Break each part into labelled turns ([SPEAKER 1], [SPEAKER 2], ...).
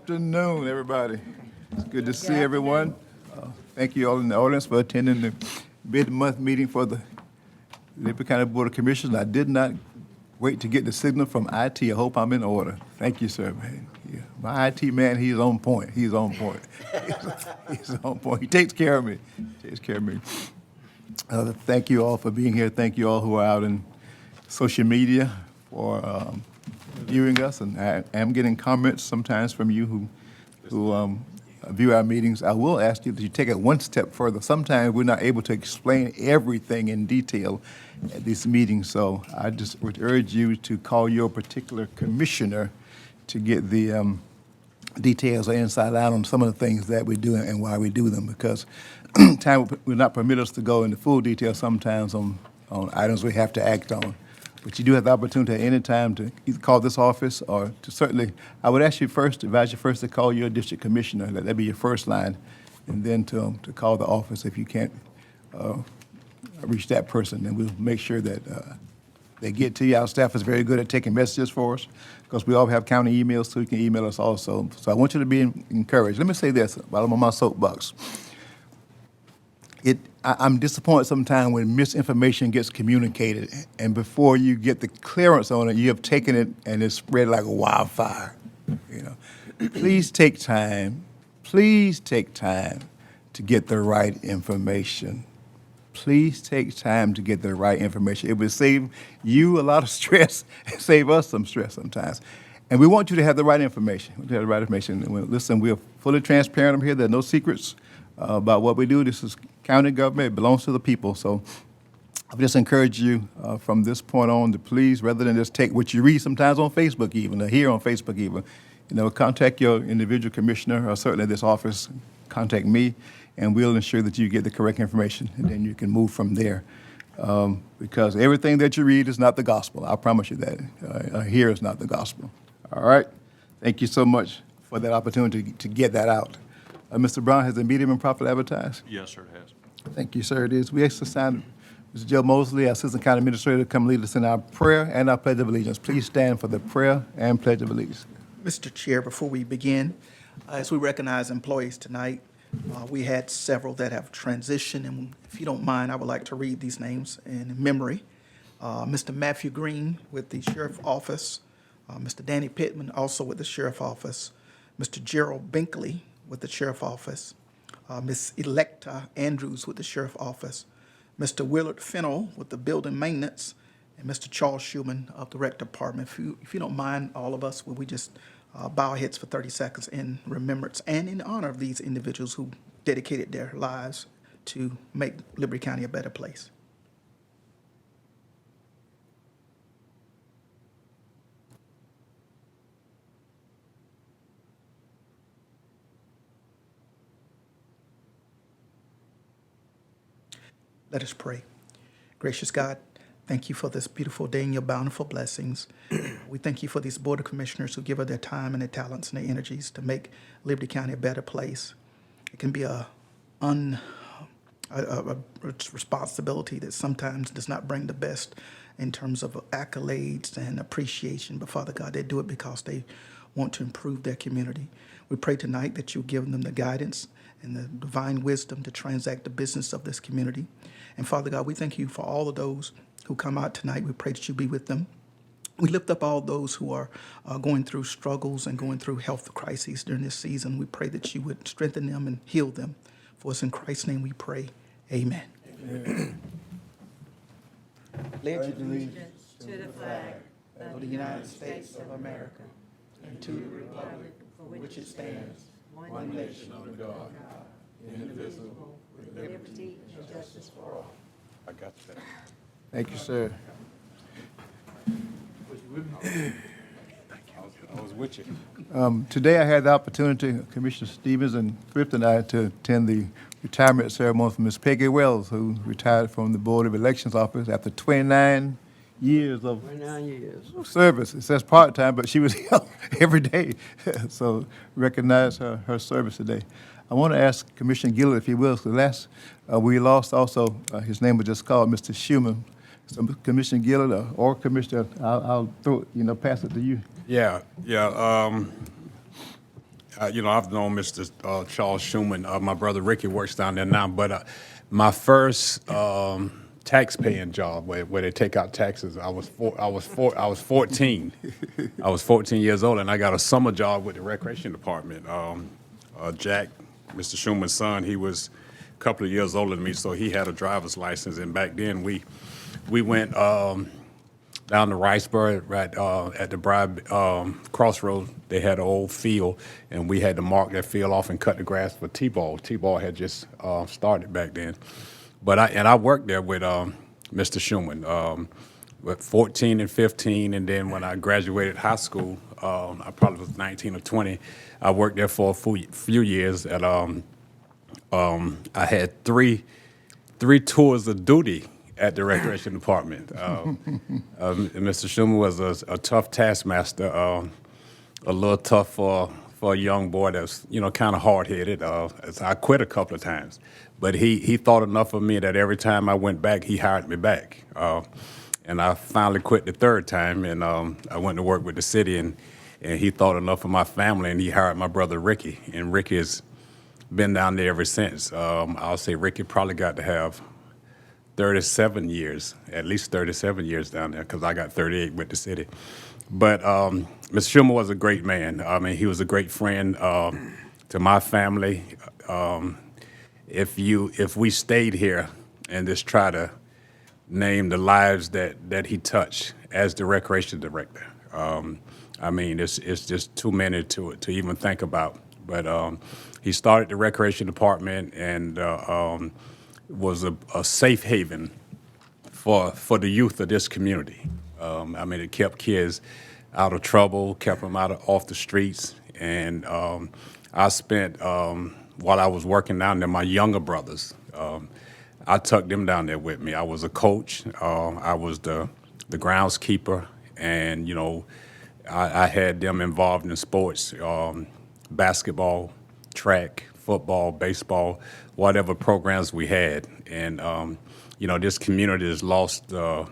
[SPEAKER 1] afternoon, everybody. It's good to see everyone. Thank you all in the audience for attending the mid-month meeting for the Liberty County Board of Commissioners. I did not wait to get the signal from IT. I hope I'm in order. Thank you, sir, man. Yeah. My IT man, he's on point. He's on point. He's on point. He takes care of me. Takes care of me. Thank you all for being here. Thank you all who are out in social media for viewing us. And I am getting comments sometimes from you who view our meetings. I will ask you that you take it one step further. Sometimes we're not able to explain everything in detail at these meetings, so I just would urge you to call your particular commissioner to get the details or inside out on some of the things that we do and why we do them, because time will not permit us to go into full detail sometimes on items we have to act on. But you do have the opportunity at any time to either call this office or to certainly, I would advise you first to call your district commissioner. That'd be your first line, and then to call the office if you can't reach that person. And we'll make sure that they get to you. Our staff is very good at taking messages for us because we all have county emails, so you can email us also. So I want you to be encouraged. Let me say this while I'm on my soapbox. I'm disappointed sometimes when misinformation gets communicated, and before you get the clearance on it, you have taken it and it's spread like a wildfire. You know, please take time. Please take time to get the right information. Please take time to get the right information. It will save you a lot of stress and save us some stress sometimes. And we want you to have the right information. We want you to have the right information. And listen, we are fully transparent here. There are no secrets about what we do. This is county government. It belongs to the people. So I just encourage you from this point on to please, rather than just take what you read sometimes on Facebook even, or hear on Facebook even, contact your individual commissioner, or certainly this office, contact me, and we'll ensure that you get the correct information, and then you can move from there. Because everything that you read is not the gospel. I promise you that. Here is not the gospel. All right? Thank you so much for that opportunity to get that out. Mr. Brown, has the meeting been properly advertised?
[SPEAKER 2] Yes, sir, it has.
[SPEAKER 1] Thank you, sir. It is. We actually signed Mr. Joe Mosley, our Assistant County Administrator, to come lead us in our prayer and our Pledge of Allegiance. Please stand for the prayer and Pledge of Allegiance.
[SPEAKER 3] Mr. Chair, before we begin, as we recognize employees tonight, we had several that have transitioned, and if you don't mind, I would like to read these names in memory. Mr. Matthew Green with the Sheriff Office, Mr. Danny Pittman also with the Sheriff Office, Mr. Gerald Binkley with the Sheriff Office, Ms. Electa Andrews with the Sheriff Office, Mr. Willard Fennell with the Building Maintenance, and Mr. Charles Schuman of the Rec Department. If you don't mind, all of us, will we just bow our heads for 30 seconds in remembrance and in honor of these individuals who dedicated their lives to make Liberty County a better place. Let us pray. Gracious God, thank you for this beautiful day and your bountiful blessings. We thank you for these Board of Commissioners who give of their time and their talents and their energies to make Liberty County a better place. It can be a responsibility that sometimes does not bring the best in terms of accolades and appreciation, but Father God, they do it because they want to improve their community. We pray tonight that you give them the guidance and the divine wisdom to transact the business of this community. And Father God, we thank you for all of those who come out tonight. We pray that you be with them. We lift up all those who are going through struggles and going through health crises during this season. We pray that you would strengthen them and heal them. For us in Christ's name we pray. Amen. Amen. Pledge allegiance to the flag of the United States of America and to the republic for which it stands, one nation under God, indivisible, with liberty and justice for all.
[SPEAKER 2] I got that.
[SPEAKER 1] Thank you, sir.
[SPEAKER 2] I was with you.
[SPEAKER 1] Today I had the opportunity, Commissioner Stevens and Thrift and I, to attend the retirement ceremony for Ms. Peggy Wells, who retired from the Board of Elections office after 29 years of
[SPEAKER 4] 29 years.
[SPEAKER 1] service. It says part-time, but she was here every day. So recognize her service today. I want to ask Commissioner Gillett, if he will, because last we lost also, his name was just called Mr. Schuman. So Commissioner Gillett or Commissioner, I'll throw, pass it to you.
[SPEAKER 2] Yeah. I've known Mr. Charles Schuman. My brother Ricky works down there now. But my first tax-paying job, where they take out taxes, I was 14. I was 14 years old, and I got a summer job with the Recreation Department. Jack, Mr. Schuman's son, he was a couple of years older than me, so he had a driver's license. And back then, we went down to Riceboro, right at the Bride Crossroads. They had an old field, and we had to mark that field off and cut the grass for T-ball. T-ball had just started back then. But I worked there with Mr. Schuman, with 14 and 15, and then when I graduated high school, I probably was 19 or 20. I worked there for a few years. At I had three tours of duty at the Recreation Department. Mr. Schuman was a tough taskmaster, a little tough for a young boy that's kind of hard-headed. So I quit a couple of times, but he thought enough of me that every time I went back, he hired me back. And I finally quit the third time, and I went to work with the city, and he thought enough of my family, and he hired my brother Ricky, and Ricky has been down there ever since. I'll say Ricky probably got to have 37 years, at least 37 years down there, because I got 38 with the city. But Mr. Schumer was a great man. I mean, he was a great friend to my family. If we stayed here and just try to name the lives that he touched as the recreation director, I mean, it's just too many to even think about. But he started the recreation department and was a safe haven for the youth of this community. I mean, it kept kids out of trouble, kept them off the streets. And I spent, while I was working down there, my younger brothers, I took them down there with me. I was a coach. I was the groundskeeper. And, I had them involved in sports, basketball, track, football, baseball, whatever programs we had. And, this community has lost a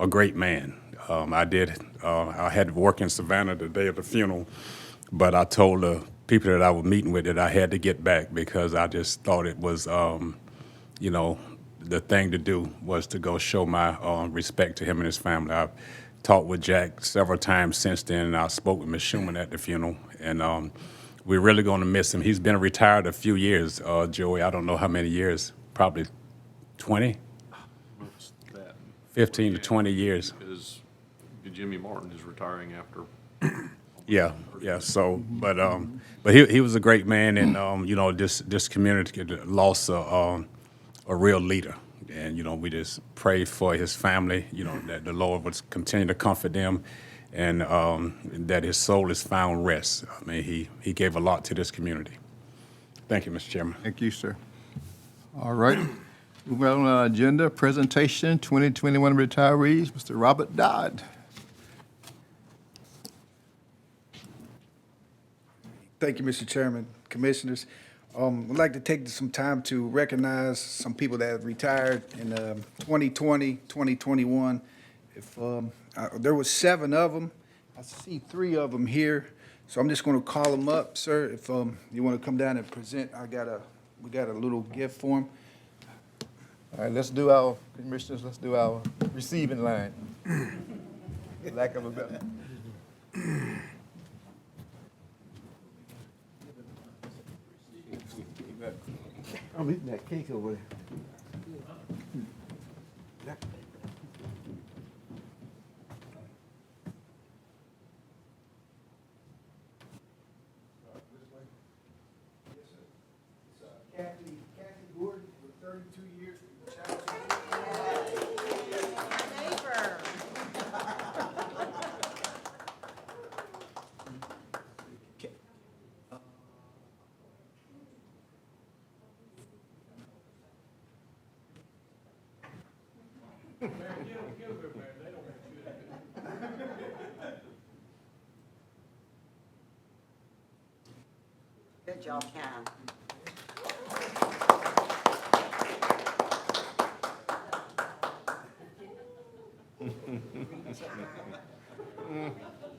[SPEAKER 2] great man. I had to work in Savannah the day of the funeral, but I told the people that I was meeting with that I had to get back because I just thought it was, the thing to do was to go show my respect to him and his family. I've talked with Jack several times since then, and I spoke with Ms. Schuman at the funeral, and we're really going to miss him. He's been retired a few years, Joey. I don't know how many years, probably 20,
[SPEAKER 4] What's that?
[SPEAKER 2] 15 to 20 years.
[SPEAKER 4] Because Jimmy Martin is retiring after.
[SPEAKER 2] Yeah. So, but he was a great man, and this community lost a real leader, and we just pray for his family, that the Lord would continue to comfort them, and that his soul is found rest. I mean, he gave a lot to this community. Thank you, Mr. Chairman.
[SPEAKER 1] Thank you, sir. All right. Moving on our agenda, presentation, 2021 retirees, Mr. Robert Dodd.
[SPEAKER 5] Thank you, Mr. Chairman, Commissioners. I'd like to take some time to recognize some people that have retired in 2020, 2021. There was 7 of them. I see 3 of them here, so I'm just going to call them up, sir. If you want to come down and present, we got a little gift for them.
[SPEAKER 1] All right, let's do our receiving line. Lack of a better.
[SPEAKER 6] I'm eating that cake over there.
[SPEAKER 5] Kathy Gordon with 32 years from the child.
[SPEAKER 7] Good job, Cam.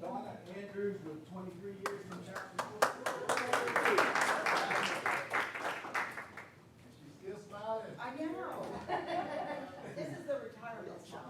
[SPEAKER 5] Donna Andrews with 23 years from child support.
[SPEAKER 7] I know. This is the retirement shop.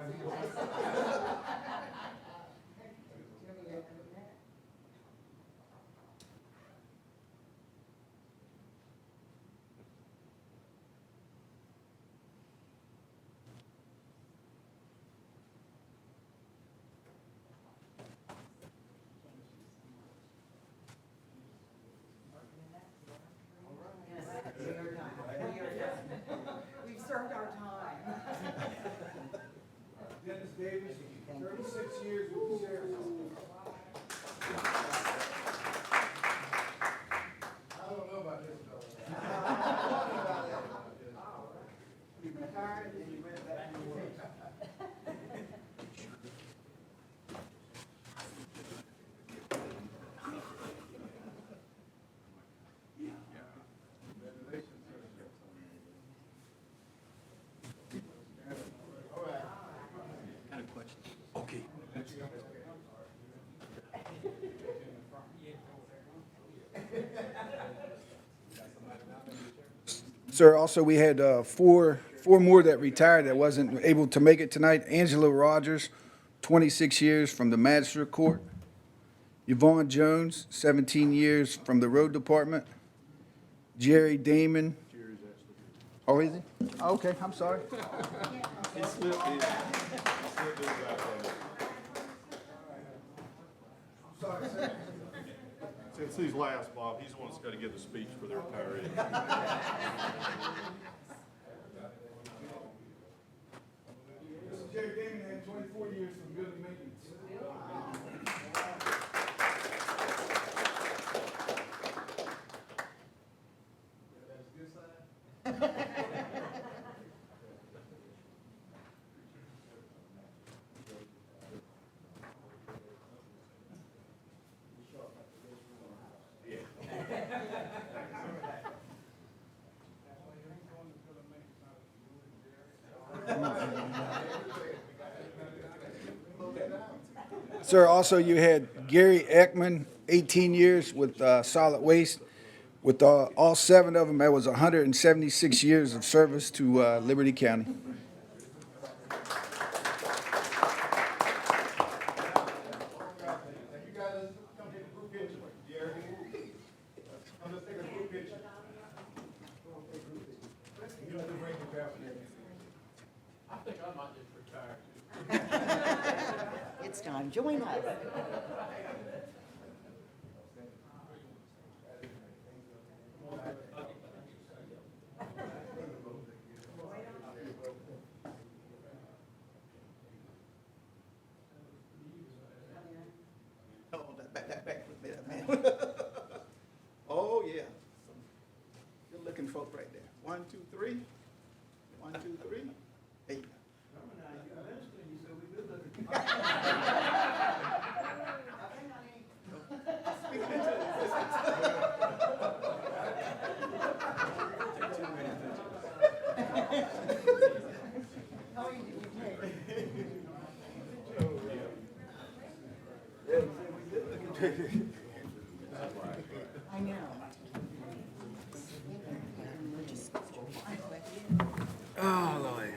[SPEAKER 7] We've served our time.
[SPEAKER 5] Dennis Davis, 36 years with the sheriff's office. I don't know about this, though. You retired and you went back to work. Sir, also, we had four more that retired that wasn't able to make it tonight. Angela Rogers, 26 years from the Magistrate Court. Yvonne Jones, 17 years from the Road Department. Jerry Damon. Oh, is he? Oh, okay, I'm sorry.
[SPEAKER 4] Since he's last, Bob, he's the one that's got to give the speech for the retiree.
[SPEAKER 5] Jerry Damon had 24 years from building maintenance. Sir, also you had Gary Ekman, 18 years with solid waste. With all 7 of them, that was 176 years of service to Liberty County.
[SPEAKER 7] It's time. Join us.
[SPEAKER 3] Oh, back with me, that man. Oh, yeah. Good looking folk right there. 1, 2, 3. 1, 2, 3. There you go.
[SPEAKER 7] I know.
[SPEAKER 6] Oh, Lord.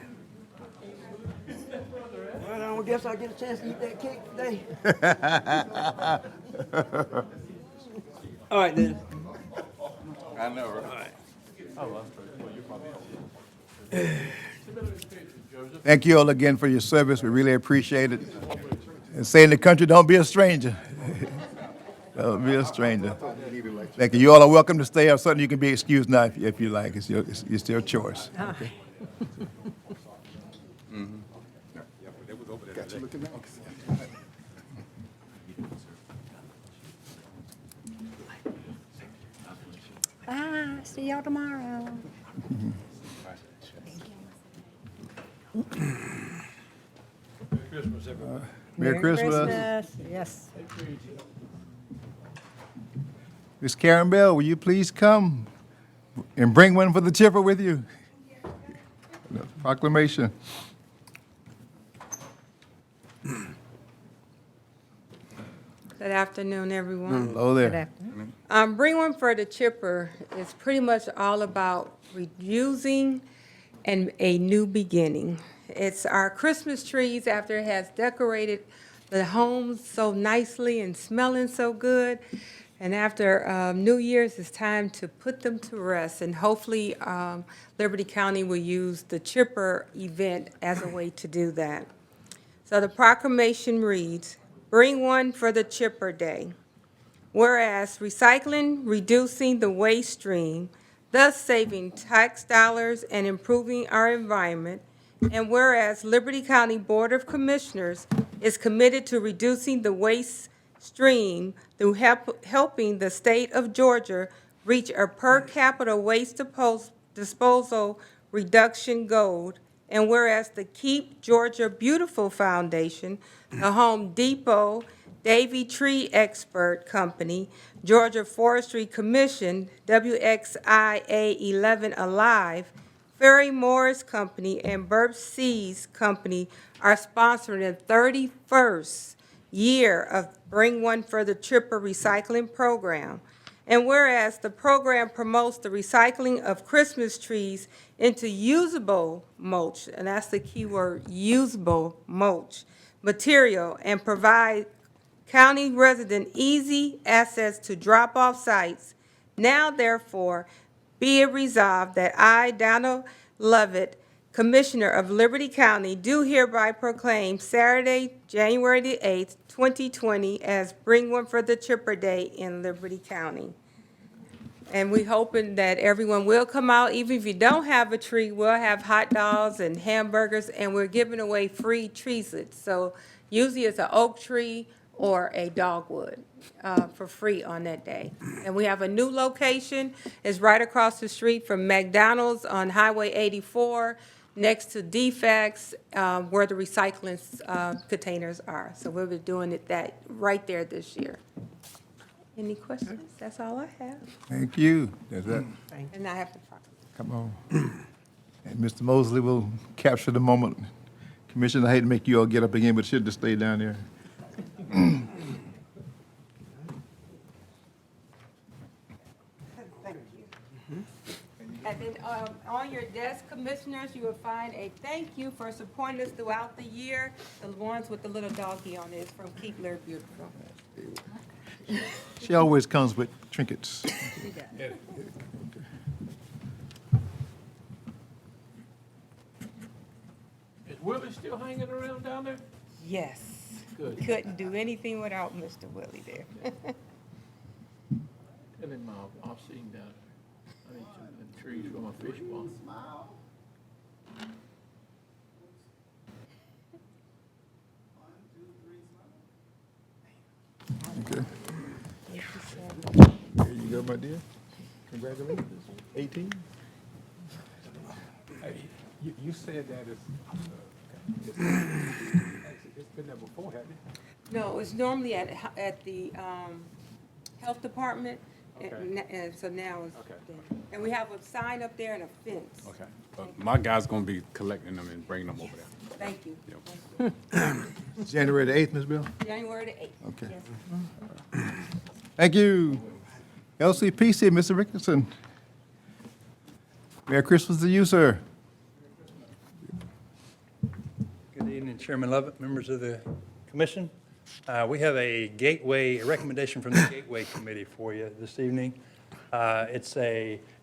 [SPEAKER 6] Well, I guess I get a chance to eat that cake today. All right, then.
[SPEAKER 1] I know, right? Thank you all again for your service. We really appreciate it. And say in the country, don't be a stranger. Don't be a stranger. Thank you. You all are welcome to stay or something. You can be excused now if you like. It's your choice. Okay.
[SPEAKER 8] Bye. See y'all tomorrow.
[SPEAKER 1] Merry Christmas.
[SPEAKER 8] Yes.
[SPEAKER 1] Miss Karen Bell, will you please come and bring one for the chipper with you? Proclamation.
[SPEAKER 9] Good afternoon, everyone.
[SPEAKER 1] Hello
[SPEAKER 8] Good
[SPEAKER 1] there.
[SPEAKER 8] afternoon.
[SPEAKER 9] Bring One for the Chipper is pretty much all about reusing and a new beginning. It's our Christmas trees after it has decorated the homes so nicely and smelling so good. And after New Year's, it's time to put them to rest. And hopefully, Liberty County will use the Chipper event as a way to do that. So the proclamation reads, "Bring one for the Chipper Day." Whereas recycling, reducing the waste stream, thus saving tax dollars and improving our environment. And whereas Liberty County Board of Commissioners is committed to reducing the waste stream through helping the state of Georgia reach a per capita waste disposal reduction goal. And whereas the Keep Georgia Beautiful Foundation, the Home Depot, Davy Tree Expert Company, Georgia Forestry Commission, WXIA 11 Alive, Ferry Morris Company, and Burp Seas Company are sponsoring the 31st year of Bring One for the Chipper recycling program. And whereas the program promotes the recycling of Christmas trees into usable mulch, and that's the key word, usable mulch material, and provide county resident easy access to drop-off sites, now therefore be it resolved that I, Donald Lovett, Commissioner of Liberty County, do hereby proclaim Saturday, January the 8th, 2020 as Bring One for the Chipper Day in Liberty County. And we hoping that everyone will come out. Even if you don't have a tree, we'll have hot dogs and hamburgers, and we're giving away free treeslets. So usually it's an oak tree or a dogwood for free on that day. And we have a new location. It's right across the street from McDonald's on Highway 84, next to DFAX, where the recycling containers are. So we'll be doing it right there this year. Any questions? That's all I have.
[SPEAKER 1] Thank you. That's it.
[SPEAKER 9] And I have to.
[SPEAKER 1] Come on. And Mr. Mosley will capture the moment. Commissioner, I hate to make you all get up again, but should just stay down there.
[SPEAKER 9] And then on your desk, commissioners, you will find a thank you for supporting us throughout the year. The ones with the little doggy on it is from Keep Liberty Beautiful.
[SPEAKER 1] She always comes with trinkets.
[SPEAKER 10] Is Willie still hanging around down there?
[SPEAKER 9] Yes.
[SPEAKER 10] Good.
[SPEAKER 9] Couldn't do anything without Mr. Willie there.
[SPEAKER 10] Tell him I've seen down there. I need some trees for my fish pond.
[SPEAKER 1] Okay. There you go, my dear. Congratulations. 18?
[SPEAKER 2] Hey, you said that it's been there before, hasn't it?
[SPEAKER 9] No, it's normally at the health department.
[SPEAKER 2] Okay.
[SPEAKER 9] And so now it's
[SPEAKER 2] Okay,
[SPEAKER 9] there. And we have a sign up there and a fence.
[SPEAKER 2] Okay. My guy's gonna be collecting them and bringing them over there.
[SPEAKER 9] Thank you.
[SPEAKER 2] Yep.
[SPEAKER 1] January the 8th, Ms. Bill?
[SPEAKER 9] January the 8th.
[SPEAKER 1] Okay.
[SPEAKER 9] Yes.
[SPEAKER 1] Thank you. LCPC, Mr. Ricketson. Merry Christmas to you, sir.
[SPEAKER 11] Good evening, Chairman Lovett, members of the commission. We have a recommendation from the Gateway Committee for you this evening. We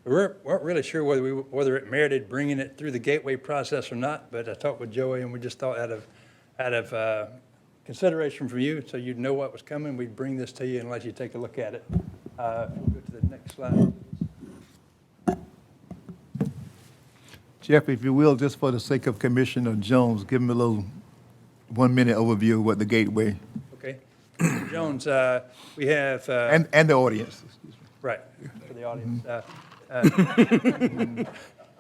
[SPEAKER 11] weren't really sure whether it merited bringing it through the Gateway process or not, but I talked with Joey and we just thought out of consideration for you, so you'd know what was coming, we'd bring this to you and let you take a look at it. If we'll go to the next slide.
[SPEAKER 1] Jeff, if you will, just for the sake of Commissioner Jones, give him a little 1-minute overview of what the Gateway,
[SPEAKER 11] Okay. Mr. Jones, we have.
[SPEAKER 1] and the audience. Excuse me.
[SPEAKER 11] Right, for the audience.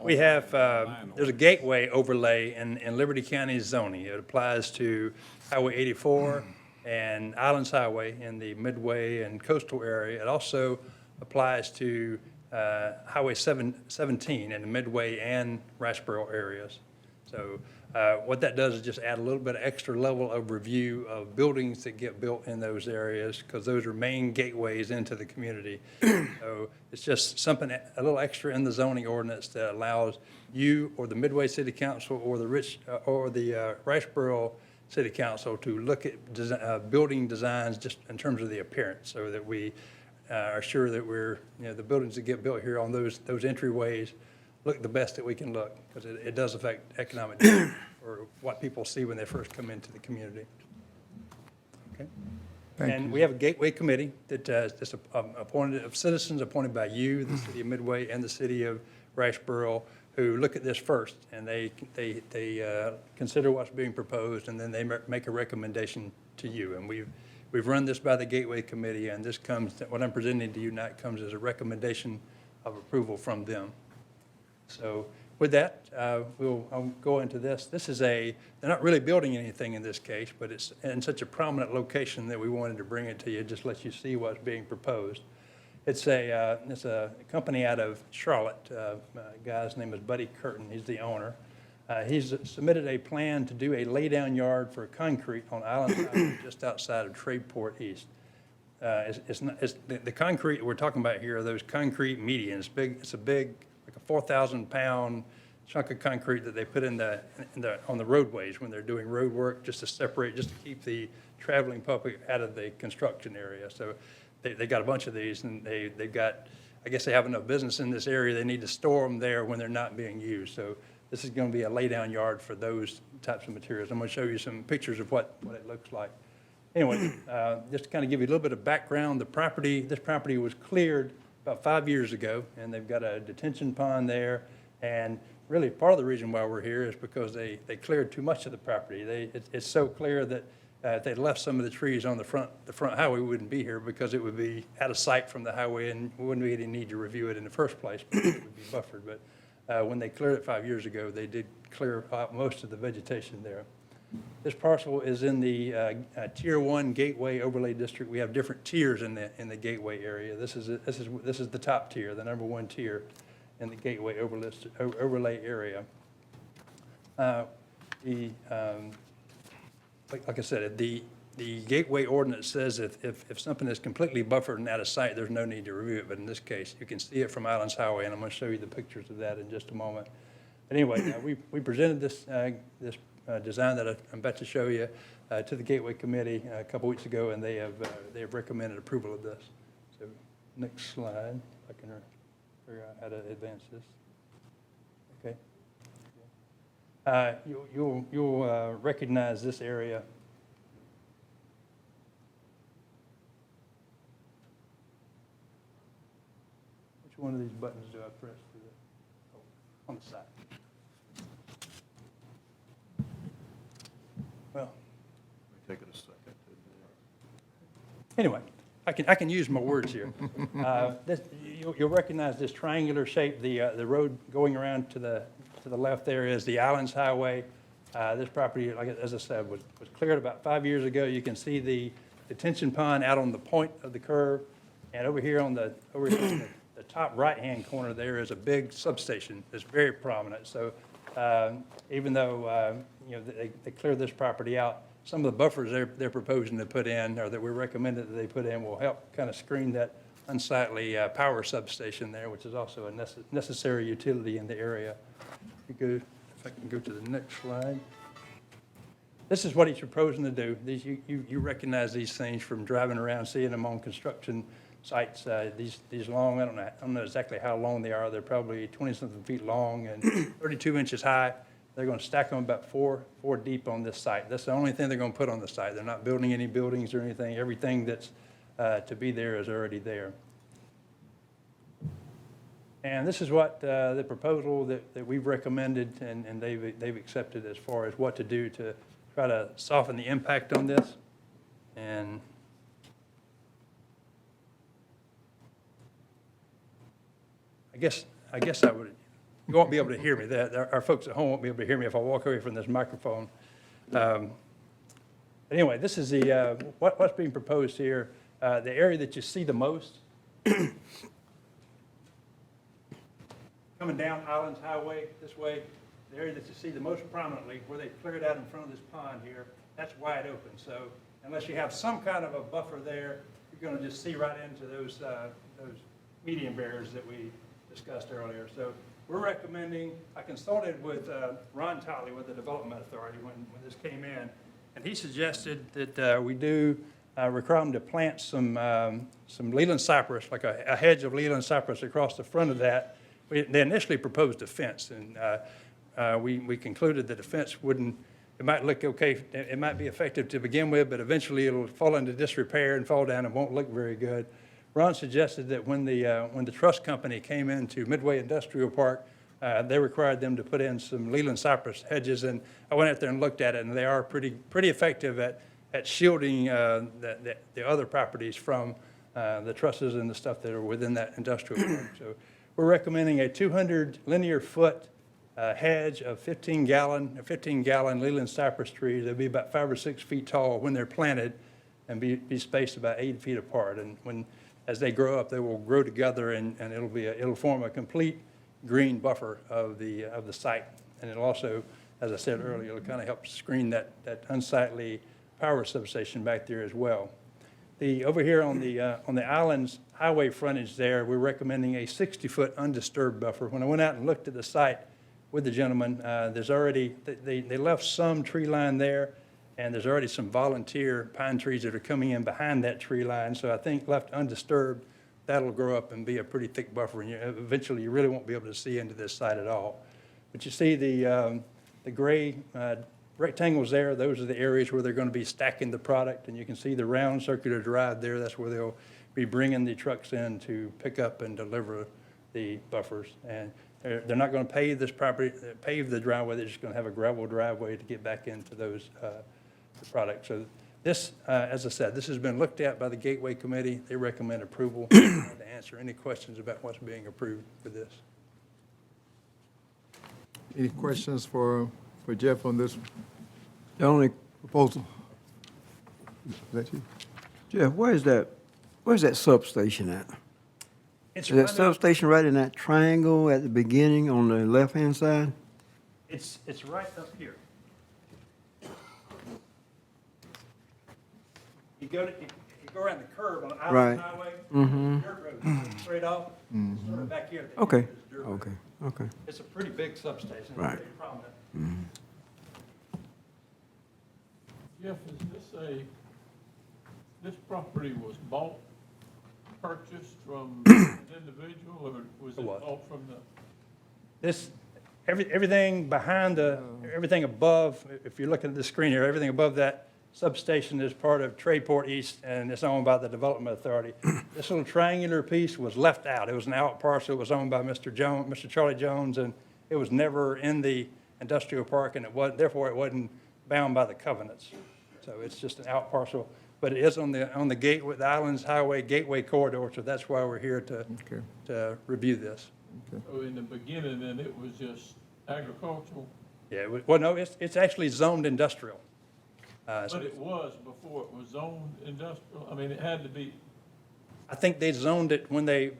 [SPEAKER 11] We have, there's a gateway overlay in Liberty County zoning. It applies to Highway 84 and Islands Highway in the Midway and coastal area. It also applies to Highway 17 in the Midway and Riceboro areas. So what that does is just add a little bit of extra level of review of buildings that get built in those areas, because those are main gateways into the community. So it's just something, a little extra in the zoning ordinance that allows you or the Midway City Council or the Riceboro City Council to look at building designs just in terms of the appearance, so that we are sure that the buildings that get built here on those entryways look the best that we can look, because it does affect economic development or what people see when they first come into the community. Okay. And we have a gateway committee that's appointed of citizens appointed by you, the city of Midway, and the city of Riceboro, who look at this first, and they consider what's being proposed, and then they make a recommendation to you. And we've run this by the gateway committee, and this comes, what I'm presenting to you tonight comes as a recommendation of approval from them. So with that, I'll go into this. They're not really building anything in this case, but it's in such a prominent location that we wanted to bring it to you, just let you see what's being proposed. It's a company out of Charlotte. Guy's name is Buddy Curtin. He's the owner. He's submitted a plan to do a laydown yard for concrete on Island Highway just outside of Tradeport East. The concrete we're talking about here are those concrete medians. It's a big, like a 4,000-pound chunk of concrete that they put on the roadways when they're doing road work, just to keep the traveling public out of the construction area. So they got a bunch of these, and they've got, I guess they have enough business in this area, they need to store them there when they're not being used. So this is going to be a laydown yard for those types of materials. I'm going to show you some pictures of what it looks like. Anyway, just to kind of give you a little bit of background, this property was cleared about 5 years ago, and they've got a detention pond there. And really, part of the reason why we're here is because they cleared too much of the property. It's so clear that if they left some of the trees on the front highway, we wouldn't be here, because it would be out of sight from the highway, and we wouldn't be any need to review it in the first place, because it would be buffered. But when they cleared it 5 years ago, they did clear out most of the vegetation there. This parcel is in the Tier 1 Gateway Overlay District. We have different tiers in the Gateway area. This is the top tier, the number 1 tier in the Gateway Overlay area. Like I said, the Gateway ordinance says if something is completely buffered and out of sight, there's no need to review it. But in this case, you can see it from Islands Highway, and I'm going to show you the pictures of that in just a moment. But anyway, we presented this design that I'm about to show you to the Gateway Committee a couple weeks ago, and they have recommended approval of this. So next slide, if I can figure out how to advance this. Okay. You'll recognize this area. Which one of these buttons do I press? On the side. Well,
[SPEAKER 4] Take it a second.
[SPEAKER 11] anyway, I can use my words here. You'll recognize this triangular shape. The road going around to the left there is the Islands Highway. This property, as I said, was cleared about 5 years ago. You can see the detention pond out on the point of the curve, and over here on the top right-hand corner there is a big substation that's very prominent. So even though they cleared this property out, some of the buffers they're proposing to put in, or that we recommended that they put in, will help kind of screen that unsightly power substation there, which is also a necessary utility in the area. If I can go to the next slide. This is what he's proposing to do. You recognize these things from driving around, seeing them on construction sites. These long, I don't know exactly how long they are. They're probably 20-something feet long and 32 inches high. They're going to stack them about four deep on this site. That's the only thing they're going to put on the site. They're not building any buildings or anything. Everything that's to be there is already there. And this is what the proposal that we've recommended and they've accepted as far as what to do to try to soften the impact on this. And I guess I would. You won't be able to hear me. Our folks at home won't be able to hear me if I walk away from this microphone. Anyway, this is what's being proposed here. The area that you see the most, coming down Islands Highway this way, the area that you see the most prominently, where they cleared out in front of this pond here, that's wide open. So unless you have some kind of a buffer there, you're going to just see right into those median barriers that we discussed earlier. So we're recommending, I consulted with Ron Tolley with the Development Authority when this came in, and he suggested that we do require them to plant some Leland cypress, like a hedge of Leland cypress across the front of that. They initially proposed a fence, and we concluded that the fence wouldn't, it might look okay, it might be effective to begin with, but eventually it'll fall into disrepair and fall down and won't look very good. Ron suggested that when the trust company came into Midway Industrial Park, they required them to put in some Leland cypress hedges, and I went out there and looked at it, and they are pretty effective at shielding the other properties from the trusses and the stuff that are within that industrial park. So we're recommending a 200 linear foot hedge of 15-gallon Leland cypress trees. They'll be about 5 or 6 feet tall when they're planted and be spaced about 8 feet apart. And as they grow up, they will grow together, and it'll form a complete green buffer of the site. And it'll also, as I said earlier, it'll kind of help screen that unsightly power substation back there as well. Over here on the island's highway frontage there, we're recommending a 60-foot undisturbed buffer. When I went out and looked at the site with the gentleman, there's already, they left some tree line there, and there's already some volunteer pine trees that are coming in behind that tree line. So I think left undisturbed, that'll grow up and be a pretty thick buffer, and eventually you really won't be able to see into this site at all. But you see the gray rectangles there, those are the areas where they're going to be stacking the product, and you can see the round circular drive there. That's where they'll be bringing the trucks in to pick up and deliver the buffers. And they're not going to pave this property, pave the driveway. They're just going to have a gravel driveway to get back into those the product. So this, as I said, this has been looked at by the Gateway Committee. They recommend approval. To answer any questions about what's being approved for this.
[SPEAKER 1] Any questions for Jeff on this
[SPEAKER 6] The only,
[SPEAKER 1] proposal? Is that you?
[SPEAKER 6] Jeff, where's that substation at?
[SPEAKER 11] It's
[SPEAKER 6] Is that
[SPEAKER 11] right up-
[SPEAKER 6] substation right in that triangle at the beginning on the left-hand side?
[SPEAKER 11] It's right up here. You go around the curve on Island
[SPEAKER 6] Right.
[SPEAKER 11] Highway,
[SPEAKER 6] Mm-hmm.
[SPEAKER 11] dirt road, straight off, sort of back here.
[SPEAKER 6] Okay,
[SPEAKER 11] It's dirt road.
[SPEAKER 6] okay.
[SPEAKER 11] It's a pretty big substation,
[SPEAKER 6] Right.
[SPEAKER 11] pretty prominent.
[SPEAKER 10] Jeff, this property was purchased from an individual, or was it
[SPEAKER 11] was.
[SPEAKER 10] bought from the?
[SPEAKER 11] This, everything behind everything above, if you're looking at the screen here, everything above that substation is part of Tradeport East, and it's owned by the Development Authority. This little triangular piece was left out. It was an out parcel. It was owned by Mr. Charlie Jones, and it was never in the industrial park, and therefore it wasn't bound by the covenants. So it's just an out parcel, but it is on the gateway, the Islands Highway Gateway Corridor, so that's why we're here to review this.
[SPEAKER 10] So in the beginning, then it was just agricultural,
[SPEAKER 11] Yeah, well, no, it's actually zoned industrial.
[SPEAKER 10] but it was before it was zoned industrial? I mean, it had to be,
[SPEAKER 11] I think they zoned it when they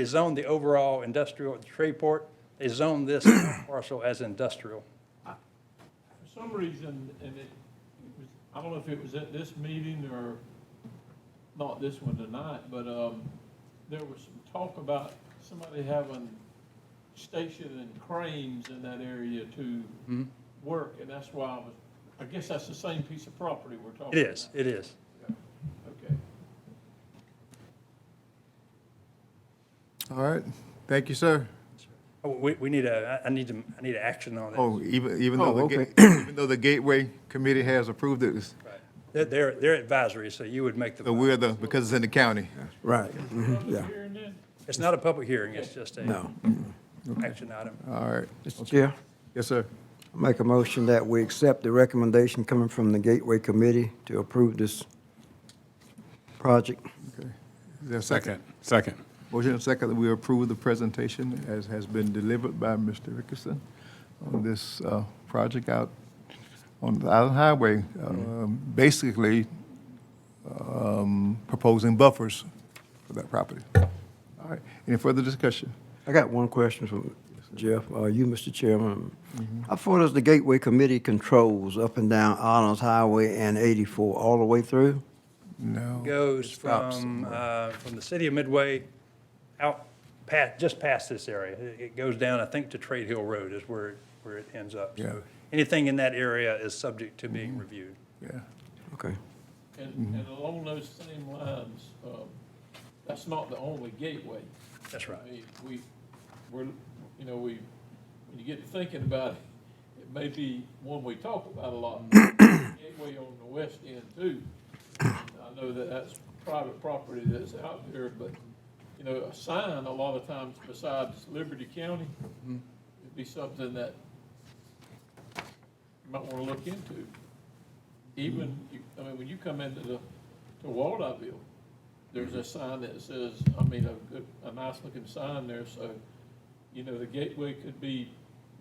[SPEAKER 11] zoned the overall industrial at the Tradeport, they zoned this parcel as industrial.
[SPEAKER 10] for some reason, and it was, I don't know if it was at this meeting or not this one tonight, but, there was some talk about somebody having stationing cranes in that area to work, and that's why I guess that's the same piece of property we're talking about.
[SPEAKER 11] It is.
[SPEAKER 10] Okay.
[SPEAKER 1] All right, thank you, sir.
[SPEAKER 11] Oh, we need I need action on this.
[SPEAKER 1] Oh, even though
[SPEAKER 6] Oh,
[SPEAKER 1] even though the Gateway Committee has approved it,
[SPEAKER 11] Right. They're advisory, so you would make the.
[SPEAKER 1] so we're because it's in the county.
[SPEAKER 6] Right, yeah.
[SPEAKER 10] Hearing then?
[SPEAKER 11] It's not a public hearing, it's just a
[SPEAKER 6] No.
[SPEAKER 11] action item.
[SPEAKER 1] All right.
[SPEAKER 6] Mr. Chair,
[SPEAKER 1] Yes, sir.
[SPEAKER 6] I make a motion that we accept the recommendation coming from the Gateway Committee to approve this project.
[SPEAKER 1] Okay. Is there a second?
[SPEAKER 2] Second.
[SPEAKER 1] Motion and second that we approve the presentation as has been delivered by Mr. Rickerson on this project out on the Island Highway, basically proposing buffers for that property. All right, any further discussion?
[SPEAKER 6] I got one question for Jeff, you, Mr. Chairman. How far does the Gateway Committee controls up and down Arnold's Highway and 84 all the way through?
[SPEAKER 1] No.
[SPEAKER 11] Goes
[SPEAKER 1] It stops
[SPEAKER 11] from the city of Midway out just past this area. It goes down, I think, to Trade Hill Road is where it ends up.
[SPEAKER 1] Yeah.
[SPEAKER 11] So anything in that area is subject to being reviewed.
[SPEAKER 1] Yeah.
[SPEAKER 6] Okay.
[SPEAKER 10] And along those same lines, that's not the only gateway.
[SPEAKER 11] That's right.
[SPEAKER 10] I mean, when you get to thinking about it, it may be one we talk about a lot. Gateway on the west end too. I know that that's private property that's out there, but, a sign a lot of times besides Liberty County, it'd be something that you might wanna look into. Even, when you come into to Waldiville, there's a sign that says, a nice looking sign there, so, the gateway could be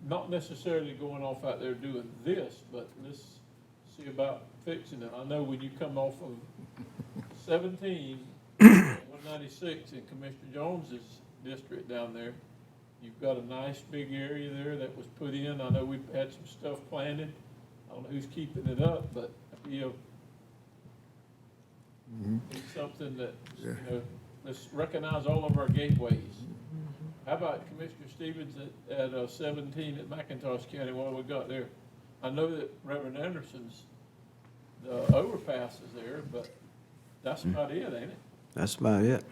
[SPEAKER 10] not necessarily going off out there doing this, but let's see about fixing it. I know when you come off of 17, 196 in Commissioner Jones's district down there, you've got a nice big area there that was put in. I know we've had some stuff planted. I don't know who's keeping it up, but it's something that, let's recognize all of our gateways. How about Commissioner Stevens at 17 at McIntosh County, what we got there? I know that Reverend Anderson's, the overpass is there, but that's about it, ain't it?
[SPEAKER 6] That's about it.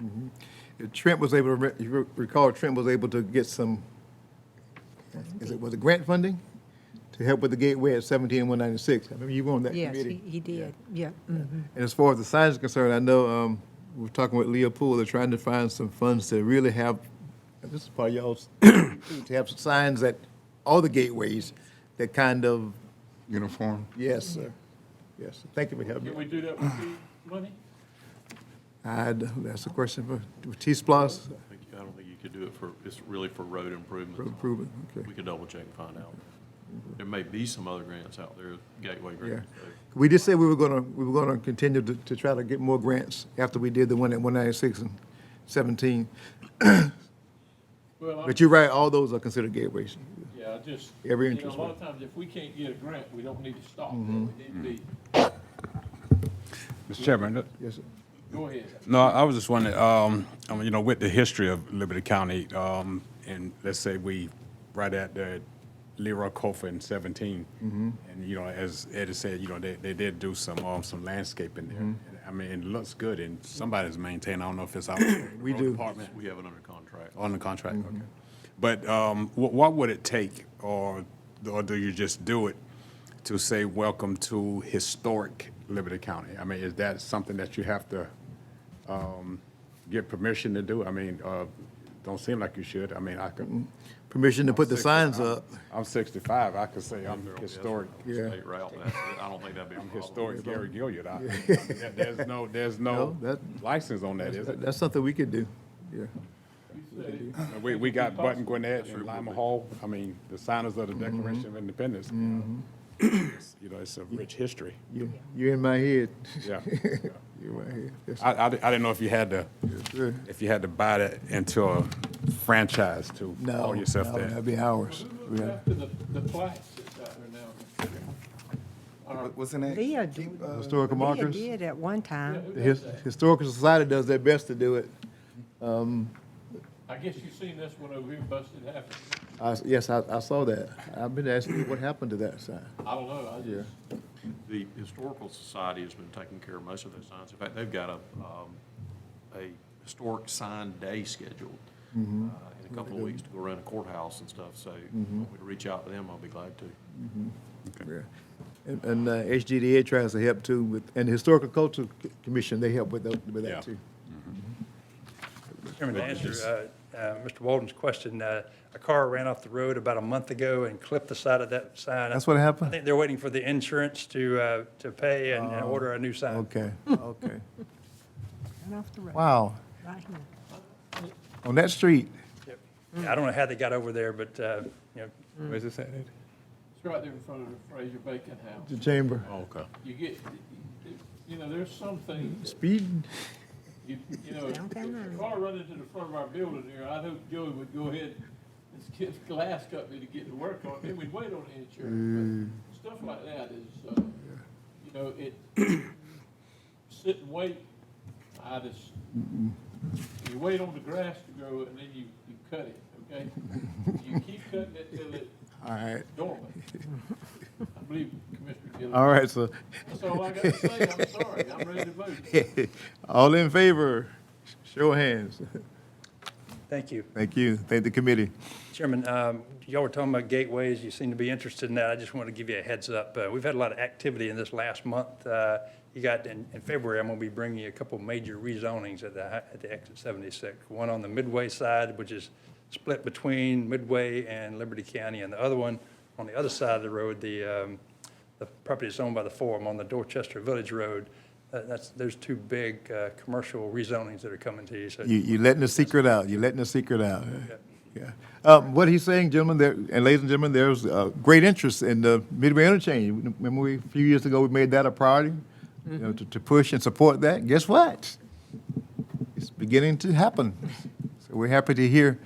[SPEAKER 1] Trent was able to, you recall Trent was able to get some, was it grant funding to help with the gateway at 17 and 196? I remember you were on that
[SPEAKER 8] Yes,
[SPEAKER 1] committee.
[SPEAKER 8] he did, yeah.
[SPEAKER 1] And as far as the signs are concerned, I know, we were talking with Leopold, they're trying to find some funds to really have, this is part of y'all's, to have signs at all the gateways that kind of,
[SPEAKER 2] Uniform?
[SPEAKER 1] yes, sir. Yes, thank you for helping
[SPEAKER 10] Can
[SPEAKER 1] me.
[SPEAKER 10] we do that with the money?
[SPEAKER 1] That's a question for T-Splosh,
[SPEAKER 4] I don't think you could do it it's really for road improvements.
[SPEAKER 1] for improvement, okay.
[SPEAKER 4] We could double check and find out. There may be some other grants out there, gateway
[SPEAKER 1] Yeah.
[SPEAKER 4] grants.
[SPEAKER 1] We did say we were gonna continue to try to get more grants after we did the one at 196 and 17.
[SPEAKER 10] Well,
[SPEAKER 1] But you're right, all those are considered gateways.
[SPEAKER 10] yeah, I just,
[SPEAKER 1] Every
[SPEAKER 10] a
[SPEAKER 1] interest
[SPEAKER 10] lot of times if we can't get a grant, we don't need to stop. We need to be,
[SPEAKER 2] Mr. Chairman,
[SPEAKER 1] Yes, sir.
[SPEAKER 10] go ahead.
[SPEAKER 2] no, I was just wondering, with the history of Liberty County, and let's say we right at the Leroy Cofer in 17, and, as Eddie said, they did do some landscaping there. And it looks good, and somebody's maintaining, I don't know if it's out there.
[SPEAKER 1] We
[SPEAKER 2] Road
[SPEAKER 1] do.
[SPEAKER 2] Department.
[SPEAKER 4] We have it under contract.
[SPEAKER 2] On the contract, okay. But what would it take, or do you just do it to say, welcome to historic Liberty County? Is that something that you have to get permission to do? Don't seem like you should. I could.
[SPEAKER 1] Permission to put the signs up.
[SPEAKER 2] I'm 65, I could say I'm historic.
[SPEAKER 1] Yeah.
[SPEAKER 4] State route, I don't think that'd be a
[SPEAKER 2] I'm
[SPEAKER 4] problem.
[SPEAKER 2] historic Gary Gilliard. There's no
[SPEAKER 1] No, that-
[SPEAKER 2] license on that, is it?
[SPEAKER 1] That's something we could do, yeah.
[SPEAKER 2] We got Button Gwinnett and Lima Hall. The signers of the Declaration of Independence. It's a rich history.
[SPEAKER 1] You're in my head.
[SPEAKER 2] Yeah.
[SPEAKER 1] You're in my head. Yes,
[SPEAKER 2] I didn't know if you had to,
[SPEAKER 1] sir.
[SPEAKER 2] buy that into a franchise to
[SPEAKER 1] No,
[SPEAKER 2] call yourself
[SPEAKER 1] no,
[SPEAKER 2] that.
[SPEAKER 1] that'd be ours.
[SPEAKER 10] Who's after the plaques that's out there now?
[SPEAKER 5] Wasn't that?
[SPEAKER 8] Leah
[SPEAKER 1] Historical markers.
[SPEAKER 8] did at one time.
[SPEAKER 1] The Historical Society does their best to do it.
[SPEAKER 10] I guess you've seen this one over here busted half.
[SPEAKER 1] Yes, I saw that. I've been asking you what happened to that sign.
[SPEAKER 10] I don't know, I just.
[SPEAKER 4] The Historical Society has been taking care of most of those signs. In fact, they've got a historic sign day scheduled in a couple of weeks to go around the courthouse and stuff. So if you want me to reach out to them, I'll be glad to.
[SPEAKER 1] Yeah. And HGDA tries to help too, and the Historical Cultural Commission, they help with
[SPEAKER 2] Yeah.
[SPEAKER 1] that too.
[SPEAKER 11] Chairman, to answer Mr. Walden's question, a car ran off the road about a month ago and clipped the side of that sign.
[SPEAKER 1] That's what happened?
[SPEAKER 11] I think they're waiting for the insurance to pay and order a new sign.
[SPEAKER 1] Okay, okay.
[SPEAKER 8] Right off the road,
[SPEAKER 1] Wow,
[SPEAKER 8] right here.
[SPEAKER 1] on that street.
[SPEAKER 11] Yep. I don't know how they got over there, but,
[SPEAKER 2] Where's this at? Ed?
[SPEAKER 10] It's right there in front of the Fraser Bacon House.
[SPEAKER 1] The chamber.
[SPEAKER 4] Oh, okay.
[SPEAKER 10] You get, there's some things,
[SPEAKER 1] Speeding.
[SPEAKER 10] if a car run into the front of our building here, I'd hope Joey would go ahead let's get the glass company to get to work on it, then we'd wait on the insurance. But stuff like that is, you know, sit and wait. I just, you wait on the grass to grow and then you cut it, okay? You keep cutting it till it's
[SPEAKER 1] All right.
[SPEAKER 10] dormant. I believe Commissioner Dillon.
[SPEAKER 1] All right, so
[SPEAKER 10] That's all I got to say. I'm sorry. I'm ready to vote.
[SPEAKER 1] all in favor, show of hands.
[SPEAKER 11] Thank you.
[SPEAKER 1] Thank you. Thank the committee.
[SPEAKER 11] Chairman, y'all were talking about gateways. You seem to be interested in that. I just want to give you a heads up. We've had a lot of activity in this last month. You got, in February, I'm going to be bringing you a couple major rezonings at the exit 76. One on the Midway side, which is split between Midway and Liberty County, and the other one on the other side of the road, the property that's owned by the Forum on the Dorchester Village Road. There's two big commercial rezonings that are coming to you. So
[SPEAKER 1] You letting the secret out. You're letting the secret out. Yeah. What he's saying, gentlemen, and ladies and gentlemen, there's great interest in the Midway interchange. Remember, a few years ago, we made that a priority, you know, to push and support that. Guess what? It's beginning to happen. So we're happy to hear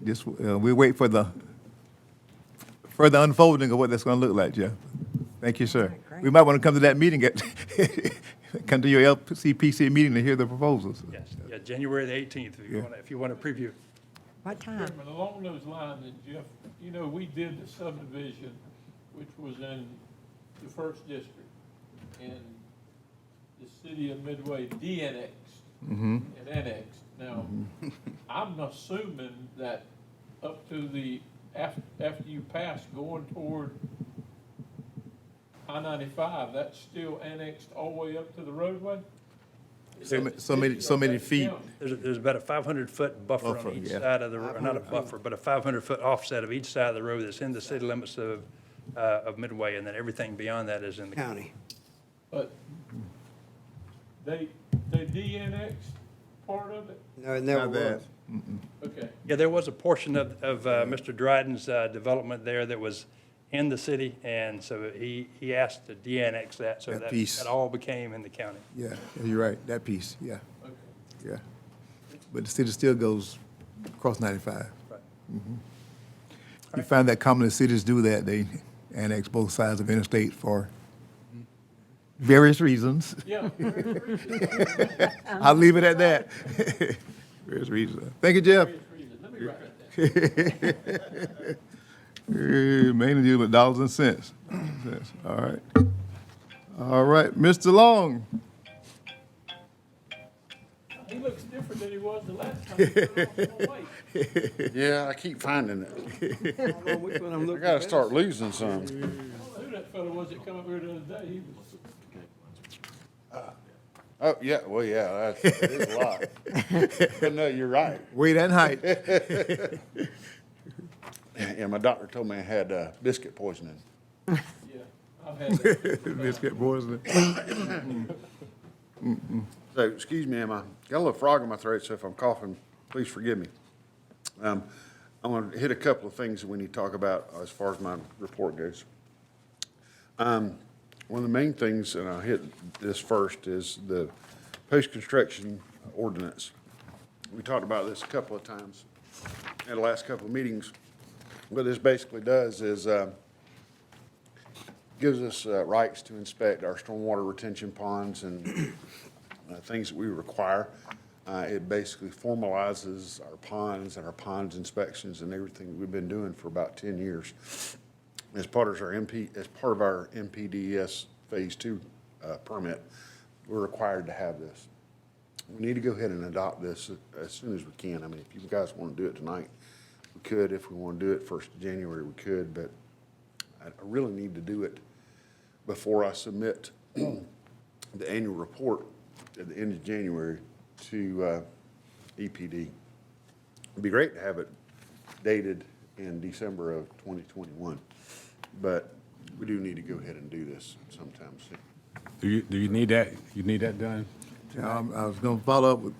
[SPEAKER 1] this. We wait for the further unfolding of what that's going to look like, Jeff. Thank you, sir.
[SPEAKER 8] Great.
[SPEAKER 1] We might want to come to that meeting, come to your LCPC meeting to hear the proposals.
[SPEAKER 11] yes, yeah, January the 18th, if you want to preview.
[SPEAKER 8] What time?
[SPEAKER 10] Chairman, along those lines, and Jeff, you know, we did the subdivision, which was in the first district, and the city of Midway de-annexed and annexed. Now, I'm assuming that up to the, after you pass going toward I-95, that's still annexed all the way up to the roadway?
[SPEAKER 1] So many feet.
[SPEAKER 11] There's about a 500-foot buffer
[SPEAKER 1] Buffer,
[SPEAKER 11] on each
[SPEAKER 1] yeah.
[SPEAKER 11] side of the, not a buffer, but a 500-foot offset of each side of the road that's in the city limits of Midway, and then everything beyond that is in the county.
[SPEAKER 10] But they de-annexed part of it?
[SPEAKER 6] No, it never
[SPEAKER 1] Not that.
[SPEAKER 6] was.
[SPEAKER 10] Okay.
[SPEAKER 11] Yeah, there was a portion of Mr. Dryden's development there that was in the city, and so he asked to de-annex that, so
[SPEAKER 1] That piece.
[SPEAKER 11] that all became in the county.
[SPEAKER 1] Yeah, you're right, that piece, yeah,
[SPEAKER 10] Okay.
[SPEAKER 1] yeah. But the city still goes across 95.
[SPEAKER 11] Right.
[SPEAKER 1] You find that commonly cities do that, they annex both sides of interstate for various reasons.
[SPEAKER 10] Yeah.
[SPEAKER 1] I'll leave it at that. Various reasons. Thank you, Jeff.
[SPEAKER 10] Let me write that down.
[SPEAKER 1] Mainly deal with dollars and cents. All right. All right, Mr. Long.
[SPEAKER 10] He looks different than he was the last time. He put on some weight.
[SPEAKER 12] Yeah, I keep finding it.
[SPEAKER 6] I don't know which one I'm
[SPEAKER 12] I
[SPEAKER 6] looking
[SPEAKER 12] gotta
[SPEAKER 6] at.
[SPEAKER 12] start losing some.
[SPEAKER 10] I don't know who that fellow was that come up here the other day. He was,
[SPEAKER 12] Oh, yeah, well, yeah, that's a lot. But no, you're right.
[SPEAKER 1] Weight and height.
[SPEAKER 12] Yeah, my doctor told me I had biscuit poisoning.
[SPEAKER 10] yeah, I've had that.
[SPEAKER 1] Biscuit poisoning.
[SPEAKER 12] So, excuse me, Emma, got a little frog in my throat, so if I'm coughing, please forgive me. I'm going to hit a couple of things that we need to talk about as far as my report goes. One of the main things, and I'll hit this first, is the post-construction ordinance. We talked about this a couple of times in the last couple of meetings. What this basically does is gives us rights to inspect our stormwater retention ponds and things that we require. It basically formalizes our ponds and our ponds inspections and everything that we've been doing for about 10 years. As part of our MPDES Phase 2 permit, we're required to have this. We need to go ahead and adopt this as soon as we can. I mean, if you guys want to do it tonight, we could. If we want to do it 1st of January, we could, but I really need to do it before I submit the annual report at the end of January to EPD. It'd be great to have it dated in December of 2021, but we do need to go ahead and do this sometime soon.
[SPEAKER 2] Do you need that? You need that done?
[SPEAKER 1] I was going to follow up with,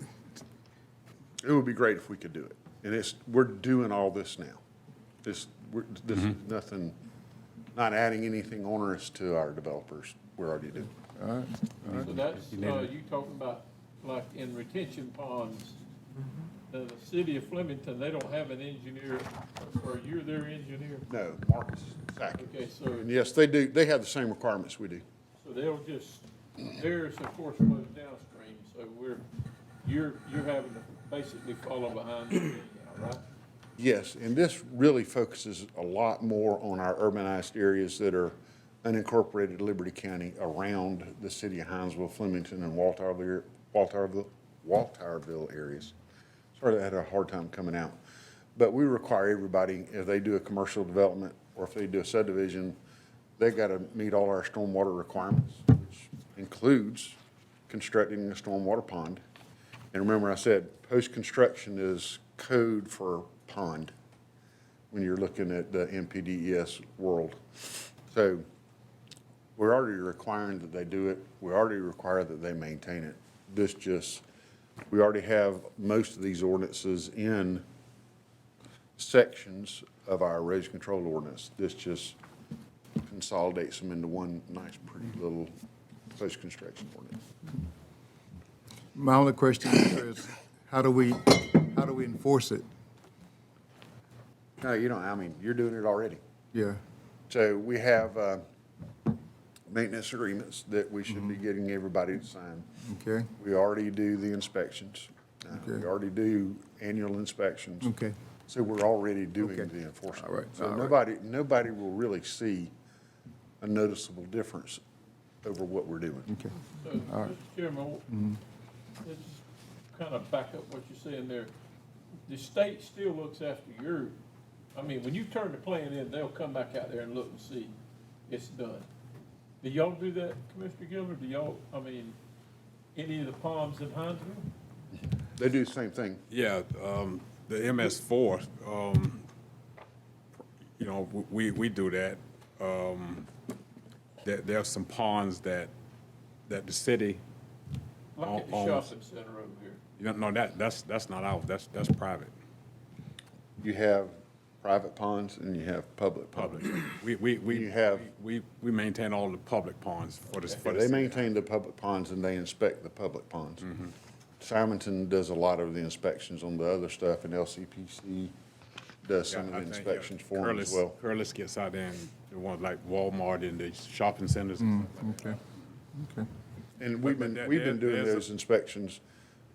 [SPEAKER 12] It would be great if we could do it. And we're doing all this now. This is nothing, not adding anything onerous to our developers. We're already doing.
[SPEAKER 10] So that's, you talking about like in retention ponds, the city of Flemington, they don't have an engineer, or you're their engineer?
[SPEAKER 12] No, Marcus Sackett.
[SPEAKER 10] Okay, so,
[SPEAKER 12] And yes, they do, they have the same requirements we do.
[SPEAKER 10] so they'll just, theirs of course flows downstream, so you're having to basically follow behind them anyhow, right?
[SPEAKER 12] Yes, and this really focuses a lot more on our urbanized areas that are unincorporated Liberty County around the city of Hinesville, Flemington, and Walterville areas. Sorry, I had a hard time coming out. But we require everybody, if they do a commercial development or if they do a subdivision, they gotta meet all our stormwater requirements, which includes constructing a stormwater pond. And remember, I said, post-construction is code for pond when you're looking at the NPDES world. So we're already requiring that they do it. We already require that they maintain it. This just, we already have most of these ordinances in sections of our erosion control ordinance. This just consolidates them into one nice, pretty little post-construction ordinance.
[SPEAKER 1] My only question is, how do we enforce it?
[SPEAKER 12] No, you don't, I mean, you're doing it already.
[SPEAKER 1] Yeah,
[SPEAKER 12] So we have maintenance agreements that we should be getting everybody to sign.
[SPEAKER 1] okay,
[SPEAKER 12] We already do the inspections.
[SPEAKER 1] Okay.
[SPEAKER 12] We already do annual inspections.
[SPEAKER 1] okay,
[SPEAKER 12] So we're already doing
[SPEAKER 1] Okay.
[SPEAKER 12] the enforcement.
[SPEAKER 1] All right,
[SPEAKER 12] So
[SPEAKER 1] all right.
[SPEAKER 12] nobody will really see a noticeable difference over what we're doing.
[SPEAKER 1] okay.
[SPEAKER 10] So, Mr. Chairman, let's kind of back up what you're saying there. The state still looks after your, I mean, when you turn the plan in, they'll come back out there and look and see it's done. Do y'all do that, Commissioner Gilbert? Do y'all, I mean, any of the ponds in Hinesville?
[SPEAKER 12] They do the same thing.
[SPEAKER 2] Yeah, the MS4, you know, we do that. There are some ponds that the city
[SPEAKER 10] Like at the
[SPEAKER 2] owns.
[SPEAKER 10] shopping center over here.
[SPEAKER 2] You know, no, that's not ours, that's private.
[SPEAKER 12] You have private ponds and you have public
[SPEAKER 2] Public.
[SPEAKER 12] ponds.
[SPEAKER 2] We
[SPEAKER 12] have-
[SPEAKER 2] we maintain all the public ponds for the
[SPEAKER 12] They
[SPEAKER 2] city.
[SPEAKER 12] maintain the public ponds and they inspect the public ponds. Simonton does a lot of the inspections on the other stuff, and LCPC does some of
[SPEAKER 2] Yeah, I
[SPEAKER 12] the
[SPEAKER 2] think,
[SPEAKER 12] inspections for them as well.
[SPEAKER 2] Curlis gets out there and the ones like Walmart and the shopping centers and stuff like that.
[SPEAKER 1] Okay, okay.
[SPEAKER 12] And we've
[SPEAKER 2] But
[SPEAKER 12] been doing
[SPEAKER 2] there's a-
[SPEAKER 12] those inspections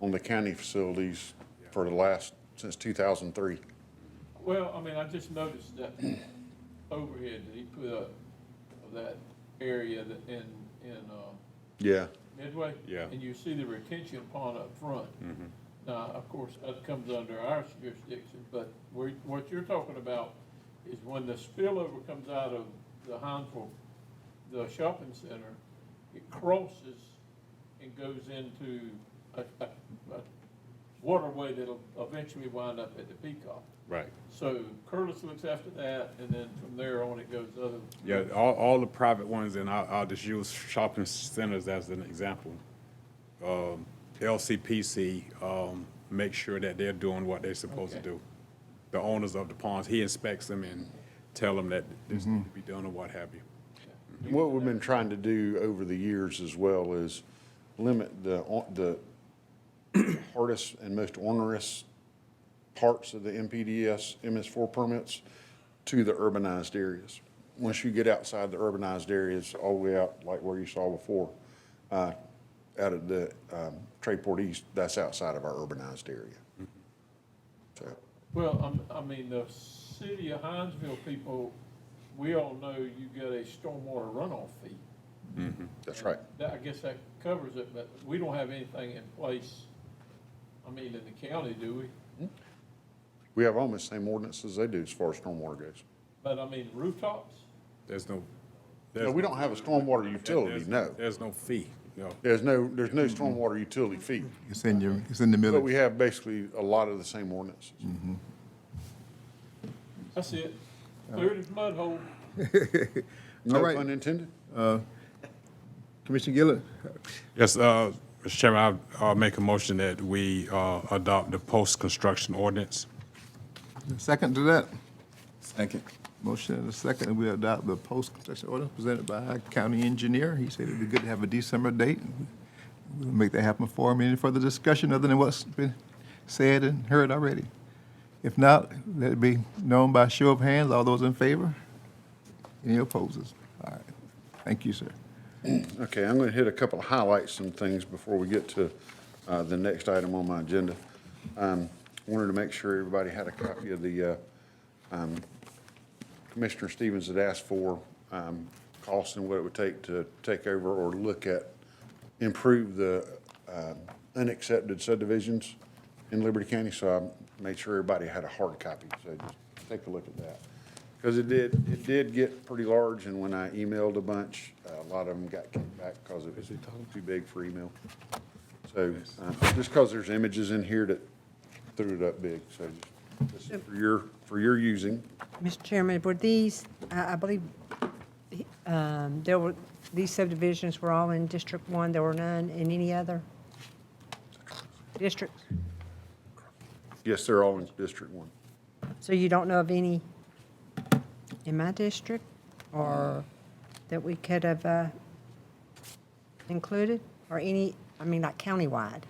[SPEAKER 12] on the county facilities for the last, since 2003.
[SPEAKER 10] Well, I mean, I just noticed that overhead that he put up of that area that in
[SPEAKER 12] Yeah.
[SPEAKER 10] Midway.
[SPEAKER 2] Yeah.
[SPEAKER 10] And you see the retention pond up front. Now, of course, that comes under our jurisdiction, but what you're talking about is when the spillover comes out of the Hinesville, the shopping center, it crosses and goes into a waterway that'll eventually wind up at the Peacock.
[SPEAKER 2] Right.
[SPEAKER 10] So Curtis looks after that, and then from there on, it goes other.
[SPEAKER 2] Yeah, all the private ones, and I'll just use shopping centers as an example. LCPC, make sure that they're doing what they're supposed to
[SPEAKER 10] Okay.
[SPEAKER 2] do. The owners of the ponds, he inspects them and tell them that this needs to be done or what have you.
[SPEAKER 12] And what we've been trying to do over the years as well is limit the hardest and most onerous parts of the MPDS MS4 permits to the urbanized areas. Once you get outside the urbanized areas, all the way out like where you saw before, out of the Tradeport East, that's outside of our urbanized area. So,
[SPEAKER 10] Well, I mean, the city of Hinesville people, we all know you get a stormwater runoff fee.
[SPEAKER 12] that's right.
[SPEAKER 10] I guess that covers it, but we don't have anything in place, I mean, in the county, do we?
[SPEAKER 12] We have almost the same ordinance as they do as far as stormwater goes.
[SPEAKER 10] But I mean, rooftops?
[SPEAKER 2] There's no.
[SPEAKER 12] No, we don't have a stormwater utility, no.
[SPEAKER 2] There's no fee, no.
[SPEAKER 12] There's no stormwater utility fee.
[SPEAKER 1] It's in the middle.
[SPEAKER 12] But we have basically a lot of the same ordinances.
[SPEAKER 10] That's it. Cleared his mud hole.
[SPEAKER 12] No
[SPEAKER 1] right.
[SPEAKER 12] pun intended.
[SPEAKER 1] Commissioner Gillett,
[SPEAKER 2] Yes, Mr. Chairman, I'll make a motion that we adopt the post-construction ordinance.
[SPEAKER 1] second to that?
[SPEAKER 2] Second.
[SPEAKER 1] Motion and a second, and we adopt the post-construction ordinance presented by our county engineer. He said it'd be good to have a December date. We'll make that happen for him. Any further discussion other than what's been said and heard already? If not, let it be known by show of hands. All those in favor? Any opposers? All right. Thank you, sir.
[SPEAKER 12] Okay, I'm going to hit a couple of highlights and things before we get to the next item on my agenda. Wanted to make sure everybody had a copy of the Commissioner Stevens had asked for costs and what it would take to take over or look at, improve the unaccepted subdivisions in Liberty County. So I made sure everybody had a hard copy. So just take a look at that. Because it did get pretty large, and when I emailed a bunch, a lot of them got kicked back because it was too big for email. So just because there's images in here that threw it up big, so just this is for your using.
[SPEAKER 8] Mr. Chairman, were these, I believe, these subdivisions were all in District 1, there were none in any other districts?
[SPEAKER 12] Yes, they're all in District 1.
[SPEAKER 8] So you don't know of any in my district, or that we could have included, or any, I mean, like countywide?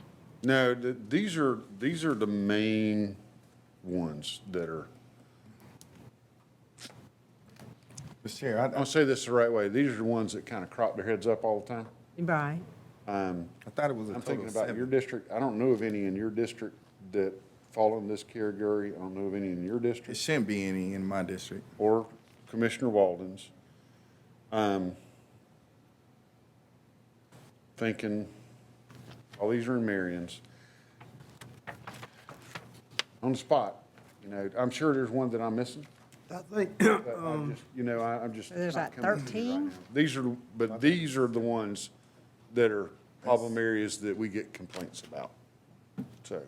[SPEAKER 12] No, these are the main ones that are,
[SPEAKER 5] Mr. Chair,
[SPEAKER 12] I'll say this the right way, these are the ones that kind of crop their heads up all the time.
[SPEAKER 8] Right.
[SPEAKER 5] I thought it was a
[SPEAKER 12] I'm
[SPEAKER 5] total
[SPEAKER 12] thinking
[SPEAKER 5] of
[SPEAKER 12] about
[SPEAKER 5] 7.
[SPEAKER 12] your district, I don't know of any in your district that fall in this category, I don't know of any in your
[SPEAKER 5] It
[SPEAKER 12] district
[SPEAKER 5] shouldn't be any in my district.
[SPEAKER 12] or Commissioner Walden's. Thinking, all these are in Marion's. On the spot, you know, I'm sure there's one that I'm missing.
[SPEAKER 6] I think,
[SPEAKER 12] But I just, you know, I'm just.
[SPEAKER 8] There's
[SPEAKER 12] not
[SPEAKER 8] like
[SPEAKER 12] coming to you right
[SPEAKER 8] 13?
[SPEAKER 12] now. These are the ones that are problem areas that we get complaints about. So,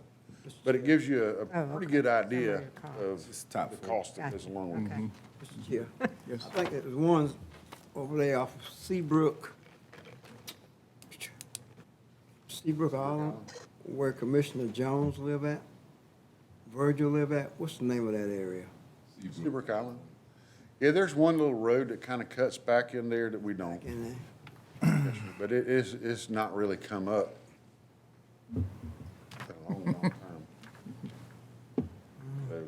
[SPEAKER 12] but it gives you a
[SPEAKER 8] Oh,
[SPEAKER 12] pretty
[SPEAKER 8] okay.
[SPEAKER 12] good idea
[SPEAKER 8] Summary
[SPEAKER 12] of
[SPEAKER 5] It's top
[SPEAKER 12] the
[SPEAKER 5] four.
[SPEAKER 12] cost that goes along with it.
[SPEAKER 8] Okay.
[SPEAKER 6] Mr. Chair, I think it was ones over there off of Seabrook Island, where Commissioner Jones live at, Virgil live at. What's the name of that area?
[SPEAKER 12] Seabrook Island. Yeah, there's one little road that kind of cuts back in there that we don't,
[SPEAKER 6] In there?
[SPEAKER 12] but it's not really come up in a long, long time. So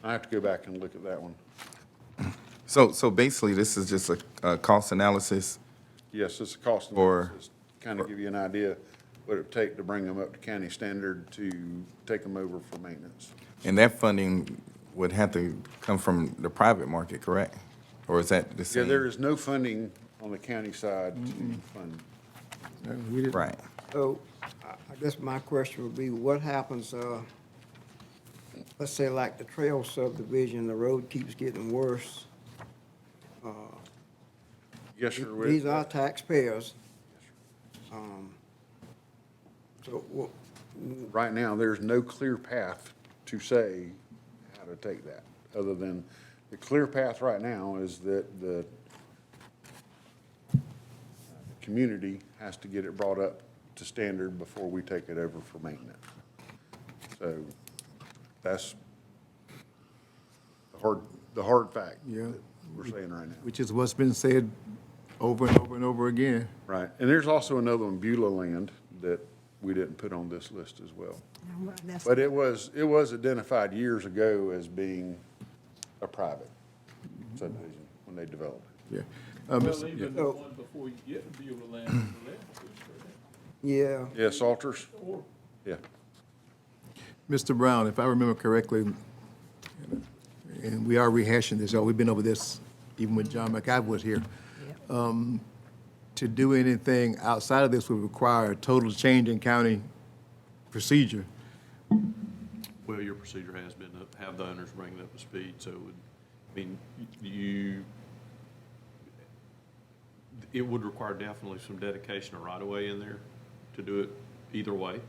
[SPEAKER 12] I have to go back and look at that one.
[SPEAKER 13] So basically, this is just a cost analysis.
[SPEAKER 12] Yes, it's a cost
[SPEAKER 13] Or-
[SPEAKER 12] analysis, kind of give you an idea what it'd take to bring them up to county standard to take them over for maintenance.
[SPEAKER 13] And that funding would have to come from the private market, correct? Or is that the
[SPEAKER 12] Yeah,
[SPEAKER 13] same?
[SPEAKER 12] there is no funding on the county side to fund.
[SPEAKER 1] We didn't-
[SPEAKER 13] Right.
[SPEAKER 6] So I guess my question would be, what happens, let's say like the trail subdivision, the road keeps getting worse.
[SPEAKER 12] Yes, sir.
[SPEAKER 6] These are taxpayers. So
[SPEAKER 12] Right now, there's no clear path to say how to take that, other than the clear path right now is that the community has to get it brought up to standard before we take it over for maintenance. So that's the hard fact
[SPEAKER 1] Yeah.
[SPEAKER 12] that we're saying right now.
[SPEAKER 1] Which is what's been said over and over and over again.
[SPEAKER 12] Right. And there's also another one, Beulah Land, that we didn't put on this list as well.
[SPEAKER 8] That's-
[SPEAKER 12] But it was identified years ago as being a private subdivision when they developed it.
[SPEAKER 1] Yeah.
[SPEAKER 10] Well,
[SPEAKER 1] Mr.
[SPEAKER 10] even the one before you get to Beulah Land, is the left, correct?
[SPEAKER 6] yeah,
[SPEAKER 12] Yeah, Salters,
[SPEAKER 10] Or
[SPEAKER 12] yeah.
[SPEAKER 1] Mr. Brown, if I remember correctly, and we are rehashing this, we've been over this even when John McIver was here. To do anything outside of this would require a total change in county procedure.
[SPEAKER 4] Well, your procedure has been to have the owners bring it up to speed, so it would require definitely some dedication of right-of-way in there to do it either way,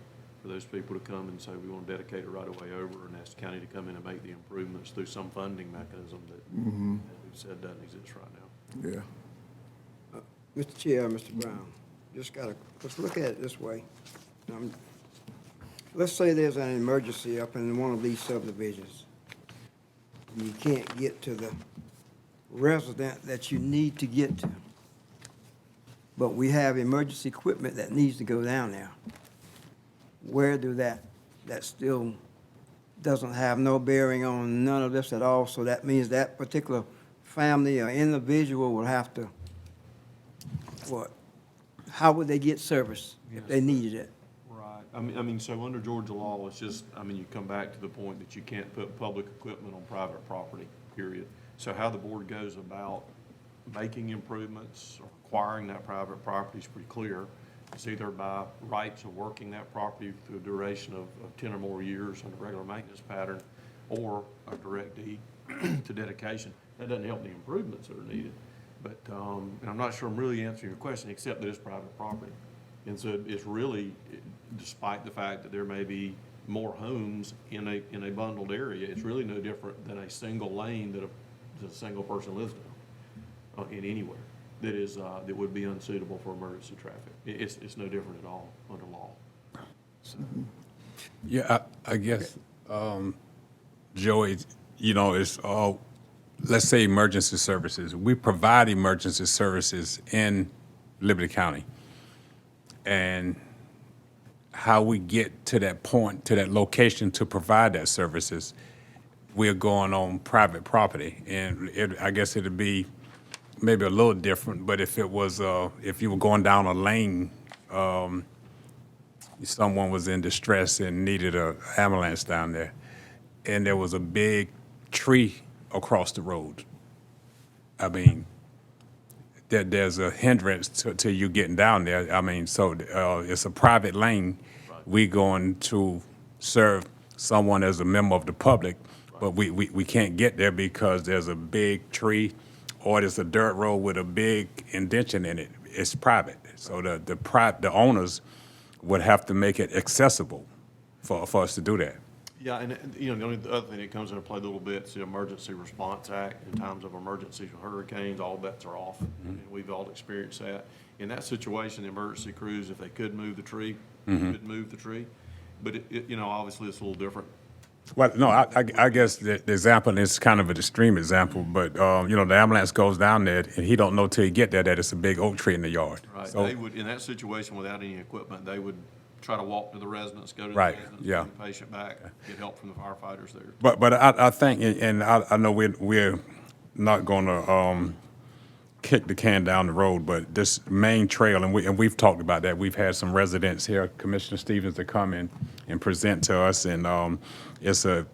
[SPEAKER 4] for those people to come and say, we want to dedicate a right-of-way over, and ask the county to come in and make the improvements through some funding mechanism that, as we said, doesn't exist right now.
[SPEAKER 1] Yeah.
[SPEAKER 6] Mr. Chair, Mr. Brown, let's look at it this way. Let's say there's an emergency up in one of these subdivisions. You can't get to the resident that you need to get to. But we have emergency equipment that needs to go down there. Where do that still doesn't have no bearing on none of this at all, so that means that particular family or individual will have to, what? How would they get service if they needed it?
[SPEAKER 4] Right. I mean, so under Georgia law, it's just, I mean, you come back to the point that you can't put public equipment on private property, period. So how the board goes about making improvements or acquiring that private property is pretty clear. It's either by rights of working that property through a duration of 10 or more years on a regular maintenance pattern, or a direct deed to dedication. That doesn't help the improvements that are needed. But, and I'm not sure I'm really answering your question, except that it's private property. And so it's really, despite the fact that there may be more homes in a bundled area, it's really no different than a single lane that a single person lives down, in anywhere that is, that would be unsuitable for emergency traffic. It's no different at all under law.
[SPEAKER 2] Yeah, I guess, Joey, you know, it's all, let's say emergency services. We provide emergency services in Liberty County. And how we get to that point, to that location to provide that services, we're going on private property. And I guess it'd be maybe a little different, but if it was, if you were going down a lane, someone was in distress and needed an ambulance down there, and there was a big tree across the road. I mean, there's a hindrance to you getting down there. I mean, so it's a private lane. We going to serve someone as a member of the public, but we can't get there because there's a big tree or there's a dirt road with a big indention in it. It's private. So the owners would have to make it accessible for us to do that.
[SPEAKER 4] Yeah, and, you know, the only other thing that comes into play a little bit is the Emergency Response Act. In times of emergencies with hurricanes, all bets are off. And we've all experienced that. In that situation, the emergency crews, if they could move the tree, could move the tree. But, you know, obviously it's a little different.
[SPEAKER 2] Well, no, I guess the example is kind of an extreme example, but, you know, the ambulance goes down there and he don't know till he get there that it's a big oak tree in the yard.
[SPEAKER 4] Right.
[SPEAKER 2] So,
[SPEAKER 4] They would, in that situation, without any equipment, they would try to walk to the residence, go to the
[SPEAKER 2] Right,
[SPEAKER 4] residence,
[SPEAKER 2] yeah.
[SPEAKER 4] bring the patient back, get help from the firefighters there.
[SPEAKER 2] but I think, and I know we're not gonna kick the can down the road, but this main trail, and we've talked about that. We've had some residents here, Commissioner Stevens, to come in and present to us, and it's a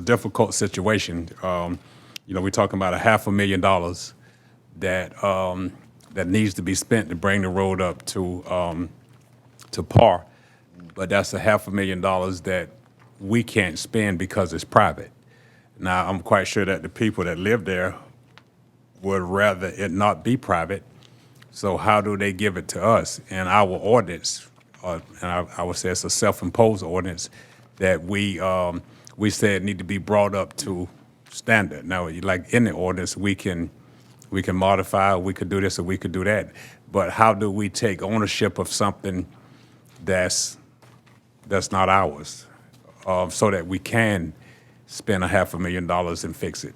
[SPEAKER 2] difficult situation. You know, we're talking about $500,000 that needs to be spent to bring the road up to par, but that's $500,000 that we can't spend because it's private. Now, I'm quite sure that the people that live there would rather it not be private. So how do they give it to us? And our ordinance, and I would say it's a self-imposed ordinance that we said need to be brought up to standard. Now, like in the ordinance, we can modify, we could do this or we could do that. But how do we take ownership of something that's not ours, so that we can spend $500,000 and fix it?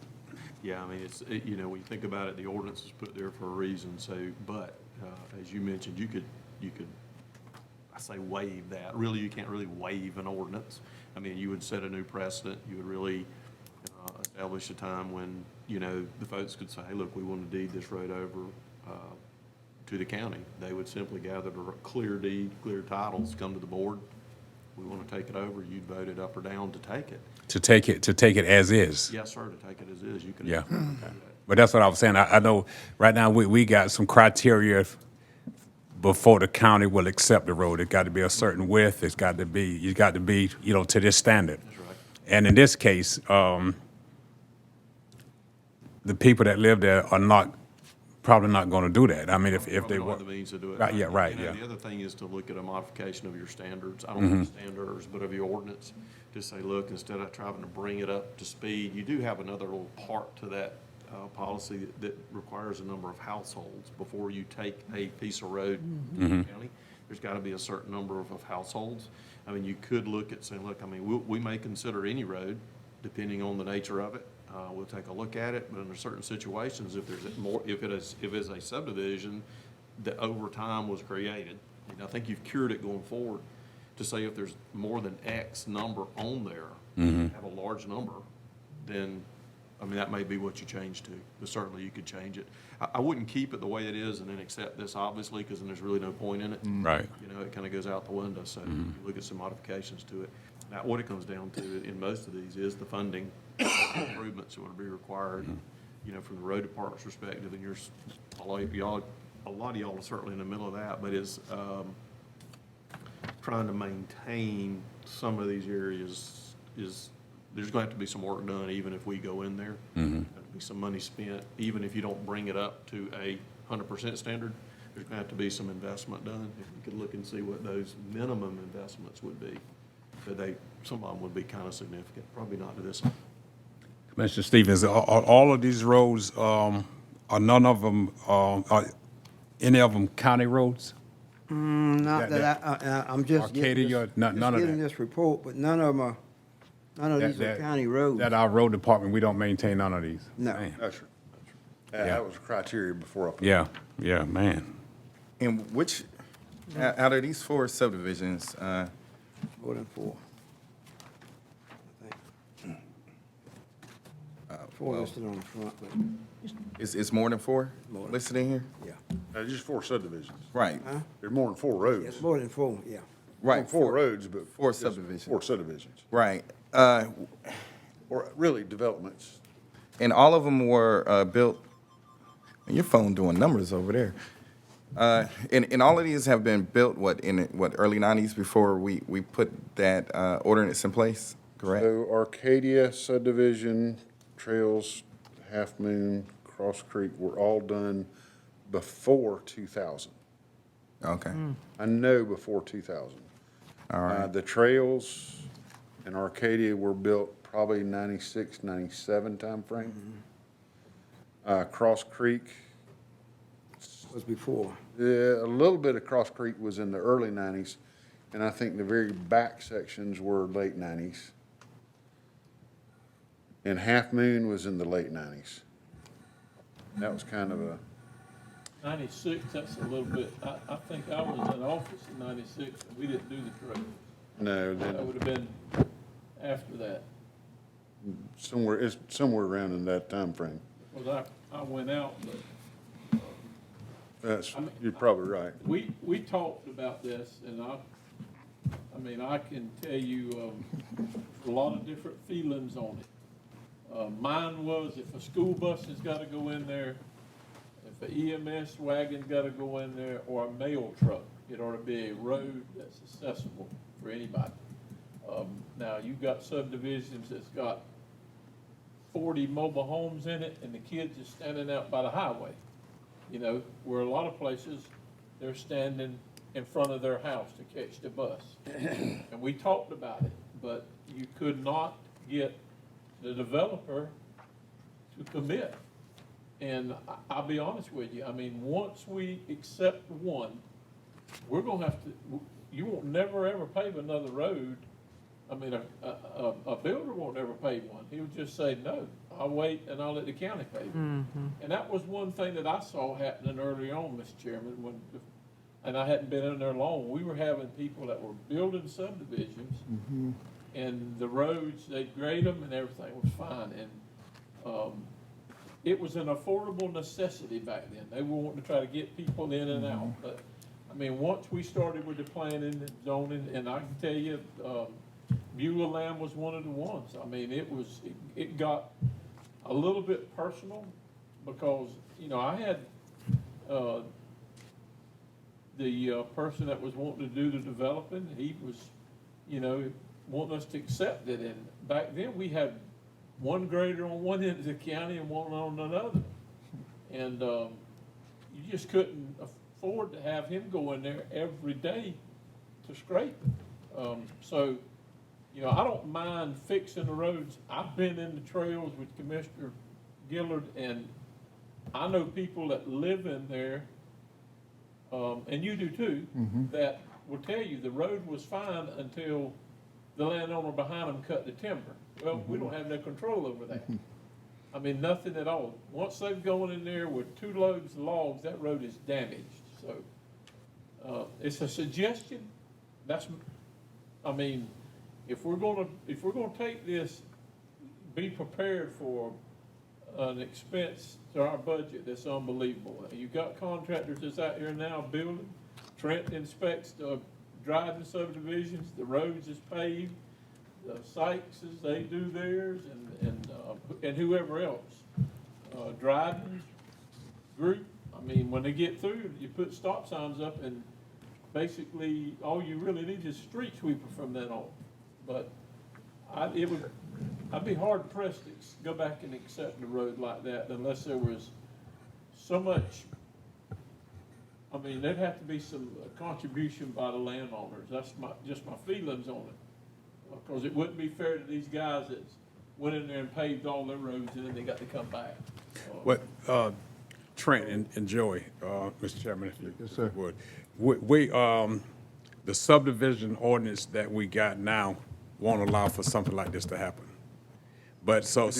[SPEAKER 4] Yeah, I mean, you know, when you think about it, the ordinance is put there for a reason, so, but, as you mentioned, you could, I say waive that. Really, you can't really waive an ordinance. I mean, you would set a new precedent. You would really establish a time when, you know, the folks could say, hey, look, we want to deed this road over to the county. They would simply gather the clear deed, clear titles, come to the board. We want to take it over. You'd vote it up or down to take it.
[SPEAKER 2] To take it as is?
[SPEAKER 4] Yes, sir, to take it as is. You can.
[SPEAKER 2] Yeah.
[SPEAKER 4] do that.
[SPEAKER 2] But that's what I was saying. I know right now we got some criteria before the county will accept the road. It got to be a certain width. You got to be, you know, to this standard.
[SPEAKER 4] That's right.
[SPEAKER 2] And in this case, the people that live there are probably not going to do that. I mean, if
[SPEAKER 4] Probably
[SPEAKER 2] they
[SPEAKER 4] don't
[SPEAKER 2] were.
[SPEAKER 4] have the means to do it.
[SPEAKER 2] Right, yeah, right,
[SPEAKER 4] You know,
[SPEAKER 2] yeah.
[SPEAKER 4] The other thing is to look at a modification of your standards. I don't know standards, but of your ordinance. To say, look, instead of trying to bring it up to speed, you do have another little part to that policy that requires a number of households before you take a piece of road to the county. There's got to be a certain number of households. I mean, you could look at saying, look, I mean, we may consider any road, depending on the nature of it. We'll take a look at it, but under certain situations, if it is a subdivision that over time was created, and I think you've cured it going forward, to say if there's more than X number on there, have a large number, then, I mean, that may be what you change to, but certainly you could change it. I wouldn't keep it the way it is and then accept this, obviously, because then there's really no point in it.
[SPEAKER 2] Right.
[SPEAKER 4] You know, it kind of goes out the window, so you look at some modifications to it. Now, what it comes down to in most of these is the funding improvements that would be required, you know, from the road department's perspective, and yours, a lot of y'all are certainly in the middle of that, but is trying to maintain some of these areas is, there's going to have to be some work done, even if we go in there. There'll be some money spent, even if you don't bring it up to a 100% standard, there's going to have to be some investment done. If we could look and see what those minimum investments would be, but some of them would be kind of significant, probably not to this.
[SPEAKER 2] Commissioner Stevens, are all of these roads, are none of them, are any of them county roads?
[SPEAKER 6] Not that I'm just
[SPEAKER 2] Arcadia,
[SPEAKER 6] getting this,
[SPEAKER 2] none of
[SPEAKER 6] getting
[SPEAKER 2] that.
[SPEAKER 6] this report, but none of them are, none of these are county roads.
[SPEAKER 2] That our road department, we don't maintain none of these?
[SPEAKER 6] No.
[SPEAKER 2] Man.
[SPEAKER 12] That's right. That was a criteria before I put.
[SPEAKER 2] Yeah, man.
[SPEAKER 13] And which, out of these 4 subdivisions,
[SPEAKER 6] More than 4. I think. 4 listed on the front, but,
[SPEAKER 13] it's more than 4
[SPEAKER 6] More.
[SPEAKER 13] listed in here?
[SPEAKER 6] yeah.
[SPEAKER 12] Just 4 subdivisions.
[SPEAKER 13] Right,
[SPEAKER 12] There's more than 4 roads.
[SPEAKER 6] It's more than 4, yeah.
[SPEAKER 13] right.
[SPEAKER 12] 4 roads, but.
[SPEAKER 13] 4
[SPEAKER 12] just
[SPEAKER 13] subdivisions.
[SPEAKER 12] 4 subdivisions,
[SPEAKER 13] Right.
[SPEAKER 12] or really developments.
[SPEAKER 13] And all of them were built, and your phone doing numbers over there. And all of these have been built, early 90s before we put that ordinance in place, correct?
[SPEAKER 12] So Arcadia subdivision, Trails, Half Moon, Cross Creek were all done before 2000.
[SPEAKER 13] Okay,
[SPEAKER 12] I know before 2000.
[SPEAKER 13] all right.
[SPEAKER 12] The Trails and Arcadia were built probably 96, 97 timeframe. Cross Creek,
[SPEAKER 6] Was before.
[SPEAKER 12] a little bit of Cross Creek was in the early 90s, and I think the very back sections were late 90s. And Half Moon was in the late 90s. That was kind of a,
[SPEAKER 10] 96, that's a little bit, I think I was in office in 96, and we didn't do the trail.
[SPEAKER 12] no,
[SPEAKER 10] That
[SPEAKER 12] then
[SPEAKER 10] would have been after that,
[SPEAKER 12] it's somewhere around in that timeframe.
[SPEAKER 10] because I went out, but
[SPEAKER 12] That's,
[SPEAKER 10] I mean,
[SPEAKER 12] you're probably right.
[SPEAKER 10] we talked about this, and I mean, I can tell you, a lot of different feelings on it. Mine was, if a school bus has gotta go in there, if an EMS wagon's gotta go in there, or a mail truck, it ought to be a road that's accessible for anybody. Now, you've got subdivisions that's got 40 mobile homes in it, and the kids are standing out by the highway. You know, where a lot of places, they're standing in front of their house to catch the bus. And we talked about it, but you could not get the developer to commit. And I'll be honest with you, I mean, once we accept one, we're gonna have to, you won't never ever pave another road. I mean, a builder won't ever pave one. He'll just say, no, I'll wait and I'll let the county pave it. And that was one thing that I saw happening early on, Mr. Chairman, and I hadn't been in there long. We were having people that were building subdivisions, and the roads, they'd grade them and everything was fine. And it was an affordable necessity back then. They were wanting to try to get people in and out. But, I mean, once we started with the planning and zoning, and I can tell you, Beulah Land was one of the ones. I mean, it got a little bit personal because, you know, I had, the person that was wanting to do the developing, he was, you know, wanting us to accept it. And back then, we had one grader on one end of the county and one on another. And you just couldn't afford to have him go in there every day to scrape it. So, you know, I don't mind fixing the roads. I've been in the trails with Commissioner Gillard, and I know people that live in there, and you do too, that will tell you the road was fine until the landowner behind them cut the timber. Well, we don't have no control over that. I mean, nothing at all. Once they've gone in there with 2 loads of logs, that road is damaged. So, it's a suggestion. I mean, if we're gonna take this, be prepared for an expense to our budget that's unbelievable. You got contractors that's out here now building. Trent inspects the driving subdivisions, the roads is paved, the Sykes, they do theirs, and whoever else. Driving group, I mean, when they get through, you put stop signs up and basically all you really need is a street sweeper from then on. But I'd be hard pressed to go back and accept a road like that unless there was so much. I mean, there'd have to be some contribution by the landowners. That's just my feelings on it. Because it wouldn't be fair to these guys that went in there and paved all their roads and then they got to come back.
[SPEAKER 2] What, Trent and Joey, Mr. Chairman, if you
[SPEAKER 1] Yes, sir.
[SPEAKER 2] would. The subdivision ordinance that we got now won't allow for something like this to happen. But so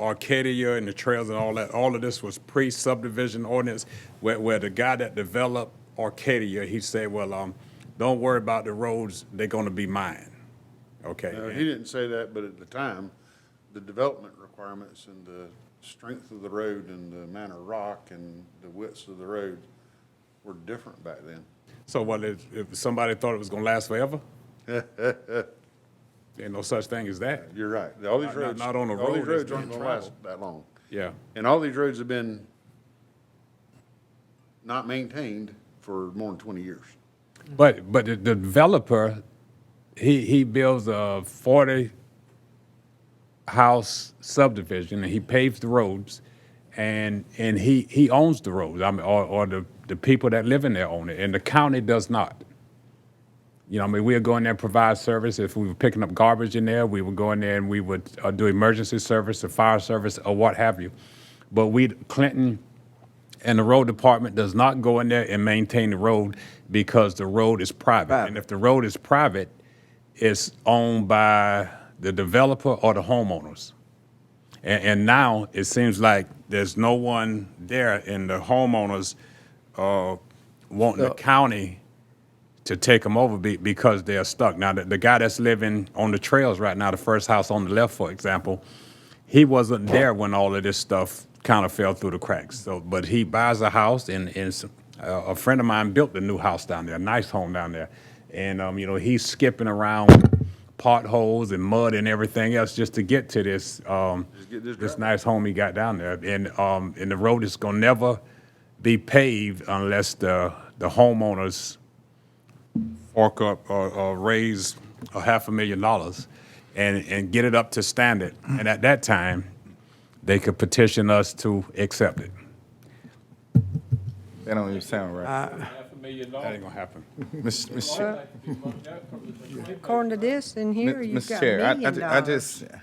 [SPEAKER 2] Arcadia and the trails and all of this was pre-subdivision ordinance where the guy that developed Arcadia, he said, well, don't worry about the roads, they're gonna be mine. Okay.
[SPEAKER 12] No, he didn't say that, but at the time, the development requirements and the strength of the road and the amount of rock and the widths of the road were different back then.
[SPEAKER 2] So what, if somebody thought it was gonna last forever? Ain't no such thing as that.
[SPEAKER 12] You're right. All these roads,
[SPEAKER 2] Not on a
[SPEAKER 12] all these
[SPEAKER 2] road that's
[SPEAKER 12] roads aren't
[SPEAKER 2] being
[SPEAKER 12] gonna last
[SPEAKER 2] traveled.
[SPEAKER 12] that long.
[SPEAKER 2] Yeah.
[SPEAKER 12] And all these roads have been not maintained for more than 20 years.
[SPEAKER 2] But the developer, he builds a 40-house subdivision, and he paves the roads, and he owns the roads. I mean, or the people that live in there own it, and the county does not. You know, I mean, we would go in there and provide service. If we were picking up garbage in there, we would go in there and we would do emergency service, the fire service, or what have you. But Clinton and the road department does not go in there and maintain the road because the road is private. And if the road is private, it's owned by the developer or the homeowners. And now it seems like there's no one there, and the homeowners want the county to take them over because they're stuck. Now, the guy that's living on the trails right now, the first house on the left, for example, he wasn't there when all of this stuff kind of fell through the cracks. So, but he buys a house, and a friend of mine built the new house down there, a nice home down there. And, you know, he's skipping around potholes and mud and everything else just to get to this this nice home he got down there. And the road is gonna never be paved unless the homeowners fork up or raise $500,000 and get it up to standard. And at that time, they could petition us to accept it.
[SPEAKER 13] That don't even sound right.
[SPEAKER 10] $500,000.
[SPEAKER 2] That ain't gonna happen.
[SPEAKER 13] Mr. Chair,
[SPEAKER 8] According to this in here, you've
[SPEAKER 13] Mr.
[SPEAKER 8] got
[SPEAKER 13] Chair,
[SPEAKER 8] $1 million.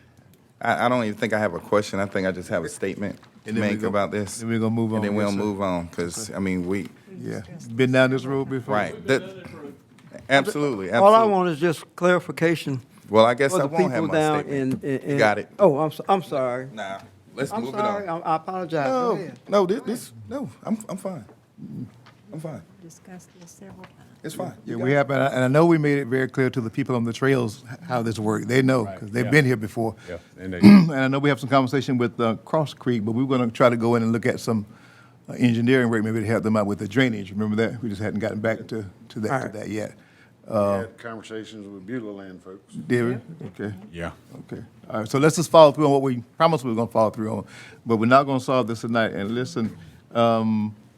[SPEAKER 13] I don't even think I have a question. I think I just have a statement to
[SPEAKER 1] And then we
[SPEAKER 13] make
[SPEAKER 1] go-
[SPEAKER 13] about this.
[SPEAKER 1] then we're gonna move on.
[SPEAKER 13] And then
[SPEAKER 1] Yes,
[SPEAKER 13] we'll
[SPEAKER 1] sir.
[SPEAKER 13] move on, because, I mean,
[SPEAKER 1] Yeah. Been down this road before?
[SPEAKER 13] right. Absolutely,
[SPEAKER 6] All I
[SPEAKER 13] absolutely.
[SPEAKER 6] want is just clarification
[SPEAKER 13] Well, I guess
[SPEAKER 6] for
[SPEAKER 13] I
[SPEAKER 6] the
[SPEAKER 13] won't have
[SPEAKER 6] people
[SPEAKER 13] my
[SPEAKER 6] down
[SPEAKER 13] statement.
[SPEAKER 6] in.
[SPEAKER 13] You got it.
[SPEAKER 6] Oh, I'm sorry.
[SPEAKER 13] Nah, let's
[SPEAKER 6] I'm
[SPEAKER 13] move it
[SPEAKER 6] sorry.
[SPEAKER 13] on.
[SPEAKER 6] I apologize. Go ahead.
[SPEAKER 13] No, I'm fine. I'm fine.
[SPEAKER 8] Discussed this several times.
[SPEAKER 13] It's fine.
[SPEAKER 1] Yeah,
[SPEAKER 13] You
[SPEAKER 1] we
[SPEAKER 13] got
[SPEAKER 1] have, and I know we made it very clear to the people on the trails how this works. They know, because they've
[SPEAKER 2] yeah.
[SPEAKER 1] been here before.
[SPEAKER 2] Yeah, and they-
[SPEAKER 1] And I know we have some conversation with Cross Creek, but we we're gonna try to go in and look at some engineering work, maybe to help them out with the drainage. Remember that? We just hadn't gotten back to that yet.
[SPEAKER 12] We had conversations with Beulah Land folks.
[SPEAKER 1] Did we? Okay.
[SPEAKER 2] Yeah.
[SPEAKER 1] Okay, all right, so let's just follow through on what we promised we were gonna follow through on, but we're not gonna solve this tonight. And listen,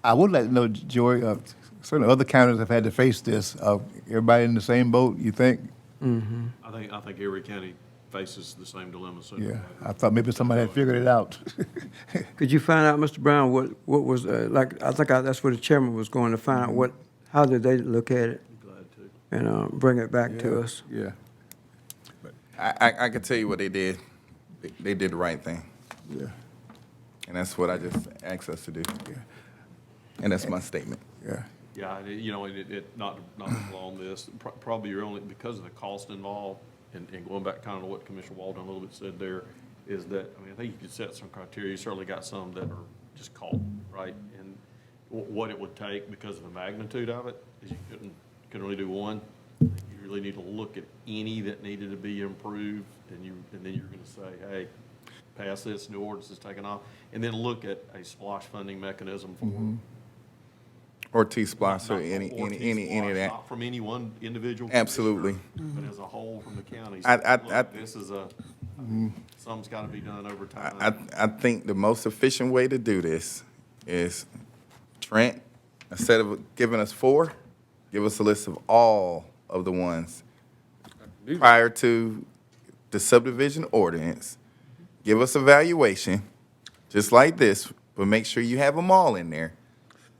[SPEAKER 1] I would like to know, Joy, certainly other counties have had to face this. Everybody in the same boat, you think?
[SPEAKER 4] I think every county faces the same dilemma. So
[SPEAKER 1] Yeah, I thought maybe somebody had figured it out.
[SPEAKER 6] Could you find out, Mr. Brown, what was, like, I think that's where the chairman was going to find out how did they look at it
[SPEAKER 4] glad to.
[SPEAKER 6] and bring it back to us?
[SPEAKER 1] Yeah,
[SPEAKER 13] I can tell you what they did. They did the right thing,
[SPEAKER 1] yeah,
[SPEAKER 13] and that's what I just asked us to do. And that's my statement.
[SPEAKER 1] yeah.
[SPEAKER 4] Yeah, and you know, not to prolong this, probably you're only, because of the cost involved, and going back kind of to what Commissioner Walden a little bit said there, is that, I mean, I think you could set some criteria. You certainly got some that are just caught, right? And what it would take because of the magnitude of it, is you couldn't really do one. You're really need to look at any that needed to be improved, and then you're gonna say, hey, pass this, new ordinance is taken off, and then look at a splosh funding mechanism for.
[SPEAKER 13] Or T-Splosh or
[SPEAKER 4] not-
[SPEAKER 13] any
[SPEAKER 4] or
[SPEAKER 13] of
[SPEAKER 4] T-Splosh,
[SPEAKER 13] that.
[SPEAKER 4] Not from any one individual.
[SPEAKER 13] Absolutely.
[SPEAKER 4] commissioner, But as a whole from the county.
[SPEAKER 13] I-
[SPEAKER 4] Look, this is something's gotta be done over time.
[SPEAKER 13] I think the most efficient way to do this is Trent, instead of giving us 4, give us a list of all of the ones prior to the subdivision ordinance. Give us a valuation, just like this, but make sure you have them all in there.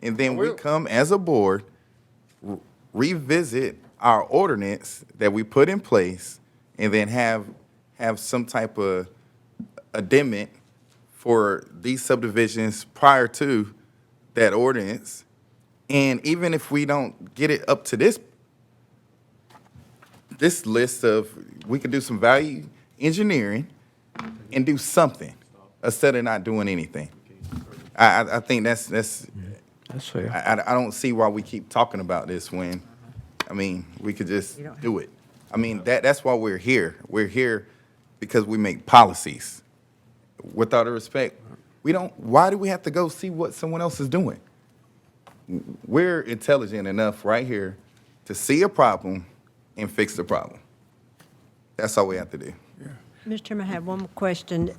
[SPEAKER 13] And then we come as a board, revisit our ordinance that we put in place, and then have some type of amendment for these subdivisions prior to that ordinance. And even if we don't get it up to this list of, we could do some value engineering and do something instead of not doing anything. I think that's
[SPEAKER 6] fair.
[SPEAKER 13] I don't see why we keep talking about this when, I mean, we could just do it. I mean, that's why we're here. We're here because we make policies. With all due respect, why do we have to go see what someone else is doing? We're intelligent enough right here to see a problem and fix the problem. That's all we have to do.
[SPEAKER 8] Mr. Chairman, I have one more question.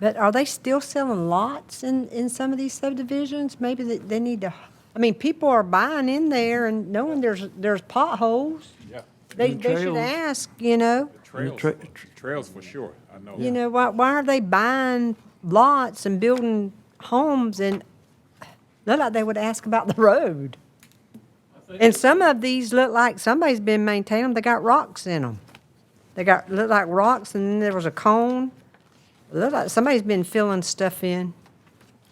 [SPEAKER 8] But are they still selling lots in some of these subdivisions? Maybe they need to, I mean, people are buying in there and knowing there's potholes.
[SPEAKER 2] Yeah.
[SPEAKER 8] They should ask, you know,
[SPEAKER 2] Trails for sure, I know.
[SPEAKER 8] you know, why are they buying lots and building homes and look like they would ask about the road? And some of these look like somebody's been maintaining them. They got rocks in them. Look like rocks, and then there was a cone. Look like somebody's been filling stuff in.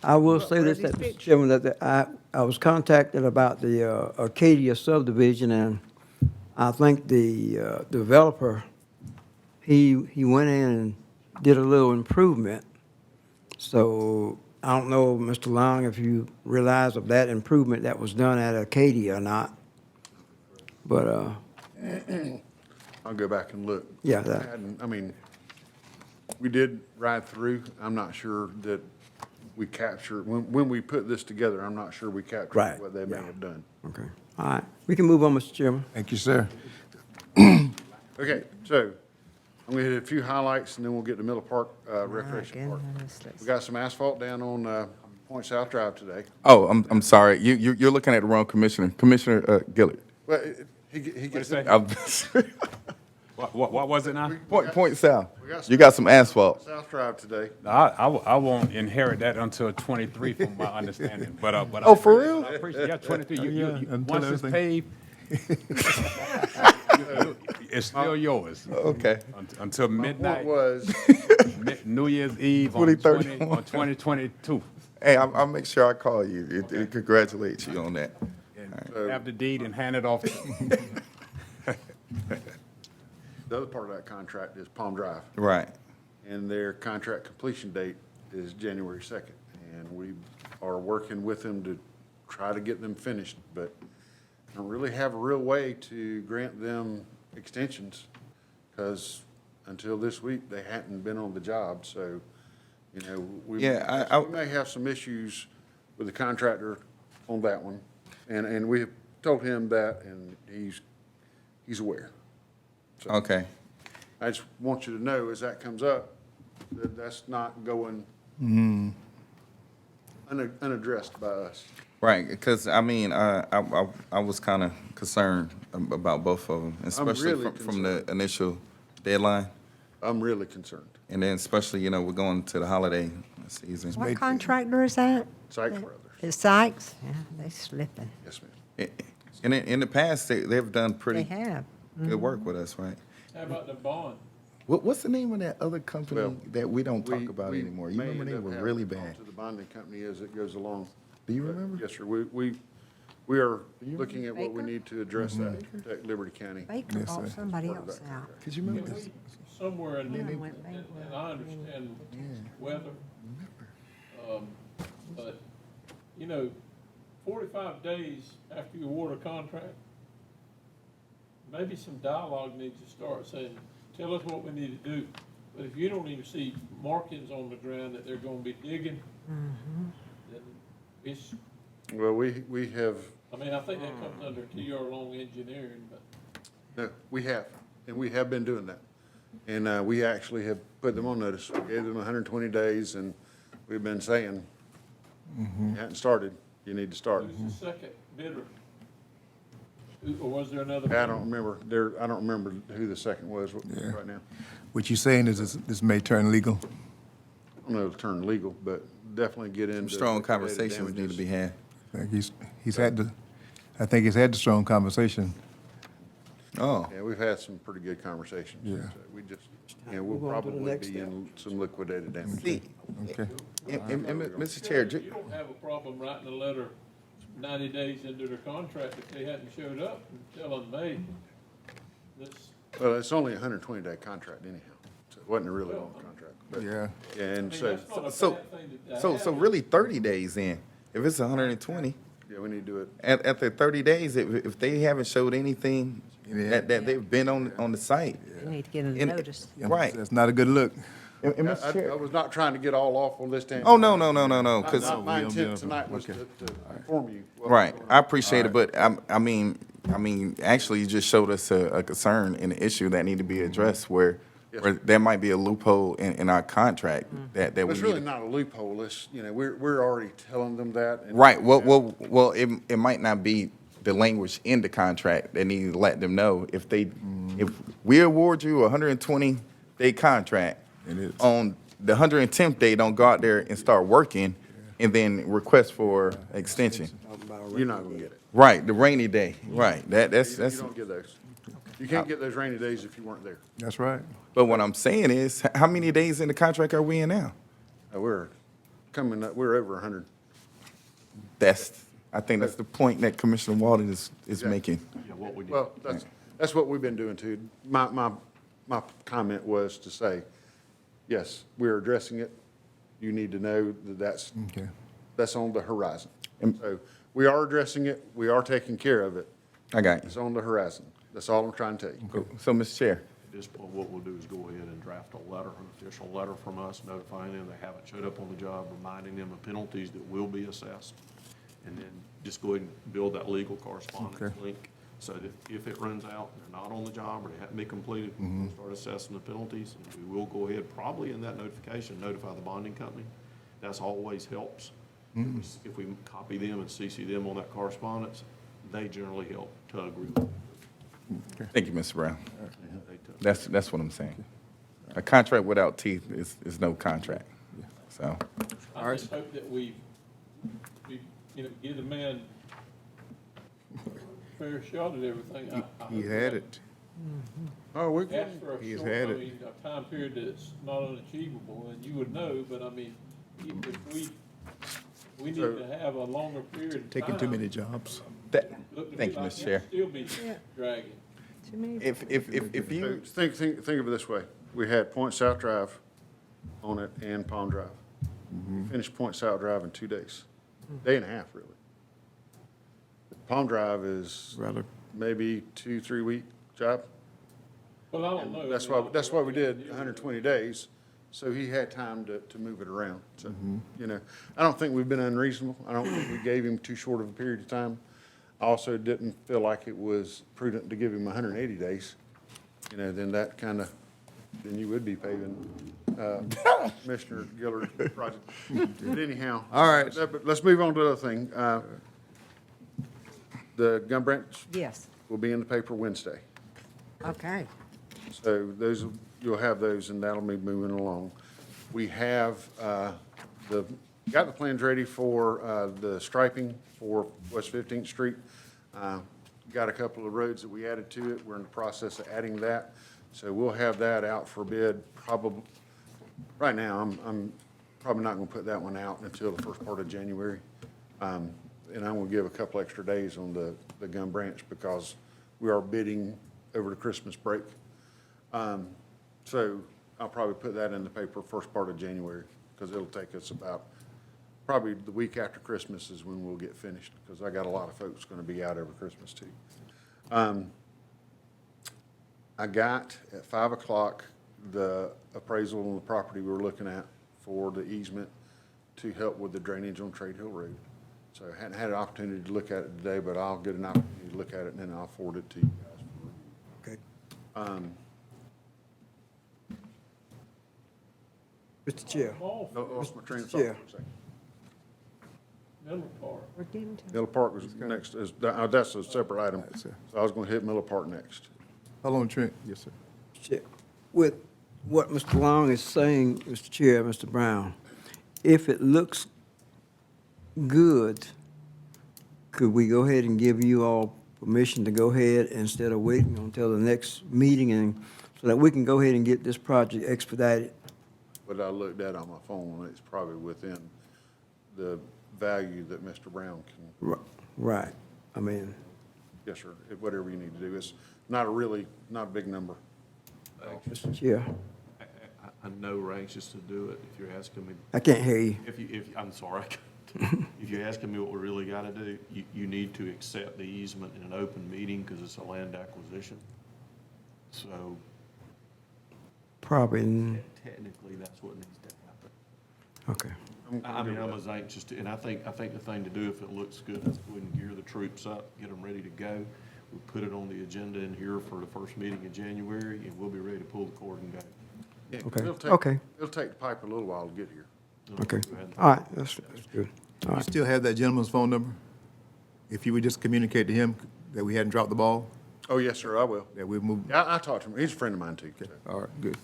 [SPEAKER 6] I will say this,
[SPEAKER 8] these
[SPEAKER 6] that, Mr.
[SPEAKER 8] pictures?
[SPEAKER 6] Chairman, that I was contacted about the Arcadia subdivision, and I think the developer, he went in and did a little improvement. So I don't know, Mr. Long, if you realize of that improvement that was done at Arcadia or not. But,
[SPEAKER 12] I'll go back and look.
[SPEAKER 6] Yeah,
[SPEAKER 12] I mean, we did ride through. I'm not sure that we captured, when we put this together, I'm not sure we captured
[SPEAKER 6] Right,
[SPEAKER 12] what they may
[SPEAKER 6] yeah.
[SPEAKER 12] have done.
[SPEAKER 6] okay, all right. We can move on, Mr. Chairman.
[SPEAKER 1] Thank you, sir.
[SPEAKER 12] Okay, so I'm gonna hit a few highlights and then we'll get to Miller Park, Recreation Park. We got some asphalt down on, Point South Drive today.
[SPEAKER 13] Oh, I'm sorry. You're looking at the wrong commissioner. Commissioner Gillard.
[SPEAKER 12] Well, he gets it.
[SPEAKER 2] What was it now?
[SPEAKER 13] Point South.
[SPEAKER 12] We got
[SPEAKER 13] You got some asphalt.
[SPEAKER 12] South Drive today.
[SPEAKER 2] I won't inherit that until 23 from my understanding, but.
[SPEAKER 13] Oh, for real?
[SPEAKER 2] I appreciate, yeah, 23,
[SPEAKER 1] until
[SPEAKER 2] once it's
[SPEAKER 1] everything-
[SPEAKER 2] paved, it's still yours.
[SPEAKER 13] Okay.
[SPEAKER 2] Until
[SPEAKER 12] Point
[SPEAKER 2] midnight,
[SPEAKER 12] was,
[SPEAKER 2] New Year's Eve on
[SPEAKER 13] 2031.
[SPEAKER 2] 2022.
[SPEAKER 13] Hey, I'll make sure I call you and congratulate you on that.
[SPEAKER 2] And have the deed and hand it off.
[SPEAKER 12] the other part of that contract is Palm Drive.
[SPEAKER 13] Right.
[SPEAKER 12] And their contract completion date is January 2nd. And we are working with them to try to get them finished, but don't really have a real way to grant them extensions, because until this week, they hadn't been on the job, so, you know, we may have some issues with the contractor on that one. And we have told him that, and he's aware. So
[SPEAKER 13] Okay.
[SPEAKER 12] I just want you to know, as that comes up, that that's not going unaddressed by us.
[SPEAKER 13] Right, because I mean, I was kind of concerned about both of them, especially
[SPEAKER 12] really
[SPEAKER 13] from the initial deadline,
[SPEAKER 12] I'm really concerned.
[SPEAKER 13] and then especially, you know, we're going to the holiday season.
[SPEAKER 8] What contractor is that?
[SPEAKER 12] Sykes Brothers.
[SPEAKER 8] It's Sykes? Yeah, they slipping.
[SPEAKER 12] Yes, ma'am.
[SPEAKER 13] In the past, they've done
[SPEAKER 8] They
[SPEAKER 13] pretty
[SPEAKER 8] have.
[SPEAKER 13] good work with us, right?
[SPEAKER 10] How about the bond?
[SPEAKER 13] What's the name of that other company
[SPEAKER 12] Well,
[SPEAKER 13] that we don't talk
[SPEAKER 12] We-
[SPEAKER 13] about
[SPEAKER 12] we
[SPEAKER 13] anymore? You
[SPEAKER 12] may
[SPEAKER 13] remember they
[SPEAKER 12] end up
[SPEAKER 13] were
[SPEAKER 12] having
[SPEAKER 13] really
[SPEAKER 12] to talk
[SPEAKER 13] bad.
[SPEAKER 12] to the bonding company as it goes along.
[SPEAKER 13] Do you
[SPEAKER 12] But,
[SPEAKER 13] remember?
[SPEAKER 12] Yes, sir. We are looking at what we
[SPEAKER 8] Baker?
[SPEAKER 12] need to address that, protect Liberty County.
[SPEAKER 8] Baker
[SPEAKER 1] Yes,
[SPEAKER 8] bought
[SPEAKER 1] sir.
[SPEAKER 8] somebody else out.
[SPEAKER 13] Could you remember this?
[SPEAKER 10] Somewhere in,
[SPEAKER 8] Yeah, I went
[SPEAKER 10] and
[SPEAKER 8] bankrupt.
[SPEAKER 10] I understand weather. But, you know, 45 days after you award a contract, maybe some dialogue needs to start saying, tell us what we need to do. But if you don't even see markings on the ground that they're gonna be digging, then it's,
[SPEAKER 12] Well, we have,
[SPEAKER 10] I mean, I think that comes under 2-year long engineering, but.
[SPEAKER 12] no, we have, and we have been doing that. And we actually have put them on notice. We gave them 120 days, and we've been saying, you hadn't started, you need to start.
[SPEAKER 10] Who's the second bidder? Or was there another?
[SPEAKER 12] I don't remember, I don't remember who the second was
[SPEAKER 1] Yeah.
[SPEAKER 12] right now.
[SPEAKER 1] What you saying is this may turn legal?
[SPEAKER 12] I don't know if it's turned legal, but definitely get into.
[SPEAKER 13] Strong
[SPEAKER 12] liquidated
[SPEAKER 13] conversations need to
[SPEAKER 12] damages.
[SPEAKER 13] be had.
[SPEAKER 1] I think I think he's had the strong conversation.
[SPEAKER 13] Oh,
[SPEAKER 12] Yeah, we've had some pretty good conversations.
[SPEAKER 1] Yeah.
[SPEAKER 12] So we just, we'll
[SPEAKER 6] Move on to the
[SPEAKER 12] probably
[SPEAKER 6] next
[SPEAKER 12] be in some liquidated damages.
[SPEAKER 13] see,
[SPEAKER 1] Okay.
[SPEAKER 13] and Mr. Chair,
[SPEAKER 10] You don't have a problem writing a letter 90 days into their contract if they hadn't showed up and telling me this.
[SPEAKER 12] Well, it's only a 120-day contract anyhow, so it wasn't a really long contract. But-
[SPEAKER 1] Yeah.
[SPEAKER 12] Yeah,
[SPEAKER 10] I
[SPEAKER 12] and
[SPEAKER 10] mean,
[SPEAKER 12] so,
[SPEAKER 10] that's not a
[SPEAKER 13] so-
[SPEAKER 10] bad thing to
[SPEAKER 13] so
[SPEAKER 10] have.
[SPEAKER 13] really 30 days in. If it's 120,
[SPEAKER 12] yeah, we need to do it.
[SPEAKER 13] at the 30 days, if they haven't showed anything that they've been on the site.
[SPEAKER 8] You need to get a
[SPEAKER 13] And-
[SPEAKER 8] notice.
[SPEAKER 13] Right.
[SPEAKER 1] That's not a good look.
[SPEAKER 13] And
[SPEAKER 12] I
[SPEAKER 13] Mr. Chair.
[SPEAKER 12] I was not trying to get all off on this.
[SPEAKER 13] Oh, no, because.
[SPEAKER 12] My intent tonight was to inform you. what was
[SPEAKER 13] Right,
[SPEAKER 12] going
[SPEAKER 13] I
[SPEAKER 12] on.
[SPEAKER 13] appreciate it, but I mean, actually, you just showed us a concern and an issue that need to be addressed where there might be a loophole in our contract that we
[SPEAKER 12] It's
[SPEAKER 13] need
[SPEAKER 12] really
[SPEAKER 13] to.
[SPEAKER 12] not a loophole. It's, we're already telling them that. and-
[SPEAKER 13] Right, well, it might not be the language in the contract. They need to let them know if we award you a 120-day contract,
[SPEAKER 1] It is.
[SPEAKER 13] on the 110th day, don't go out there and start working and then request for extension.
[SPEAKER 12] You're not gonna get it.
[SPEAKER 13] Right, the rainy day, right, that's.
[SPEAKER 12] You don't get those. You can't get those rainy days if you weren't there.
[SPEAKER 1] That's right.
[SPEAKER 13] But what I'm saying is, how many days in the contract are we in now?
[SPEAKER 12] We're coming up, we're over 100.
[SPEAKER 13] I think that's the point that Commissioner Walden is making.
[SPEAKER 4] Yeah, what we need.
[SPEAKER 12] Well, that's what we've been doing too. My comment was to say, yes, we're addressing it. You need to know that
[SPEAKER 1] Okay.
[SPEAKER 12] that's on the horizon. So we are addressing it. We are taking care of it.
[SPEAKER 13] I got
[SPEAKER 12] It's on the horizon. That's all I'm trying to tell you.
[SPEAKER 13] you. So, Mr. Chair,
[SPEAKER 4] At this point, what we'll do is go ahead and draft a letter, an official letter from us notifying them they haven't showed up on the job, reminding them of penalties that will be assessed. And then just go ahead and build that legal correspondence
[SPEAKER 1] Okay.
[SPEAKER 4] link so that if it runs out, and they're not on the job or they haven't been completed, we'll start assessing the penalties. And we will go ahead, probably in that notification, notify the bonding company. That's always helps. If we copy them and CC them on that correspondence, they generally help to agree with it.
[SPEAKER 13] thank you, Mr. Brown.
[SPEAKER 4] They tug.
[SPEAKER 13] That's what I'm saying. A contract without teeth is no contract, so.
[SPEAKER 10] I just hope that we, give the man fair shot at everything.
[SPEAKER 1] He had it.
[SPEAKER 12] Oh, we
[SPEAKER 10] Ask for a
[SPEAKER 1] He's
[SPEAKER 10] short,
[SPEAKER 1] had
[SPEAKER 10] I
[SPEAKER 1] it.
[SPEAKER 10] mean, a time period that's not unachievable, and you would know, but I mean, if we need to have a longer period of time.
[SPEAKER 1] Taking too many jobs.
[SPEAKER 10] Look to me
[SPEAKER 13] Thank you,
[SPEAKER 10] like
[SPEAKER 13] Mr.
[SPEAKER 10] it'll
[SPEAKER 13] Chair.
[SPEAKER 10] Still be dragging.
[SPEAKER 8] Too many.
[SPEAKER 13] If you,
[SPEAKER 12] Think of it this way. We had Point South Drive on it and Palm Drive. We finished Point South Drive in 2 days. Day and a half, really. Palm Drive is
[SPEAKER 1] Rather,
[SPEAKER 12] maybe 2-3 week job.
[SPEAKER 10] Well, I don't know.
[SPEAKER 12] That's why we did 120 days, so he had time to move it around. So, I don't think we've been unreasonable. I don't think we gave him too short of a period of time. I also didn't feel like it was prudent to give him 180 days. Then that kind of, then you would be paving Commissioner Gillard's project. But anyhow.
[SPEAKER 1] All right.
[SPEAKER 12] But let's move on to the other thing. The Gum Branch
[SPEAKER 8] Yes,
[SPEAKER 12] will be in the paper Wednesday.
[SPEAKER 8] okay.
[SPEAKER 12] So you'll have those, and that'll be moving along. We have got the plans ready for the striping for West 15th Street. Got a couple of roads that we added to it. We're in the process of adding that. So we'll have that out for bid probably, right now, I'm probably not going to put that one out until the first part of January. And I'm going to give a couple extra days on the Gum Branch because we are bidding over the Christmas break. So I'll probably put that in the paper first part of January, because it'll take us about, probably the week after Christmas is when we'll get finished, because I got a lot of folks going to be out over Christmas too. I got at 5 o'clock the appraisal on the property we were looking at for the easement to help with the drainage on Trade Hill Road. So I hadn't had an opportunity to look at it today, but I'll get an opportunity to look at it and then I'll forward it to you guys for review.
[SPEAKER 6] Okay. Mr. Chair,
[SPEAKER 10] Ball
[SPEAKER 12] No,
[SPEAKER 10] field,
[SPEAKER 12] lost my train of
[SPEAKER 6] Yeah.
[SPEAKER 12] thought for a second.
[SPEAKER 10] Miller Park.
[SPEAKER 8] We're getting to.
[SPEAKER 12] Miller Park was next, that's a separate item. So I was gonna hit Miller Park next.
[SPEAKER 1] Hold on, Trent. Yes, sir.
[SPEAKER 6] Chair, with what Mr. Long is saying, Mr. Chair, Mr. Brown, if it looks good, could we go ahead and give you all permission to go ahead instead of waiting until the next meeting and so that we can go ahead and get this project expedited?
[SPEAKER 12] But I looked at it on my phone, and it's probably within the value that Mr. Brown can,
[SPEAKER 6] Right, I mean,
[SPEAKER 12] yes, sir, whatever you need to do. It's not a big number.
[SPEAKER 6] Mr. Chair,
[SPEAKER 4] I know we're anxious to do it. If you're asking me,
[SPEAKER 6] I can't hear you.
[SPEAKER 4] I'm sorry. If you're asking me what we really got to do, you need to accept the easement in an open meeting because it's a land acquisition. So
[SPEAKER 6] Probably,
[SPEAKER 4] technically, that's what needs to happen.
[SPEAKER 6] okay.
[SPEAKER 4] I'm as anxious to, and I think the thing to do, if it looks good, is go ahead and gear the troops up, get them ready to go. We put it on the agenda in here for the first meeting in January, and we'll be ready to pull the cord and go.
[SPEAKER 12] Yeah, 'cause
[SPEAKER 6] Okay.
[SPEAKER 12] it'll take-
[SPEAKER 6] Okay.
[SPEAKER 12] It'll take the pipe a little while to get here.
[SPEAKER 6] Okay,
[SPEAKER 4] Go ahead and-
[SPEAKER 6] all right, that's good. All
[SPEAKER 1] You
[SPEAKER 6] right,
[SPEAKER 1] still have that gentleman's phone number? If you would just communicate to him that we hadn't dropped the ball,
[SPEAKER 12] Oh, yes, sir, I will.
[SPEAKER 1] that we moved.
[SPEAKER 12] Yeah, I talked to him. He's a friend of mine, too.
[SPEAKER 1] All right, good.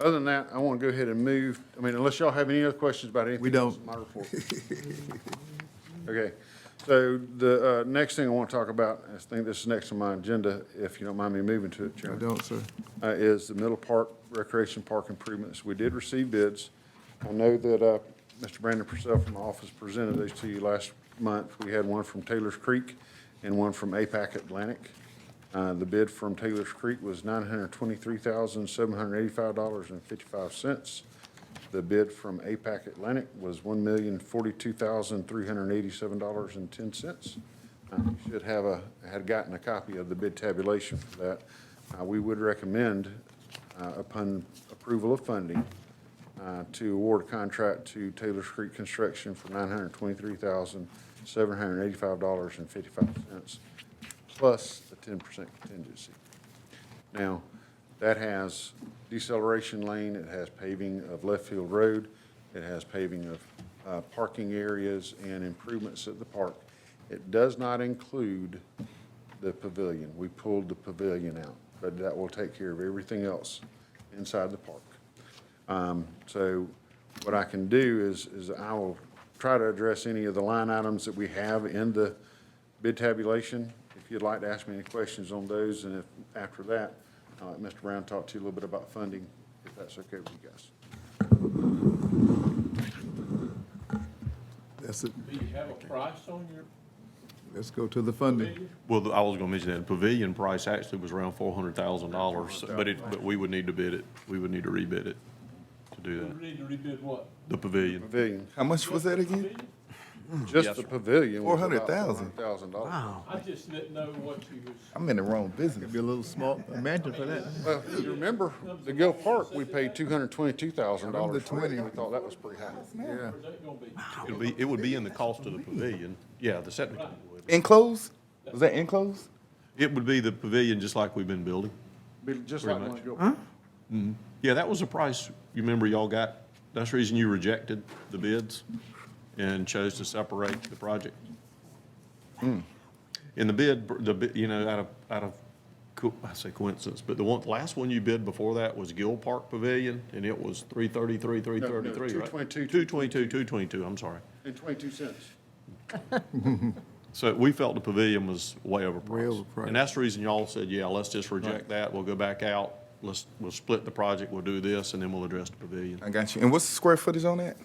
[SPEAKER 12] Other than that, I want to go ahead and move, I mean, unless y'all have any other questions about anything
[SPEAKER 1] We don't.
[SPEAKER 12] else in my report. Okay, so the next thing I want to talk about, I think this is next on my agenda, if you don't mind me moving to it,
[SPEAKER 1] I
[SPEAKER 12] Chairman,
[SPEAKER 1] don't, sir.
[SPEAKER 12] is the Middle Park Recreation Park improvements. We did receive bids. I know that Mr. Brandon Purcell from my office presented those to you last month. We had one from Taylor's Creek and one from APAC Atlantic. The bid from Taylor's Creek was $923,785.55. The bid from APAC Atlantic was $1,042,387.10. You should have had gotten a copy of the bid tabulation for that. We would recommend, upon approval of funding, to award a contract to Taylor's Creek Construction for $923,785.55, plus a 10% contingency. Now, that has deceleration lane, it has paving of left field road, it has paving of parking areas and improvements at the park. It does not include the pavilion. We pulled the pavilion out, but that will take care of everything else inside the park. So what I can do is I will try to address any of the line items that we have in the bid tabulation. If you'd like to ask me any questions on those, and if, after that, I'll let Mr. Brown talk to you a little bit about funding, if that's okay with you guys.
[SPEAKER 1] That's it.
[SPEAKER 10] Do you have a price on your
[SPEAKER 1] Let's go to the funding.
[SPEAKER 10] pavilion?
[SPEAKER 4] Well, I was gonna mention that the pavilion price actually was around $400,000, but we would need to bid it. We would need to rebid it to do that.
[SPEAKER 10] We need to rebid what?
[SPEAKER 4] The pavilion.
[SPEAKER 12] Pavilion,
[SPEAKER 13] How much was that again?
[SPEAKER 10] Pavilion?
[SPEAKER 12] just
[SPEAKER 4] Yes,
[SPEAKER 12] the
[SPEAKER 4] sir.
[SPEAKER 12] pavilion was about
[SPEAKER 13] $400,000.
[SPEAKER 12] $400,000.
[SPEAKER 6] Wow.
[SPEAKER 10] I just didn't know what you was.
[SPEAKER 13] I'm in the wrong business.
[SPEAKER 1] It'd be a little small, imagine for that.
[SPEAKER 12] Well, you remember, the Gill Park, we paid $222,000 for it.
[SPEAKER 1] 20.
[SPEAKER 12] We thought that was pretty high.
[SPEAKER 1] Yeah.
[SPEAKER 10] Where's that gonna be?
[SPEAKER 4] It would be in the cost of the pavilion. Yeah, the septic tank would.
[SPEAKER 13] Enclosed? Was that enclosed?
[SPEAKER 4] It would be the pavilion just like we've been building.
[SPEAKER 12] Be just
[SPEAKER 4] Pretty
[SPEAKER 12] like
[SPEAKER 4] much.
[SPEAKER 12] one Gill Park.
[SPEAKER 4] Yeah, that was the price, you remember y'all got, that's the reason you rejected the bids and chose to separate the project. In the bid, out of, I say coincidence, but last one you bid before that was Gill Park Pavilion, and it was 333, 333, right?
[SPEAKER 12] 222.
[SPEAKER 4] 222, I'm sorry.
[SPEAKER 12] And 22 cents.
[SPEAKER 4] So we felt the pavilion was way overpriced.
[SPEAKER 1] Way overpriced.
[SPEAKER 4] And that's the reason y'all said, yeah, let's just reject that, we'll go back out, we'll split the project, we'll do this, and then we'll address the pavilion.
[SPEAKER 13] I got you. And what's the square footage on that?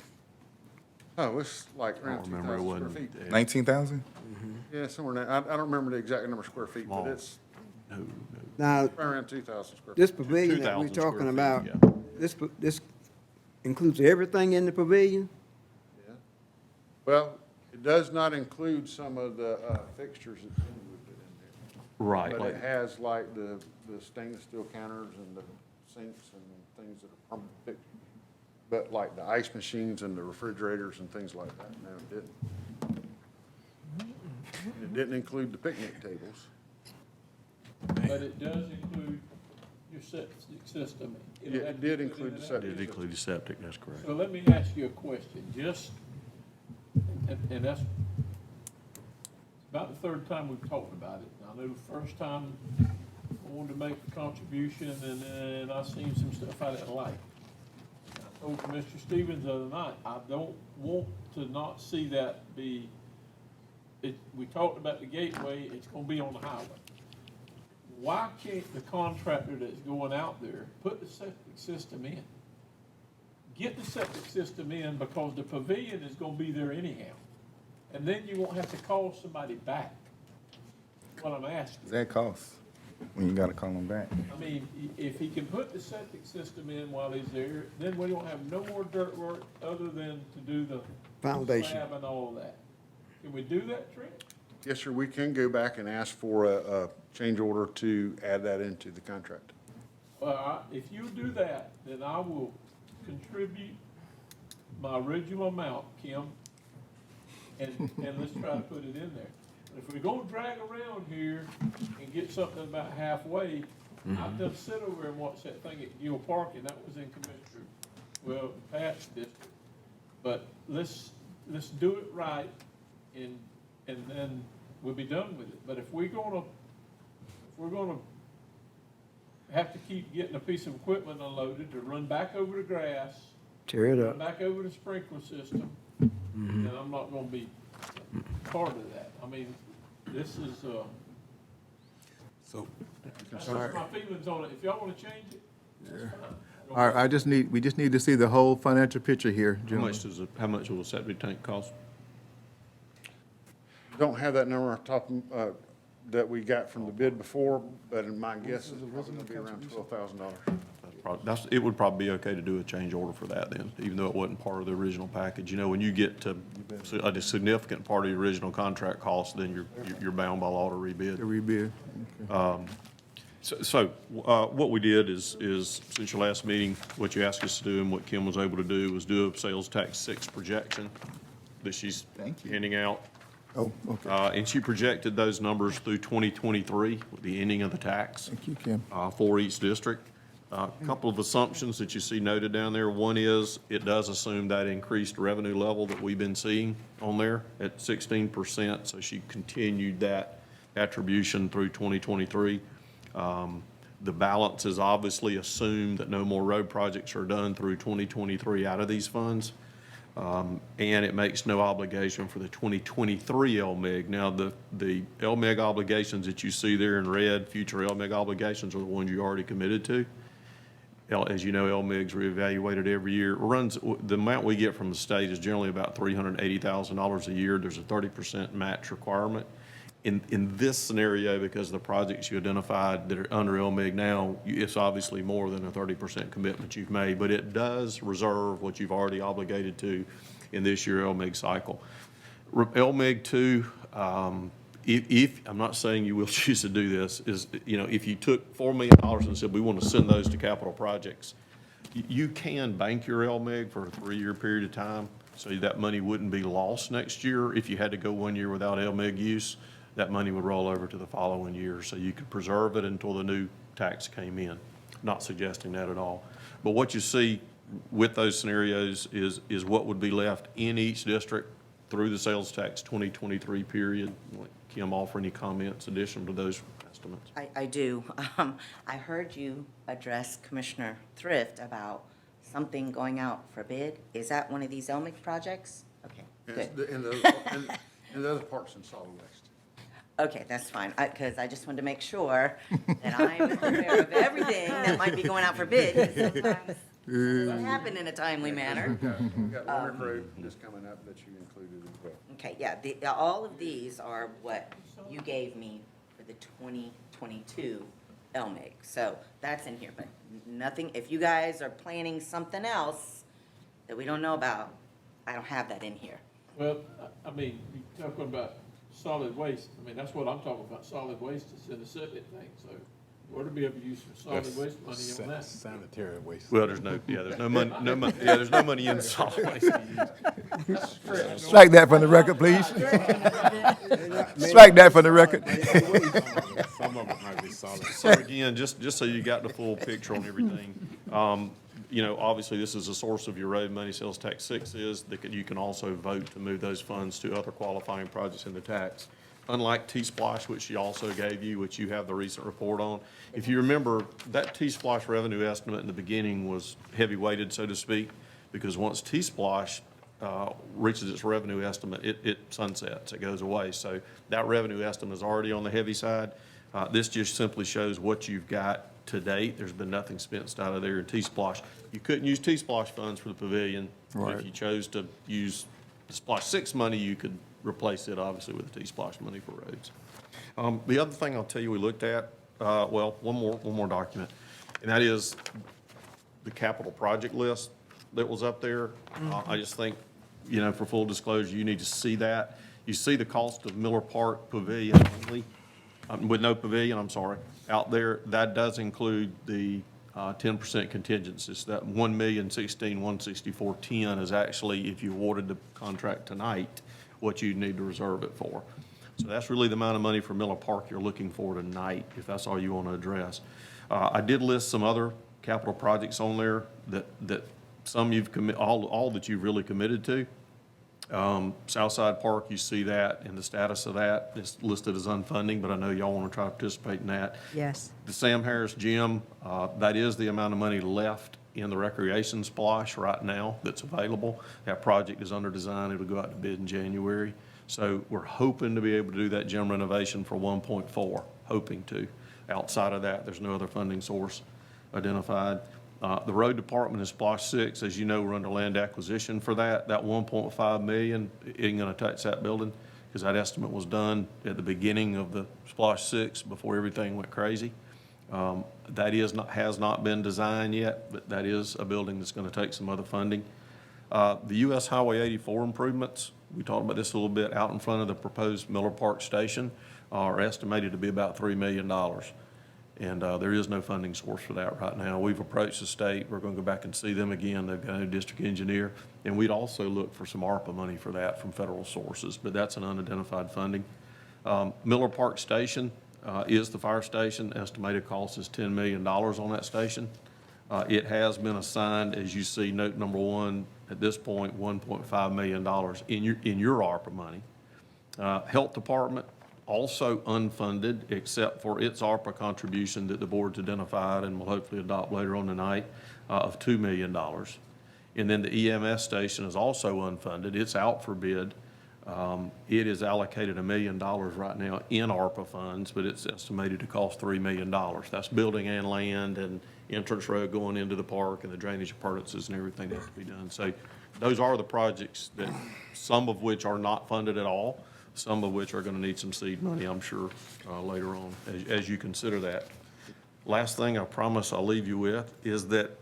[SPEAKER 12] Oh, it's like
[SPEAKER 4] I
[SPEAKER 12] around
[SPEAKER 4] don't remember, it
[SPEAKER 12] 2,000 square
[SPEAKER 4] wasn't.
[SPEAKER 12] feet.
[SPEAKER 13] 19,000?
[SPEAKER 12] Yeah, somewhere in that. I don't remember the exact number of square feet, but
[SPEAKER 4] Small.
[SPEAKER 12] it's
[SPEAKER 4] No, no.
[SPEAKER 6] Now,
[SPEAKER 12] around 2,000 square feet.
[SPEAKER 6] this pavilion that
[SPEAKER 4] 2,000
[SPEAKER 6] we're
[SPEAKER 4] square
[SPEAKER 6] talking
[SPEAKER 4] feet,
[SPEAKER 6] about,
[SPEAKER 4] yeah.
[SPEAKER 6] this includes everything in the pavilion?
[SPEAKER 12] Yeah. Well, it does not include some of the fixtures that Jim would put in there.
[SPEAKER 4] Right,
[SPEAKER 12] But
[SPEAKER 4] like-
[SPEAKER 12] it has like the stainless steel counters and the sinks and things that are permanent. But like the ice machines and the refrigerators and things like that, no, it didn't. And it didn't include the picnic tables.
[SPEAKER 10] But it does include your septic system. It'll
[SPEAKER 12] Yeah,
[SPEAKER 10] have
[SPEAKER 12] it
[SPEAKER 10] to
[SPEAKER 12] did
[SPEAKER 10] be put
[SPEAKER 12] include
[SPEAKER 10] in
[SPEAKER 12] the
[SPEAKER 10] and out.
[SPEAKER 12] septic.
[SPEAKER 4] It did include the septic, that's correct.
[SPEAKER 10] So let me ask you a question, just, and that's about the third time we've talked about it. I know the first time I wanted to make a contribution, and then I seen some stuff I didn't like. I told Mr. Stevens the other night, I don't want to not see that be, we talked about the gateway, it's gonna be on the highway. Why can't the contractor that's going out there put the septic system in? Get the septic system in, because the pavilion is gonna be there anyhow. And then you won't have to call somebody back. What I'm asking.
[SPEAKER 13] That costs when you gotta call them back.
[SPEAKER 10] I mean, if he can put the septic system in while he's there, then we don't have no more dirt work other than to do the
[SPEAKER 6] Foundation.
[SPEAKER 10] slab and all of that. Can we do that, Trent?
[SPEAKER 12] Yes, sir, we can go back and ask for a change order to add that into the contract.
[SPEAKER 10] Well, if you do that, then I will contribute my original amount, Kim, and let's try to put it in there. But if we're gonna drag around here and get something about halfway, I've done sit over and watch that thing at Gill Park, and that was in Pat's district. But let's do it right, and then we'll be done with it. But if we're gonna have to keep getting a piece of equipment unloaded to run back over the grass,
[SPEAKER 6] Tear it
[SPEAKER 10] run
[SPEAKER 6] up.
[SPEAKER 10] back over the sprinkler system, then I'm not gonna be part of that. I mean, this is,
[SPEAKER 2] So,
[SPEAKER 10] that's just my feelings on it. If y'all wanna change it, that's fine.
[SPEAKER 1] All right, we just need to see the whole financial picture here, gentlemen.
[SPEAKER 4] How much will a septic tank cost?
[SPEAKER 12] Don't have that number off the top, that we got from the bid before, but in my guess, it's probably gonna be around $12,000.
[SPEAKER 4] It would probably be okay to do a change order for that then, even though it wasn't part of the original package. You know, when you get to a significant part of the original contract cost, then you're bound by law to rebid.
[SPEAKER 1] To rebid.
[SPEAKER 4] So, what we did is, since your last meeting, what you asked us to do and what Kim was able to do was do a sales tax 6 projection that she's
[SPEAKER 1] Thank you.
[SPEAKER 4] handing out.
[SPEAKER 1] Oh, okay.
[SPEAKER 4] And she projected those numbers through 2023, with the ending of the tax.
[SPEAKER 1] Thank you, Kim.
[SPEAKER 4] For each district. A couple of assumptions that you see noted down there. One is, it does assume that increased revenue level that we've been seeing on there at 16%, so she continued that attribution through 2023. The balance is obviously assumed that no more road projects are done through 2023 out of these funds. And it makes no obligation for the 2023 LMIG. Now, the LMIG obligations that you see there in red, future LMIG obligations, are the ones you already committed to. As you know, LMIG's reevaluated every year. The amount we get from the state is generally about $380,000 a year. There's a 30% match requirement. In this scenario, because of the projects you identified that are under LMIG now, it's obviously more than a 30% commitment you've made, but it does reserve what you've already obligated to in this year LMIG cycle. LMIG 2, if, I'm not saying you will choose to do this, is, you know, if you took $4 million and said, we want to send those to capital projects, you can bank your LMIG for a 3-year period of time, so that money wouldn't be lost next year. If you had to go 1 year without LMIG use, that money would roll over to the following year, so you could preserve it until the new tax came in. Not suggesting that at all. But what you see with those scenarios is what would be left in each district through the sales tax 2023 period. Kim, offer any comments additional to those estimates?
[SPEAKER 14] I do. I heard you address Commissioner Thrift about something going out for bid. Is that one of these LMIG projects? Okay, good.
[SPEAKER 12] And the other part's in solid waste.
[SPEAKER 14] Okay, that's fine, because I just wanted to make sure that I'm aware of everything that might be going out for bid, because sometimes it doesn't happen in a timely manner.
[SPEAKER 12] We've got Limerick Road that's coming up that you included as well.
[SPEAKER 14] Okay, yeah, all of these are what you gave me for the 2022 LMIG, so that's in here, but nothing, if you guys are planning something else that we don't know about, I don't have that in here.
[SPEAKER 10] Well, I mean, you're talking about solid waste. I mean, that's what I'm talking about, solid waste is in the septic tank, so we ought to be able to use some solid waste money on that.
[SPEAKER 2] Sanitary waste.
[SPEAKER 4] Well, there's no money, there's no money in solid waste to use.
[SPEAKER 1] Strike that from the record, please. Strike that from the record.
[SPEAKER 2] Some of it might be solid.
[SPEAKER 4] So again, just so you got the full picture on everything, obviously this is a source of your road money, sales tax 6 is, that you can also vote to move those funds to other qualifying projects in the tax. Unlike T-Splosh, which she also gave you, which you have the recent report on. If you remember, that T-Splosh revenue estimate in the beginning was heavy-weighted, so to speak, because once T-Splosh reaches its revenue estimate, it sunsets, it goes away. So that revenue estimate is already on the heavy side. This just simply shows what you've got to date. There's been nothing spent out of there in T-Splosh. You couldn't use T-Splosh funds for the pavilion.
[SPEAKER 1] Right.
[SPEAKER 4] If you chose to use the Splosh 6 money, you could replace it, obviously, with the T-Splosh money for roads. The other thing I'll tell you we looked at, one more document, and that is the capital project list that was up there. I just think, for full disclosure, you need to see that. You see the cost of Miller Park Pavilion only, with no pavilion, I'm sorry, out there. That does include the 10% contingencies. That $1,016,164.10 is actually, if you awarded the contract tonight, what you need to reserve it for. So that's really the amount of money for Miller Park you're looking for tonight, if that's all you want to address. I did list some other capital projects on there that some you've all that you've really committed to. Southside Park, you see that, and the status of that is listed as unfunding, but I know y'all want to try to participate in that.
[SPEAKER 8] Yes.
[SPEAKER 4] The Sam Harris Gym, that is the amount of money left in the recreation splosh right now that's available. That project is under design. It'll go out to bid in January. So we're hoping to be able to do that gym renovation for 1.4, hoping to. Outside of that, there's no other funding source identified. The road department is Splosh 6. As you know, we're under land acquisition for that. That 1.5 million isn't going to touch that building because that estimate was done at the beginning of the Splosh 6 before everything went crazy. That has not been designed yet, but that is a building that's going to take some other funding. The US Highway 84 improvements, we talked about this a little bit, out in front of the proposed Miller Park Station, are estimated to be about $3 million. And there is no funding source for that right now. We've approached the state. We're going to go back and see them again. They've got a new district engineer. And we'd also look for some ARPA money for that from federal sources, but that's an unidentified funding. Miller Park Station is the fire station. Estimated cost is $10 million on that station. It has been assigned, as you see, note number 1, at this point, $1.5 million in your ARPA money. Health Department, also unfunded, except for its ARPA contribution that the board's identified and will hopefully adopt later on tonight, of $2 million. And then the EMS station is also unfunded. It's out for bid. It is allocated $1 million right now in ARPA funds, but it's estimated to cost $3 million. That's building and land and entrance road going into the park and the drainage appurtenances and everything that has to be done. So those are the projects that, some of which are not funded at all, some of which are going to need some seed money, I'm sure, later on as you consider that. Last thing I promise I'll leave you with is that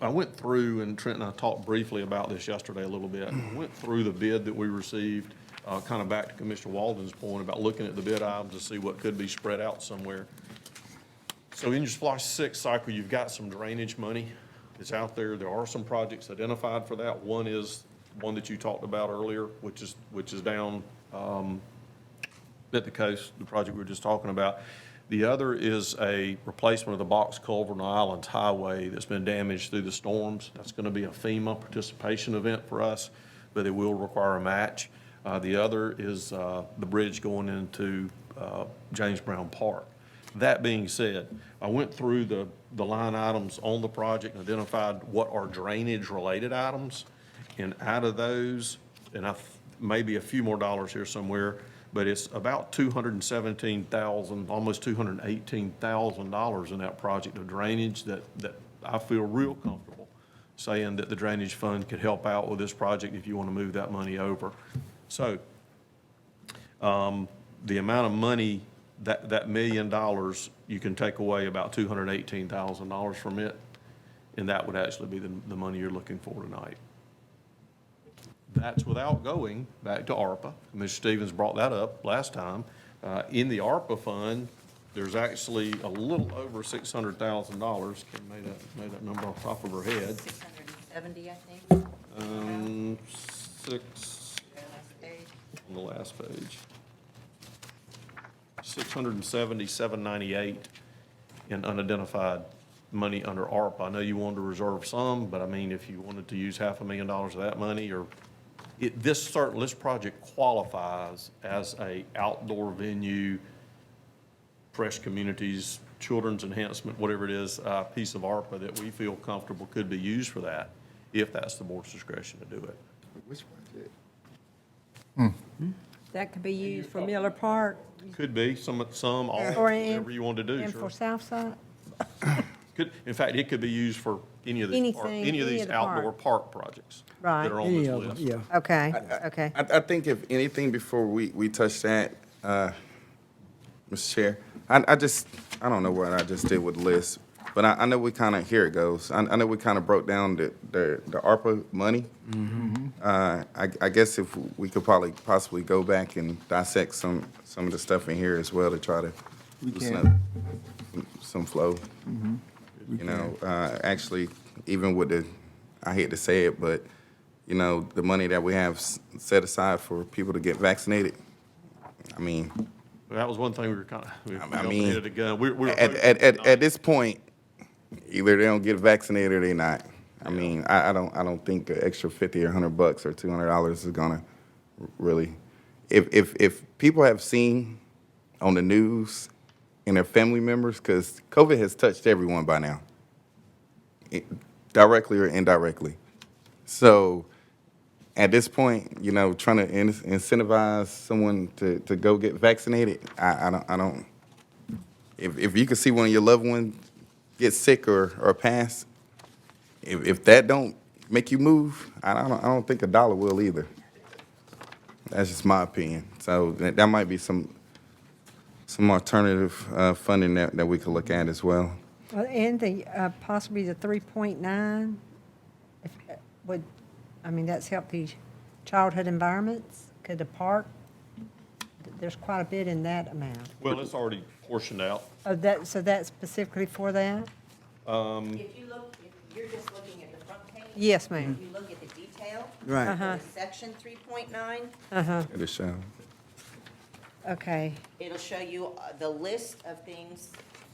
[SPEAKER 4] I went through, and Trent and I talked briefly about this yesterday a little bit. I went through the bid that we received, kind of back to Commissioner Walden's point about looking at the bid items to see what could be spread out somewhere. So in your Splosh 6 cycle, you've got some drainage money that's out there. There are some projects identified for that. One is one that you talked about earlier, which is down at the coast, the project we were just talking about. The other is a replacement of the box culvert on Islands Highway that's been damaged through the storms. That's going to be a FEMA participation event for us, but it will require a match. The other is the bridge going into James Brown Park. That being said, I went through the line items on the project and identified what are drainage-related items, and out of those, and maybe a few more dollars here somewhere, but it's about $217,000, almost $218,000 in that project of drainage that I feel real comfortable saying that the drainage fund could help out with this project if you want to move that money over. So the amount of money, that $1 million, you can take away about $218,000 from it, and that would actually be the money you're looking for tonight. that's without going back to ARPA. Mr. Stevens brought that up last time. In the ARPA fund, there's actually a little over $600,000. Kim made that number off the top of her head.
[SPEAKER 14] 670, I think.
[SPEAKER 4] On the last page. 677.98 in unidentified money under ARPA. I know you wanted to reserve some, but I mean, if you wanted to use $500,000 of that money, or this project qualifies as a outdoor venue, fresh communities, children's enhancement, whatever it is, piece of ARPA that we feel comfortable could be used for that, if that's the board's discretion to do it.
[SPEAKER 12] Which project?
[SPEAKER 8] That could be used for Miller Park
[SPEAKER 4] Could be, some, all,
[SPEAKER 8] Or in-
[SPEAKER 4] whatever you want to do,
[SPEAKER 8] and
[SPEAKER 4] sure.
[SPEAKER 8] for Southside.
[SPEAKER 4] In fact, it could be used for any of these,
[SPEAKER 8] Anything,
[SPEAKER 4] any of
[SPEAKER 8] any
[SPEAKER 4] these
[SPEAKER 8] of the
[SPEAKER 4] outdoor
[SPEAKER 8] park.
[SPEAKER 4] park projects
[SPEAKER 8] Right.
[SPEAKER 4] that are on
[SPEAKER 6] Any
[SPEAKER 4] this
[SPEAKER 6] of them,
[SPEAKER 4] list.
[SPEAKER 6] yeah.
[SPEAKER 8] Okay, okay.
[SPEAKER 13] I think if anything, before we touch that, Mr. Chair, I don't know what I just did with the list, but I know we kind of, here it goes. I know we kind of broke down the ARPA money. I guess if we could possibly go back and dissect some of the stuff in here as well to try to loosen up some flow. You know, actually, even with the, I hate to say it, but, you know, the money that we have set aside for people to get vaccinated, I mean,
[SPEAKER 4] That was one thing we were kind of, we
[SPEAKER 13] I
[SPEAKER 4] jumping
[SPEAKER 13] mean,
[SPEAKER 4] ahead of the gun. We're
[SPEAKER 13] at this point, either they don't get vaccinated or they not. I mean, I don't think an extra $50 or $100 or $200 is gonna really. If people have seen on the news and their family members, because COVID has touched everyone by now, directly or indirectly. So at this point, you know, trying to incentivize someone to go get vaccinated, I don't. If you can see one of your loved ones get sick or pass, if that don't make you move, I don't think $1 will either. That's just my opinion. So that might be some alternative funding that we could look at as well.
[SPEAKER 8] Well, and the, possibly the 3.9, if, I mean, that's healthy childhood environments, could the park, there's quite a bit in that amount.
[SPEAKER 4] Well, it's already portioned out.
[SPEAKER 8] Oh, so that's specifically for that?
[SPEAKER 14] If you look, if you're just looking at the front page.
[SPEAKER 8] Yes, ma'am.
[SPEAKER 14] If you look at the detail.
[SPEAKER 6] Right.
[SPEAKER 8] Uh-huh.
[SPEAKER 14] Section 3.9,
[SPEAKER 13] It'll show.
[SPEAKER 8] Okay.
[SPEAKER 14] it'll show you the list of things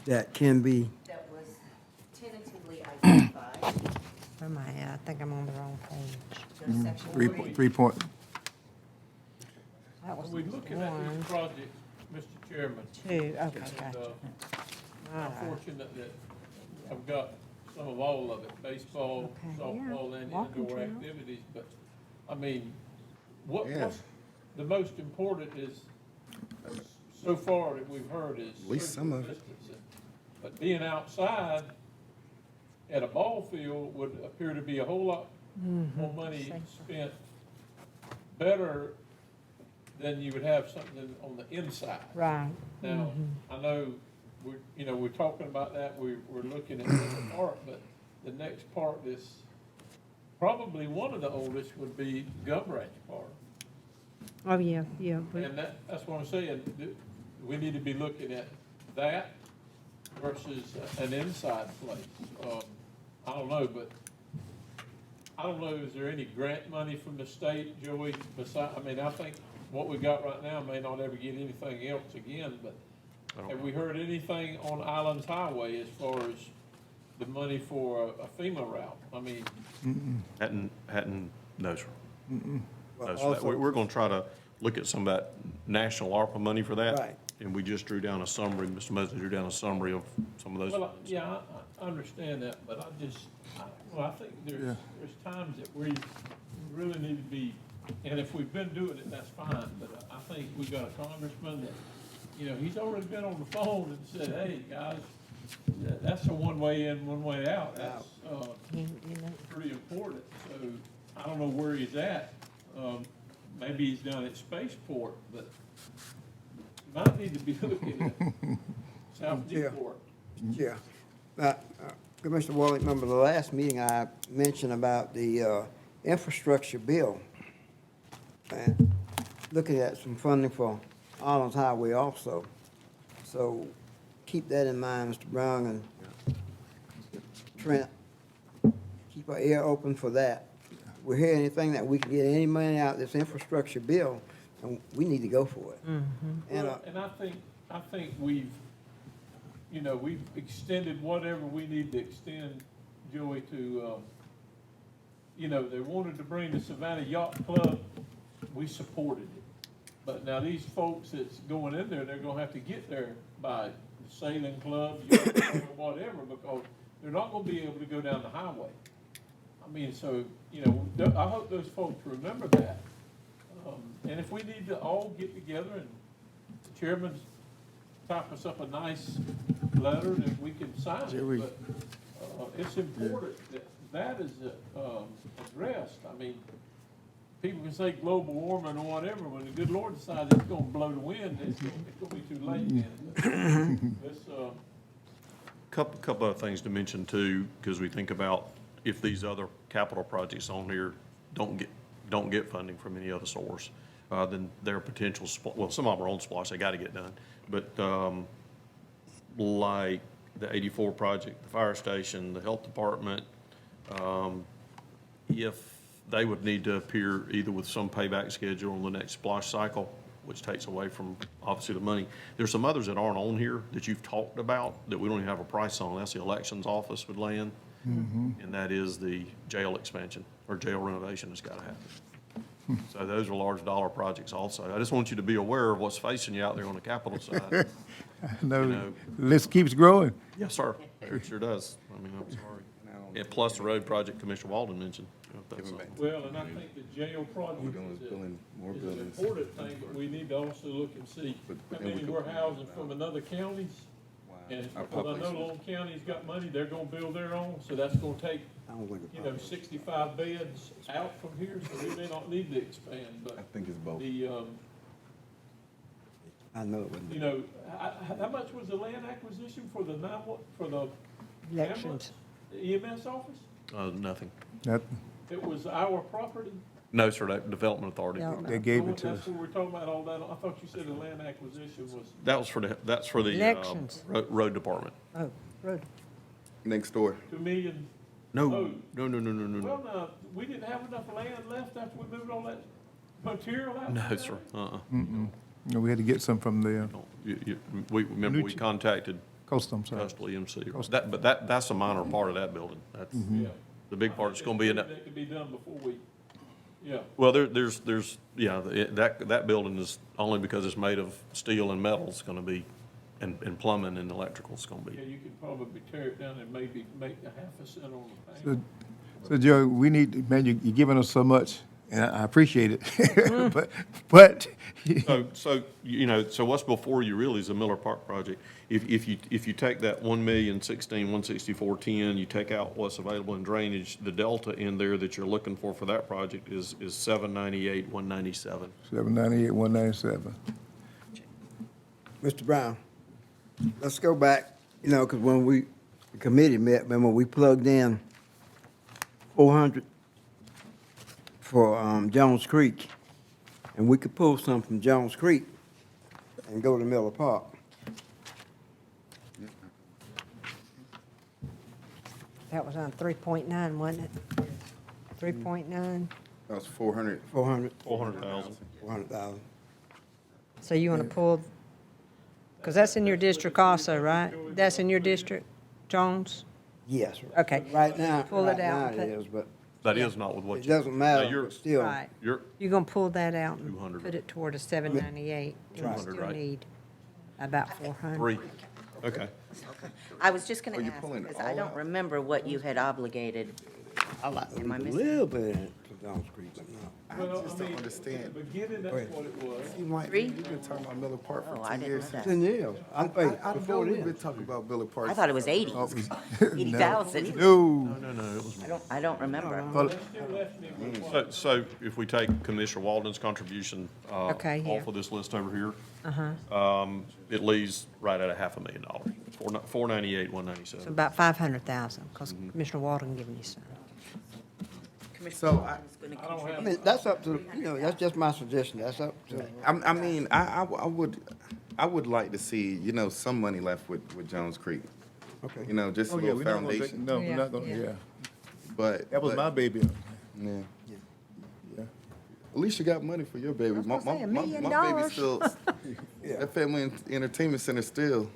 [SPEAKER 6] That can be,
[SPEAKER 14] that was tentatively identified.
[SPEAKER 8] Where am I at? I think I'm on the wrong page.
[SPEAKER 14] Go to section
[SPEAKER 1] 3 point,
[SPEAKER 8] That was
[SPEAKER 10] When we looking at
[SPEAKER 8] one,
[SPEAKER 10] this project, Mr. Chairman,
[SPEAKER 8] 2, okay,
[SPEAKER 10] and,
[SPEAKER 8] gotcha.
[SPEAKER 10] I'm
[SPEAKER 8] All right.
[SPEAKER 10] fortunate that I've got some of all of it, baseball,
[SPEAKER 8] Okay, yeah,
[SPEAKER 10] softball, and
[SPEAKER 8] walking
[SPEAKER 10] indoor
[SPEAKER 8] trail.
[SPEAKER 10] activities, but, I mean,
[SPEAKER 12] Yeah.
[SPEAKER 10] what's the most important is, so far that we've heard is
[SPEAKER 13] At least some
[SPEAKER 10] social
[SPEAKER 13] of it.
[SPEAKER 10] distancing. But being outside at a ball field would appear to be a whole lot more money
[SPEAKER 8] Safer.
[SPEAKER 10] spent better than you would have something on the inside.
[SPEAKER 8] Right.
[SPEAKER 10] Now, I know, we're talking about that, we're looking at the park, but the next park that's probably one of the oldest would be Gum Branch Park.
[SPEAKER 8] Oh, yeah, yeah.
[SPEAKER 10] And that's what I'm saying, we need to be looking at that versus an inside place. I don't know, but, I don't know, is there any grant money from the state, Joey, beside, I mean, I think what we got right now may not ever get anything else again, but have we heard anything on Islands Highway as far as the money for a FEMA route? I mean,
[SPEAKER 4] No, sir. No, sir.
[SPEAKER 6] also-
[SPEAKER 4] We're going to try to look at some of that national ARPA money for that.
[SPEAKER 6] Right.
[SPEAKER 4] And we just drew down a summary, Mr. Mosley drew down a summary of some of those.
[SPEAKER 10] well, yeah, I understand that, but I think there's times that we really need to be, and if we've been doing it, that's fine, but I think we got a congressman that, he's already been on the phone and said, hey, guys, that's a one-way in, one-way out. That's, pretty important, so I don't know where he's at. Maybe he's down at Spaceport, but you might need to be looking at South
[SPEAKER 6] Yeah.
[SPEAKER 10] Newport.
[SPEAKER 6] yeah. Commissioner Worley, remember the last meeting I mentioned about the infrastructure bill and looking at some funding for Arnold's Highway also. So keep that in mind, Mr. Brown and Trent. Keep our ear open for that. We hear anything that we can get any money out of this infrastructure bill, and we need to go for it. And,
[SPEAKER 10] Well, and I think we've, you know, we've extended whatever we need to extend, Joey, to, you know, they wanted to bring the Savannah Yacht Club, we supported it. But now these folks that's going in there, they're gonna have to get there by the sailing club, yacht club, or whatever, because they're not gonna be able to go down the highway. I mean, so, you know, I hope those folks remember that. And if we need to all get together and the chairman type us up a nice letter that we can sign it, but, it's important that that is, addressed. I mean, people can say global warming or whatever, when the good Lord decides it's gonna blow the wind, it's gonna be too late then. Let's,
[SPEAKER 4] Couple of things to mention too, because we think about if these other capital projects on here don't get funding from any other source, then there are potential, well, some of them are on SPLOST, they gotta get done. But, like the 84 project, the fire station, the health department, if they would need to appear either with some payback schedule on the next SPLOST cycle, which takes away from obviously the money. There's some others that aren't on here that you've talked about that we don't even have a price on. That's the elections office with land. And that is the jail expansion or jail renovation that's gotta happen. So those are large dollar projects also. I just want you to be aware of what's facing you out there on the capital side.
[SPEAKER 1] No,
[SPEAKER 4] You know.
[SPEAKER 1] list keeps growing.
[SPEAKER 4] Yes, sir. It sure does. I mean, I'm sorry. Yeah, plus the road project Commissioner Walden mentioned. You know, if that's something.
[SPEAKER 10] well, and I think the jail project is an important thing, but we need to also look and see how many we're housing from another counties. And because I know Long County's got money, they're gonna build their own, so that's gonna take,
[SPEAKER 6] I don't think
[SPEAKER 10] you know, 65 beds out from here, so we may not need to expand, but.
[SPEAKER 13] I think it's both.
[SPEAKER 10] The,
[SPEAKER 6] I know it wouldn't.
[SPEAKER 10] you know, how much was the land acquisition for the for the
[SPEAKER 8] Elections.
[SPEAKER 10] EMS office?
[SPEAKER 4] Nothing.
[SPEAKER 1] That,
[SPEAKER 10] It was our property?
[SPEAKER 4] No, sir, that Development Authority.
[SPEAKER 8] Yeah.
[SPEAKER 1] they gave it to us.
[SPEAKER 10] That's what we're talking about, all that. I thought you said the land acquisition was,
[SPEAKER 4] That's for the,
[SPEAKER 8] Elections.
[SPEAKER 4] road department.
[SPEAKER 8] Oh, road.
[SPEAKER 13] Next door.
[SPEAKER 10] 2 million.
[SPEAKER 4] No,
[SPEAKER 10] Oh.
[SPEAKER 4] no, no, no, no, no,
[SPEAKER 10] Well,
[SPEAKER 4] no.
[SPEAKER 10] now, we didn't have enough land left after we moved all that material out?
[SPEAKER 4] No, sir,
[SPEAKER 1] No, we had to get some from the
[SPEAKER 4] No. Remember, we contacted
[SPEAKER 1] Coastal, I'm sorry.
[SPEAKER 4] Coastal EMC. That's a minor part of that building. That's,
[SPEAKER 10] Yeah.
[SPEAKER 4] the big part is gonna be in that.
[SPEAKER 10] That could be done before we, yeah.
[SPEAKER 4] Well, that building is only because it's made of steel and metal, it's gonna be, and plumbing and electrical is gonna
[SPEAKER 10] Yeah,
[SPEAKER 4] be.
[SPEAKER 10] you could probably tear it down and maybe make a half % on the paint.
[SPEAKER 1] So Joe, we need, man, you're giving us so much, and I appreciate it. But,
[SPEAKER 4] So, you know, so what's before you really is the Miller Park project. If you take that 1,016,164,10, you take out what's available in drainage, the delta in there that you're looking for that project is 798,197.
[SPEAKER 1] 798, 197.
[SPEAKER 6] Mr. Brown, let's go back, you know, because when the committee met, remember, we plugged in 400 for Jones Creek, and we could pull some from Jones Creek and go to Miller Park.
[SPEAKER 8] That was on 3.9, wasn't it? 3.9.
[SPEAKER 13] That was 400.
[SPEAKER 6] 400,
[SPEAKER 4] 400,000.
[SPEAKER 6] 400,000.
[SPEAKER 8] So you want to pull, because that's in your district also, right? That's in your district, Jones?
[SPEAKER 6] Yes.
[SPEAKER 8] Okay.
[SPEAKER 6] Right now,
[SPEAKER 8] Pull it
[SPEAKER 6] right
[SPEAKER 8] out
[SPEAKER 6] now
[SPEAKER 8] and
[SPEAKER 6] it
[SPEAKER 8] put-
[SPEAKER 6] is, but
[SPEAKER 4] That is not with what
[SPEAKER 6] it
[SPEAKER 4] you.
[SPEAKER 6] doesn't
[SPEAKER 4] Now,
[SPEAKER 6] matter,
[SPEAKER 4] you're-
[SPEAKER 6] but still.
[SPEAKER 8] Right.
[SPEAKER 4] You're,
[SPEAKER 8] You're going to pull that out and
[SPEAKER 4] 200.
[SPEAKER 8] put it toward a 798. You
[SPEAKER 6] Right.
[SPEAKER 8] still
[SPEAKER 4] Right.
[SPEAKER 8] need about 400.
[SPEAKER 4] 3, okay.
[SPEAKER 14] I was just gonna
[SPEAKER 13] Oh, you're
[SPEAKER 14] ask,
[SPEAKER 13] pulling it
[SPEAKER 14] because I
[SPEAKER 13] all
[SPEAKER 14] don't
[SPEAKER 13] out?
[SPEAKER 14] remember what you had obligated. Am I
[SPEAKER 6] A
[SPEAKER 14] missing?
[SPEAKER 6] little bit in Jones Creek, but no.
[SPEAKER 10] Well,
[SPEAKER 13] just
[SPEAKER 10] I
[SPEAKER 13] don't
[SPEAKER 10] mean,
[SPEAKER 13] understand.
[SPEAKER 10] at the beginning, that's what it was.
[SPEAKER 14] Three?
[SPEAKER 13] You've been talking about Miller Park
[SPEAKER 14] Oh,
[SPEAKER 13] for
[SPEAKER 14] I
[SPEAKER 13] 10
[SPEAKER 14] didn't know
[SPEAKER 13] years.
[SPEAKER 14] that.
[SPEAKER 6] 10 years.
[SPEAKER 13] I know
[SPEAKER 6] Before
[SPEAKER 13] we've been
[SPEAKER 6] then.
[SPEAKER 13] talking about Miller Park.
[SPEAKER 14] I thought it was 80.
[SPEAKER 1] Oh,
[SPEAKER 14] 80,000.
[SPEAKER 1] No.
[SPEAKER 4] No, it was.
[SPEAKER 14] I don't remember.
[SPEAKER 1] Well,
[SPEAKER 10] They still left me with
[SPEAKER 4] So if we take Commissioner Walden's contribution
[SPEAKER 8] Okay, yeah.
[SPEAKER 4] off of this list over here, it leaves right at $500,000, 498,
[SPEAKER 8] So
[SPEAKER 4] 197.
[SPEAKER 8] about 500,000, because Commissioner Walden giving you some.
[SPEAKER 14] Commissioner Walden's gonna
[SPEAKER 10] I don't
[SPEAKER 14] contribute.
[SPEAKER 6] I mean, that's up to, you know, that's just my suggestion, that's up to.
[SPEAKER 13] I mean, I would like to see, you know, some money left with Jones Creek.
[SPEAKER 6] Okay.
[SPEAKER 13] You know, just a
[SPEAKER 1] Oh, yeah,
[SPEAKER 13] little
[SPEAKER 1] we're not gonna take,
[SPEAKER 13] foundation,
[SPEAKER 1] no, we're
[SPEAKER 8] Yeah,
[SPEAKER 1] not gonna,
[SPEAKER 8] yeah.
[SPEAKER 1] yeah.
[SPEAKER 13] but.
[SPEAKER 1] That was
[SPEAKER 13] but-
[SPEAKER 1] my baby.
[SPEAKER 13] Yeah. At least you got money for your baby.
[SPEAKER 8] was gonna say, $1 million.
[SPEAKER 13] My baby still, that family entertainment center still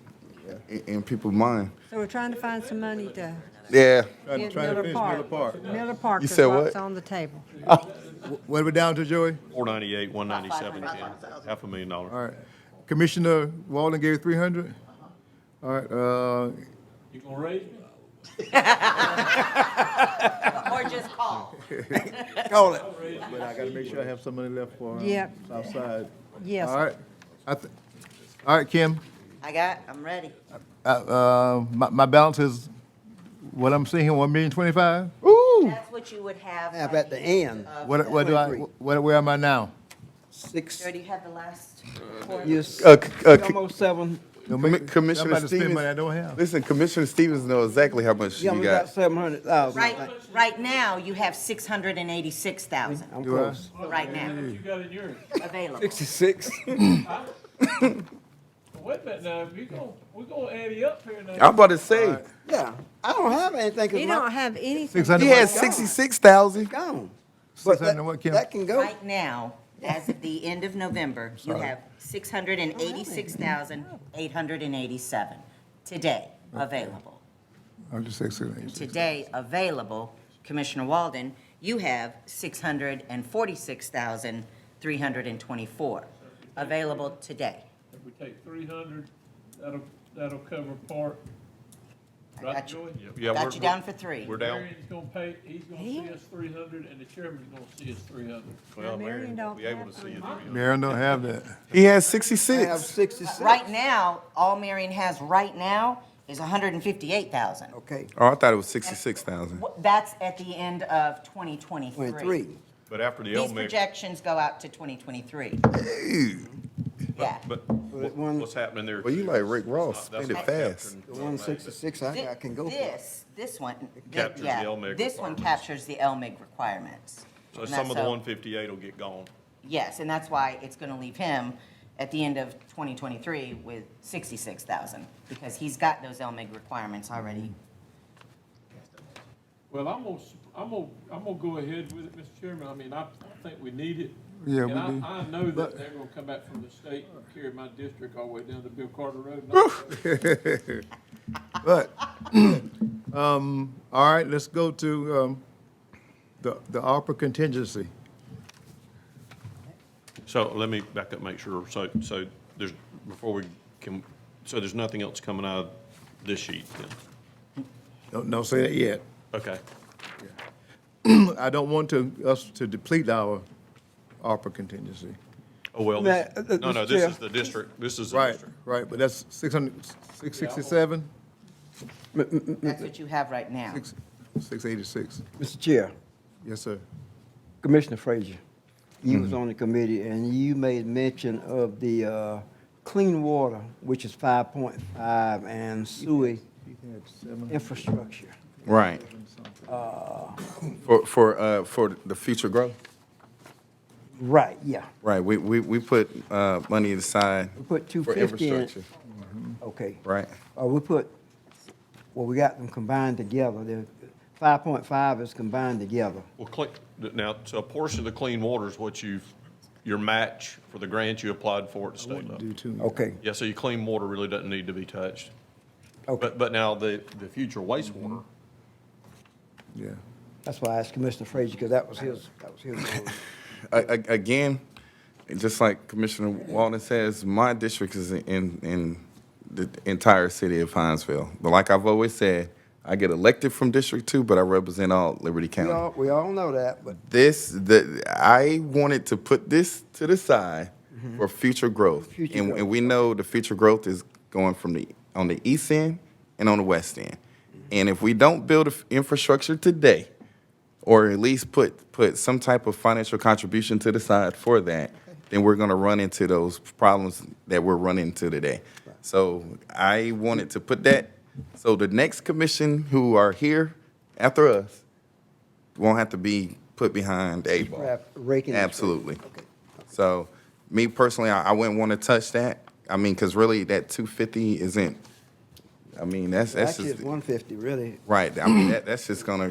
[SPEAKER 13] in people's mind.
[SPEAKER 8] So we're trying to find some money to
[SPEAKER 13] Yeah.
[SPEAKER 1] Trying
[SPEAKER 8] get
[SPEAKER 1] to
[SPEAKER 8] Miller
[SPEAKER 1] finish Miller
[SPEAKER 8] Park.
[SPEAKER 1] Park.
[SPEAKER 8] Miller Park
[SPEAKER 13] You
[SPEAKER 8] is
[SPEAKER 13] said
[SPEAKER 8] what's
[SPEAKER 13] what?
[SPEAKER 8] on the table.
[SPEAKER 1] What are we down to, Joey?
[SPEAKER 4] 498, 197, Ken, $500,000.
[SPEAKER 1] All right. Commissioner Walden gave 300? All right,
[SPEAKER 10] You gonna raise me?
[SPEAKER 14] Or just call.
[SPEAKER 6] Call it.
[SPEAKER 1] but I gotta make sure I have some money left for,
[SPEAKER 8] Yep.
[SPEAKER 1] Southside.
[SPEAKER 8] Yes.
[SPEAKER 1] All right. All right, Kim,
[SPEAKER 14] I'm ready.
[SPEAKER 1] my balance is, what I'm seeing here, 1,025,000?
[SPEAKER 14] That's what you would have.
[SPEAKER 6] Have
[SPEAKER 14] by
[SPEAKER 6] at the end.
[SPEAKER 1] What do I, where am I now?
[SPEAKER 6] Six,
[SPEAKER 14] You already have the last report?
[SPEAKER 6] you're almost seven,
[SPEAKER 13] Commissioner
[SPEAKER 1] I'm about to spend money I
[SPEAKER 13] Stevens,
[SPEAKER 1] don't have.
[SPEAKER 13] listen, Commissioner Stevens knows exactly how much
[SPEAKER 6] you
[SPEAKER 13] you
[SPEAKER 6] almost got
[SPEAKER 13] got.
[SPEAKER 6] 700,000.
[SPEAKER 14] Right now, you have 686,000,
[SPEAKER 6] I'm
[SPEAKER 1] Do I?
[SPEAKER 6] close.
[SPEAKER 14] right now,
[SPEAKER 10] What you got in yours?
[SPEAKER 14] available.
[SPEAKER 6] 66.
[SPEAKER 10] Wait a minute now, we're gonna add it up here now.
[SPEAKER 13] I'm about to say,
[SPEAKER 6] Yeah, I don't have anything,
[SPEAKER 8] You
[SPEAKER 6] cause
[SPEAKER 8] don't
[SPEAKER 6] my,
[SPEAKER 8] have anything.
[SPEAKER 1] 600
[SPEAKER 13] he had
[SPEAKER 1] what?
[SPEAKER 13] 66,000.
[SPEAKER 6] gone. But
[SPEAKER 1] 600 what, Kim?
[SPEAKER 6] that can go.
[SPEAKER 14] Right now, as of the end of November, you have 686,887 today available.
[SPEAKER 1] I'm just saying 600.
[SPEAKER 14] Today available, Commissioner Walden, you have 646,324 available today.
[SPEAKER 10] If we take 300, that'll cover part.
[SPEAKER 14] I
[SPEAKER 10] Right,
[SPEAKER 14] got you.
[SPEAKER 10] Joey?
[SPEAKER 4] Yeah,
[SPEAKER 14] Got
[SPEAKER 4] we're-
[SPEAKER 14] you down for 3.
[SPEAKER 4] We're down.
[SPEAKER 10] Marion's gonna pay, he's gonna see us 300, and the chairman's gonna see us 300.
[SPEAKER 4] Well,
[SPEAKER 8] Marion
[SPEAKER 4] Marion
[SPEAKER 8] don't
[SPEAKER 4] will be able
[SPEAKER 8] have
[SPEAKER 4] to see it.
[SPEAKER 1] Mayor don't have that.
[SPEAKER 13] He has
[SPEAKER 6] I have
[SPEAKER 13] 66.
[SPEAKER 6] 66.
[SPEAKER 14] Right now, all Marion has right now is 158,000.
[SPEAKER 6] Okay,
[SPEAKER 13] Oh, I thought it was 66,000.
[SPEAKER 14] That's at the end of 2023.
[SPEAKER 6] 23.
[SPEAKER 4] But after the
[SPEAKER 14] These
[SPEAKER 4] LMIG,
[SPEAKER 14] projections go out to 2023. Yeah.
[SPEAKER 4] but
[SPEAKER 6] one-
[SPEAKER 4] what's happening there?
[SPEAKER 13] Well, you like Rick Ross,
[SPEAKER 4] That's
[SPEAKER 13] spend it
[SPEAKER 4] not
[SPEAKER 13] fast.
[SPEAKER 6] The 166 I got can go for.
[SPEAKER 14] This one,
[SPEAKER 4] Captures the
[SPEAKER 14] yeah,
[SPEAKER 4] LMIG
[SPEAKER 14] this one
[SPEAKER 4] requirements.
[SPEAKER 14] captures the LMIG requirements.
[SPEAKER 4] So
[SPEAKER 14] And
[SPEAKER 4] some
[SPEAKER 14] that's
[SPEAKER 4] of the 158 will get gone.
[SPEAKER 14] Yes, and that's why it's gonna leave him at the end of 2023 with 66,000, because he's got those LMIG requirements already.
[SPEAKER 10] Well, I'm gonna go ahead with it, Mr. Chairman. I mean, I think we need it.
[SPEAKER 1] Yeah,
[SPEAKER 10] And
[SPEAKER 1] we do.
[SPEAKER 10] I know that they're gonna come back from the state and carry my district all the way down to Bill Carter Road.
[SPEAKER 1] But, all right, let's go to, the ARPA contingency.
[SPEAKER 4] So let me back up, make sure. So there's, before we can, so there's nothing else coming out of this sheet then?
[SPEAKER 1] Don't say that yet.
[SPEAKER 4] Okay.
[SPEAKER 1] I don't want us to deplete our ARPA contingency.
[SPEAKER 4] Oh, well,
[SPEAKER 6] Now,
[SPEAKER 4] no,
[SPEAKER 6] Mr.
[SPEAKER 4] this
[SPEAKER 6] Chair.
[SPEAKER 4] is the district. This is the
[SPEAKER 1] Right,
[SPEAKER 4] district.
[SPEAKER 1] right, but that's 667,
[SPEAKER 14] That's what you have right now.
[SPEAKER 1] 686.
[SPEAKER 6] Mr. Chair,
[SPEAKER 1] Yes, sir.
[SPEAKER 6] Commissioner Frazier, you was on the committee and you made mention of the clean water, which is 5.5, and sewer infrastructure.
[SPEAKER 13] Right. For the future growth.
[SPEAKER 6] Right, yeah.
[SPEAKER 13] Right, we put money aside
[SPEAKER 6] We put
[SPEAKER 13] for
[SPEAKER 6] 250 in.
[SPEAKER 13] infrastructure.
[SPEAKER 6] Okay.
[SPEAKER 13] Right.
[SPEAKER 6] We put, well, we got them combined together. The 5.5 is combined together.
[SPEAKER 4] Well, now, so a portion of the clean water is what your match for the grant you applied for at the state level.
[SPEAKER 1] Do too.
[SPEAKER 6] Okay,
[SPEAKER 4] Yeah, so your clean water really doesn't need to be touched.
[SPEAKER 6] okay.
[SPEAKER 4] But now the future wastewater,
[SPEAKER 1] Yeah.
[SPEAKER 6] That's why I asked Commissioner Frazier, because that was his.
[SPEAKER 13] Again, just like Commissioner Walden says, my district is in the entire city of Hinesville. But like I've always said, I get elected from District 2, but I represent all Liberty County.
[SPEAKER 6] We all know that, but
[SPEAKER 13] I wanted to put this to the side for future growth.
[SPEAKER 6] Future
[SPEAKER 13] And
[SPEAKER 6] growth.
[SPEAKER 13] we know the future growth is going on the east end and on the west end. And if we don't build infrastructure today, or at least put some type of financial contribution to the side for that, then we're gonna run into those problems that we're running into today. So I wanted to put that, so the next commission who are here after us won't have to be put behind a ball.
[SPEAKER 6] Perhaps raking the tree.
[SPEAKER 13] Absolutely.
[SPEAKER 6] Okay.
[SPEAKER 13] So, me personally, I wouldn't want to touch that. I mean, because really, that 250 isn't, I mean, that's
[SPEAKER 6] Actually,
[SPEAKER 13] just,
[SPEAKER 6] it's 150, really.
[SPEAKER 13] right, I mean, that's just gonna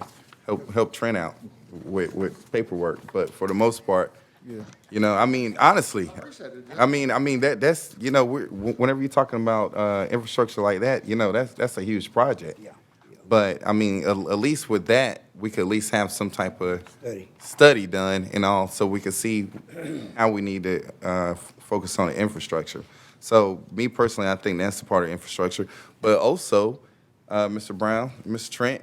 [SPEAKER 13] help Trent out with paperwork, but for the most part, you know, I mean, honestly, I mean, that's, you know, whenever you're talking about, infrastructure like that, you know, that's a huge project.
[SPEAKER 6] Yeah.
[SPEAKER 13] But, I mean, at least with that, we could at least have some type of
[SPEAKER 6] Study.
[SPEAKER 13] study done and all, so we could see how we need to, focus on the infrastructure. So, me personally, I think that's a part of infrastructure, but also, Mr. Brown, Mr. Trent,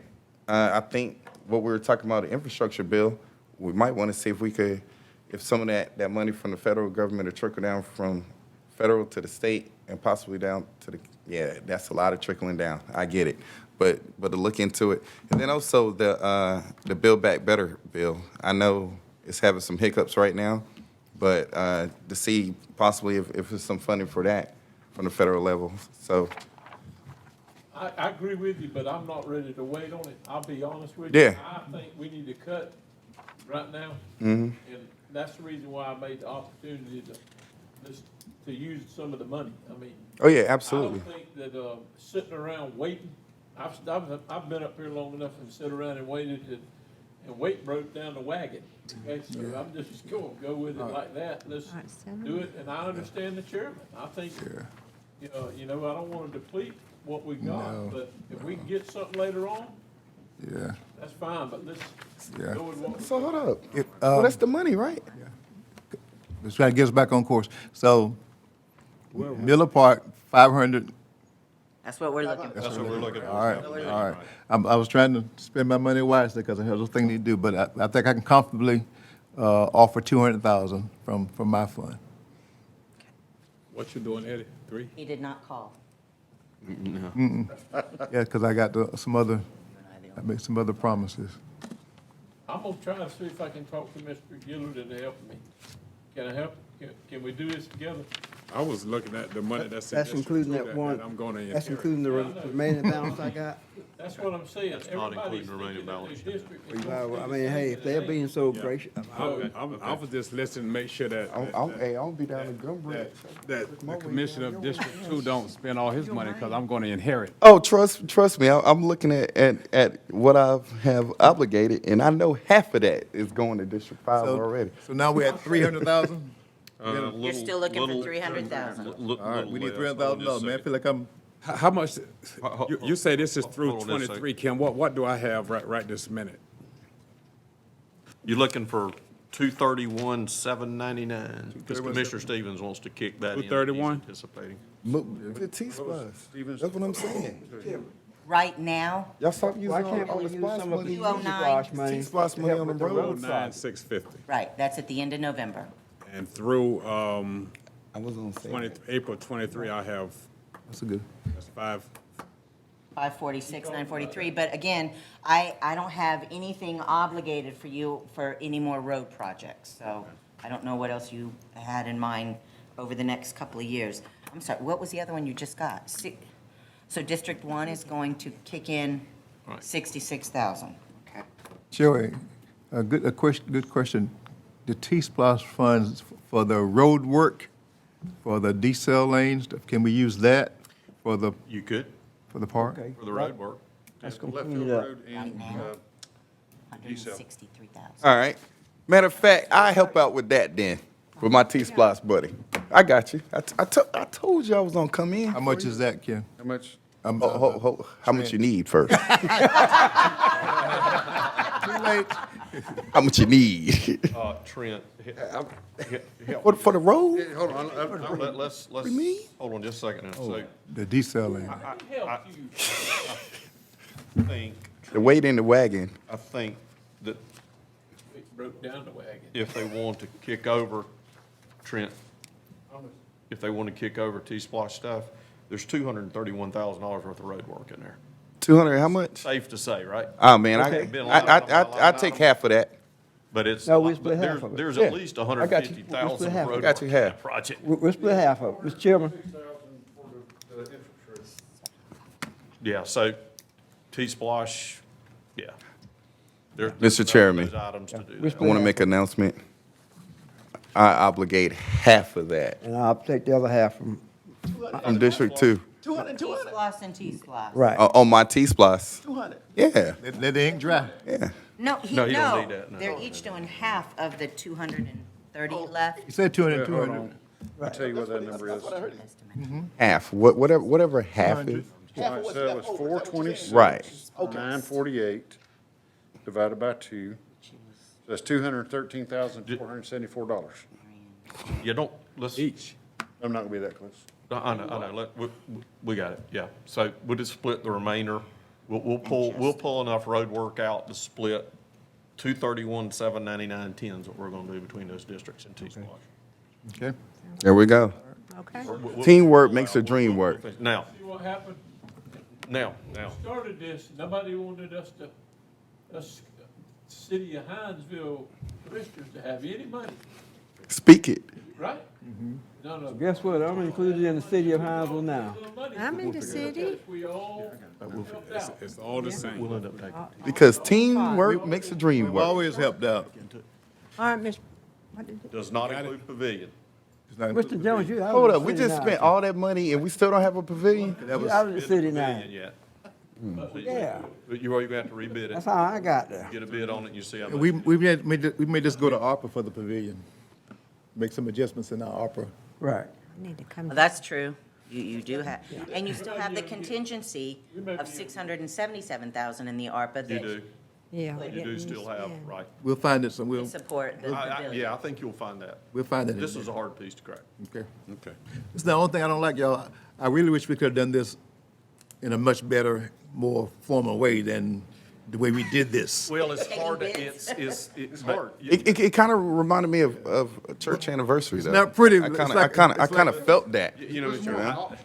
[SPEAKER 13] I think what we were talking about, the infrastructure bill, we might want to see if we could, if some of that money from the federal government will trickle down from federal to the state and possibly down to the, yeah, that's a lot of trickling down. I get it. But to look into it. And then also the Build Back Better bill. I know it's having some hiccups right now, but to see possibly if there's some funding for that from the federal level. So,
[SPEAKER 10] I agree with you, but I'm not ready to wait on it. I'll be honest with you.
[SPEAKER 13] Yeah.
[SPEAKER 10] I think we need to cut right now.
[SPEAKER 13] mhm.
[SPEAKER 10] And that's the reason why I made the opportunity to use some of the money. I mean,
[SPEAKER 13] Oh, yeah, absolutely.
[SPEAKER 10] I don't think that, sitting around waiting, I've been up here long enough and sit around and waited and wait broke down the wagon. Okay, so I'm just gonna go with it like that. Let's do it, and I understand the chairman. I think, you know, I don't wanna deplete what we got, but if we can get something later on,
[SPEAKER 1] Yeah,
[SPEAKER 10] that's fine, but let's
[SPEAKER 1] yeah.
[SPEAKER 10] go with what we
[SPEAKER 13] So hold up.
[SPEAKER 1] It,
[SPEAKER 13] Well, that's the money, right?
[SPEAKER 1] Let's try to get us back on course. So, Miller Park, 500.
[SPEAKER 14] That's what we're looking for.
[SPEAKER 4] That's what we're looking for.
[SPEAKER 1] All right, all right. I was trying to spend my money wisely because I have other things to do, but I think I can comfortably offer 200,000 from my fund.
[SPEAKER 2] What you doing, Eddie? 3?
[SPEAKER 14] He did not call.
[SPEAKER 1] Yeah, because I got I made some other promises.
[SPEAKER 10] I'm gonna try to see if I can talk to Mr. Gillard to help me. Can I help? Can we do this together?
[SPEAKER 2] I was looking at the money that's in
[SPEAKER 6] That's
[SPEAKER 2] District
[SPEAKER 6] including
[SPEAKER 2] 2
[SPEAKER 6] that one,
[SPEAKER 2] I'm gonna
[SPEAKER 6] that's
[SPEAKER 2] inherit.
[SPEAKER 6] including the remaining balance I got.
[SPEAKER 10] That's what I'm saying.
[SPEAKER 4] That's not
[SPEAKER 10] Everybody's
[SPEAKER 4] including remaining
[SPEAKER 10] thinking that
[SPEAKER 4] balance.
[SPEAKER 10] their district is gonna
[SPEAKER 6] I
[SPEAKER 10] be
[SPEAKER 6] mean,
[SPEAKER 10] the
[SPEAKER 6] hey,
[SPEAKER 10] same
[SPEAKER 6] if they're
[SPEAKER 10] as
[SPEAKER 6] being
[SPEAKER 10] theirs.
[SPEAKER 6] so gracious,
[SPEAKER 2] I was just listening to make sure that,
[SPEAKER 13] Hey, I'll be down in Gumbree.
[SPEAKER 2] that the commissioner of District 2 don't spend all his money, because I'm gonna inherit.
[SPEAKER 13] Oh, trust me, I'm looking at what I have obligated, and I know half of that is going to District 5 already.
[SPEAKER 1] So now we're at 300,000?
[SPEAKER 14] You're still looking for 300,000.
[SPEAKER 1] All right, we need $300,000, man. I feel like I'm,
[SPEAKER 2] How much, you say this is through
[SPEAKER 4] Hold on just a
[SPEAKER 2] 23, Kim, what do I have right this minute?
[SPEAKER 4] You're looking for 231,799, because Commissioner Stevens wants to kick that in.
[SPEAKER 2] 231?
[SPEAKER 4] He's anticipating.
[SPEAKER 13] The T-Splus, that's what I'm saying.
[SPEAKER 14] Right now,
[SPEAKER 13] Y'all stop using
[SPEAKER 6] why can't
[SPEAKER 13] all
[SPEAKER 6] we
[SPEAKER 13] the
[SPEAKER 6] use
[SPEAKER 13] splus
[SPEAKER 6] some of
[SPEAKER 13] money.
[SPEAKER 6] the
[SPEAKER 14] 209.
[SPEAKER 6] T-Splash money?
[SPEAKER 13] T-Splus money on the road.
[SPEAKER 2] 9,650.
[SPEAKER 14] right, that's at the end of November.
[SPEAKER 2] And through,
[SPEAKER 13] I was gonna say.
[SPEAKER 2] April 23, I have,
[SPEAKER 1] that's a good.
[SPEAKER 2] that's 5.
[SPEAKER 14] 546, 943, but again, I don't have anything obligated for you for any more road projects, so I don't know what else you had in mind over the next couple of years. I'm sorry, what was the other one you just got? So District 1 is going to kick in
[SPEAKER 4] Right.
[SPEAKER 14] 66,000. Okay.
[SPEAKER 1] Joey, good question. The T-Splosh funds for the road work, for the decel lanes, can we use that for the
[SPEAKER 4] You could,
[SPEAKER 1] park?
[SPEAKER 6] Okay.
[SPEAKER 4] for the road work.
[SPEAKER 6] That's gonna clean it up.
[SPEAKER 14] Right now, 163,000.
[SPEAKER 13] All right. Matter of fact, I help out with that then, with my T-Splus buddy. I got you. I told you I was gonna come in.
[SPEAKER 1] How much is that, Ken?
[SPEAKER 13] How much?
[SPEAKER 1] I'm-
[SPEAKER 13] How much you need first?
[SPEAKER 1] Too late.
[SPEAKER 13] How much you need?
[SPEAKER 4] Trent,
[SPEAKER 13] For the road?
[SPEAKER 4] hold on, let's,
[SPEAKER 13] you mean?
[SPEAKER 4] hold on just a second. So
[SPEAKER 1] The decel lane.
[SPEAKER 10] I can help you.
[SPEAKER 4] I think,
[SPEAKER 13] The weight in the wagon.
[SPEAKER 4] I think that
[SPEAKER 10] It broke down the wagon.
[SPEAKER 4] if they want to kick over, Trent, if they want to kick over T-Splosh stuff, there's $231,000 worth of road work in there.
[SPEAKER 13] 200, how much?
[SPEAKER 4] Safe to say, right?
[SPEAKER 13] Oh, man,
[SPEAKER 6] Okay.
[SPEAKER 13] I take half of that.
[SPEAKER 4] But it's,
[SPEAKER 6] No, we
[SPEAKER 4] but
[SPEAKER 6] split half of it.
[SPEAKER 4] there's
[SPEAKER 13] Yeah.
[SPEAKER 4] at least
[SPEAKER 6] I got you. We'll split
[SPEAKER 4] 150,000
[SPEAKER 6] half.
[SPEAKER 4] of road
[SPEAKER 13] I got you
[SPEAKER 4] work in
[SPEAKER 13] half.
[SPEAKER 4] that project.
[SPEAKER 6] We'll split half of it. Mr. Chairman,
[SPEAKER 4] Yeah, so T-Splosh, yeah. There's
[SPEAKER 13] Mr. Chairman,
[SPEAKER 4] those items to do that.
[SPEAKER 13] I want to make an announcement. I obligate half of that
[SPEAKER 6] And I'll take the other half from,
[SPEAKER 13] from District 2
[SPEAKER 14] T-Splosh and T-Splosh.
[SPEAKER 6] right.
[SPEAKER 13] on my T-Splosh. Yeah,
[SPEAKER 1] Let the ink dry.
[SPEAKER 13] yeah.
[SPEAKER 14] No,
[SPEAKER 4] No, you don't need that, no.
[SPEAKER 14] they're each doing half of the 230 left.
[SPEAKER 1] You said 200, 200.
[SPEAKER 12] I'll tell you what that number is.
[SPEAKER 13] Half, whatever half is.
[SPEAKER 12] All right, so it was 426.
[SPEAKER 13] Right.
[SPEAKER 12] 948 divided by 2. So that's $213,474.
[SPEAKER 4] You don't, let's.
[SPEAKER 2] Each.
[SPEAKER 12] I'm not gonna be that close.
[SPEAKER 4] I know, we got it, yeah. So we'll just split the remainder. We'll pull enough road work out to split 231, 799, 10 is what we're gonna do between those districts and T-Splosh.
[SPEAKER 1] Okay.
[SPEAKER 13] There we go.
[SPEAKER 8] Okay.
[SPEAKER 13] Teamwork makes the dream work.
[SPEAKER 4] Now,
[SPEAKER 10] See what happened?
[SPEAKER 4] now,
[SPEAKER 10] Started this, nobody wanted us, City of Hinesville commissioners to have any money,
[SPEAKER 13] Speak it.
[SPEAKER 10] right? None of
[SPEAKER 6] Guess what? I'm included in the city of Hinesville now.
[SPEAKER 8] I'm in the city.
[SPEAKER 10] We all helped out.
[SPEAKER 2] It's all the same.
[SPEAKER 4] we'll end up taking.
[SPEAKER 13] Because teamwork makes the dream
[SPEAKER 1] We've
[SPEAKER 13] work.
[SPEAKER 1] always helped out.
[SPEAKER 8] All right, Mr. What did it?
[SPEAKER 4] Does not include pavilion.
[SPEAKER 1] It's not-
[SPEAKER 6] Mr. Jones, you out
[SPEAKER 13] Hold
[SPEAKER 6] of
[SPEAKER 13] up,
[SPEAKER 6] the
[SPEAKER 13] we
[SPEAKER 6] city
[SPEAKER 13] just
[SPEAKER 6] now.
[SPEAKER 13] spent all that money and we still don't have a pavilion?
[SPEAKER 1] That
[SPEAKER 6] You
[SPEAKER 1] was,
[SPEAKER 6] out of the city
[SPEAKER 4] Bid
[SPEAKER 6] now.
[SPEAKER 4] pavilion yet.
[SPEAKER 6] Yeah,
[SPEAKER 4] But you're gonna have to rebid it.
[SPEAKER 6] that's how I got there.
[SPEAKER 4] Get a bid on it and you see how much.
[SPEAKER 1] we may just go to ARPA for the pavilion. Make some adjustments in our ARPA.
[SPEAKER 6] Right.
[SPEAKER 8] I need to come.
[SPEAKER 14] Well, that's true. You do have, and you still have the contingency of 677,000 in the ARPA
[SPEAKER 4] You
[SPEAKER 14] that
[SPEAKER 4] do,
[SPEAKER 8] Yeah.
[SPEAKER 4] you do still have, right.
[SPEAKER 1] We'll find it,
[SPEAKER 14] can support the pavilion.
[SPEAKER 4] Yeah, I think you'll find that.
[SPEAKER 1] we'll find it. in
[SPEAKER 4] This
[SPEAKER 1] there.
[SPEAKER 4] is a hard piece to crack.
[SPEAKER 1] Okay.
[SPEAKER 2] Okay.
[SPEAKER 1] It's the only thing I don't like, y'all. I really wish we could have done this in a much better, more formal way than the way we did this.
[SPEAKER 4] Well, it's
[SPEAKER 14] Taking
[SPEAKER 4] hard,
[SPEAKER 14] bids.
[SPEAKER 4] it's hard.
[SPEAKER 13] It kind of reminded me of a church anniversary though.
[SPEAKER 1] not pretty.
[SPEAKER 13] I
[SPEAKER 1] It's
[SPEAKER 13] kind
[SPEAKER 1] like-
[SPEAKER 13] of felt that.
[SPEAKER 4] You know, Mr.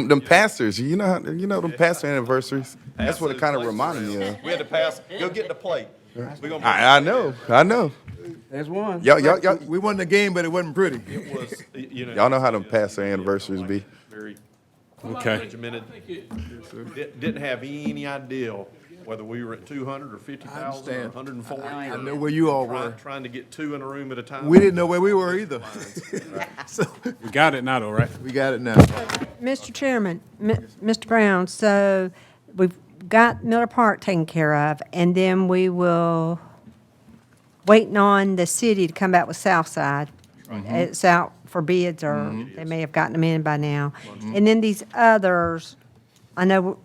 [SPEAKER 13] Them pastors, you know them pastor anniversaries. That's what it kind of reminded me of.
[SPEAKER 4] We had to pass, go get the plate. We're gonna-
[SPEAKER 13] I know.
[SPEAKER 6] There's one.
[SPEAKER 13] Y'all
[SPEAKER 1] We won the game, but it wasn't pretty.
[SPEAKER 4] It was, you know.
[SPEAKER 13] y'all know how them pastor anniversaries be.
[SPEAKER 4] Very
[SPEAKER 2] Okay.
[SPEAKER 4] regimented. Didn't have any idea whether we were at 200 or 50,000 or
[SPEAKER 1] understand.
[SPEAKER 4] 140.
[SPEAKER 1] I know where you all were.
[SPEAKER 4] Trying to get two in a room at a time.
[SPEAKER 1] We didn't know where we were either. So,
[SPEAKER 2] We got it now though, right?
[SPEAKER 1] we got it now.
[SPEAKER 8] Mr. Chairman, Mr. Brown, so we've got Miller Park taken care of, and then we will, waiting on the city to come back with Southside. It's out for bids, or they may have gotten them in by now. And then these others, I know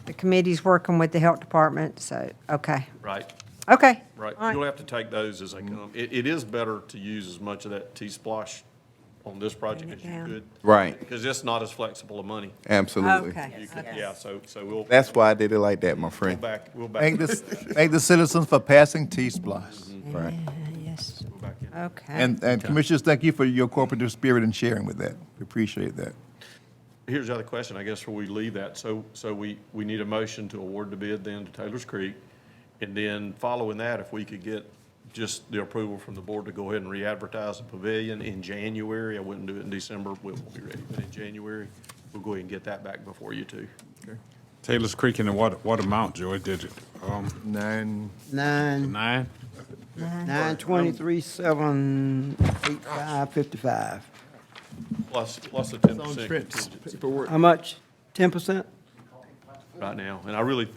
[SPEAKER 8] the committee's working with the health department, so, okay.
[SPEAKER 4] Right,
[SPEAKER 8] Okay.
[SPEAKER 4] right.
[SPEAKER 8] All
[SPEAKER 4] You'll have to take those as they come. It is better to use as much of that T-Splosh on this project as you
[SPEAKER 8] down.
[SPEAKER 4] could.
[SPEAKER 13] Right.
[SPEAKER 4] Because it's not as flexible of money.
[SPEAKER 13] Absolutely.
[SPEAKER 8] Okay.
[SPEAKER 4] You could, yeah, so we'll
[SPEAKER 13] That's why I did it like that, my friend.
[SPEAKER 4] we'll
[SPEAKER 1] Thank
[SPEAKER 4] back,
[SPEAKER 1] thank the citizens for passing T-Splosh.
[SPEAKER 13] Right.
[SPEAKER 8] Yes,
[SPEAKER 4] we'll back in.
[SPEAKER 8] okay.
[SPEAKER 1] And commissioners, thank you for your cooperative spirit and sharing with that. We appreciate that.
[SPEAKER 4] Here's the other question, I guess, before we leave that. So we need a motion to award the bid then to Taylor's Creek. And then following that, if we could get just the approval from the board to go ahead and re-advertise the pavilion in January. I wouldn't do it in December, we won't be ready, but in January, we'll go ahead and get that back before you two.
[SPEAKER 2] Taylor's Creek in the what amount, Joy, did it?
[SPEAKER 1] 9,
[SPEAKER 2] 9?
[SPEAKER 6] 923, 785, 55.
[SPEAKER 4] Plus the
[SPEAKER 1] on
[SPEAKER 4] 10%
[SPEAKER 1] Trent's
[SPEAKER 4] contingency
[SPEAKER 1] paperwork.
[SPEAKER 6] How much? 10%?
[SPEAKER 4] right now. And I really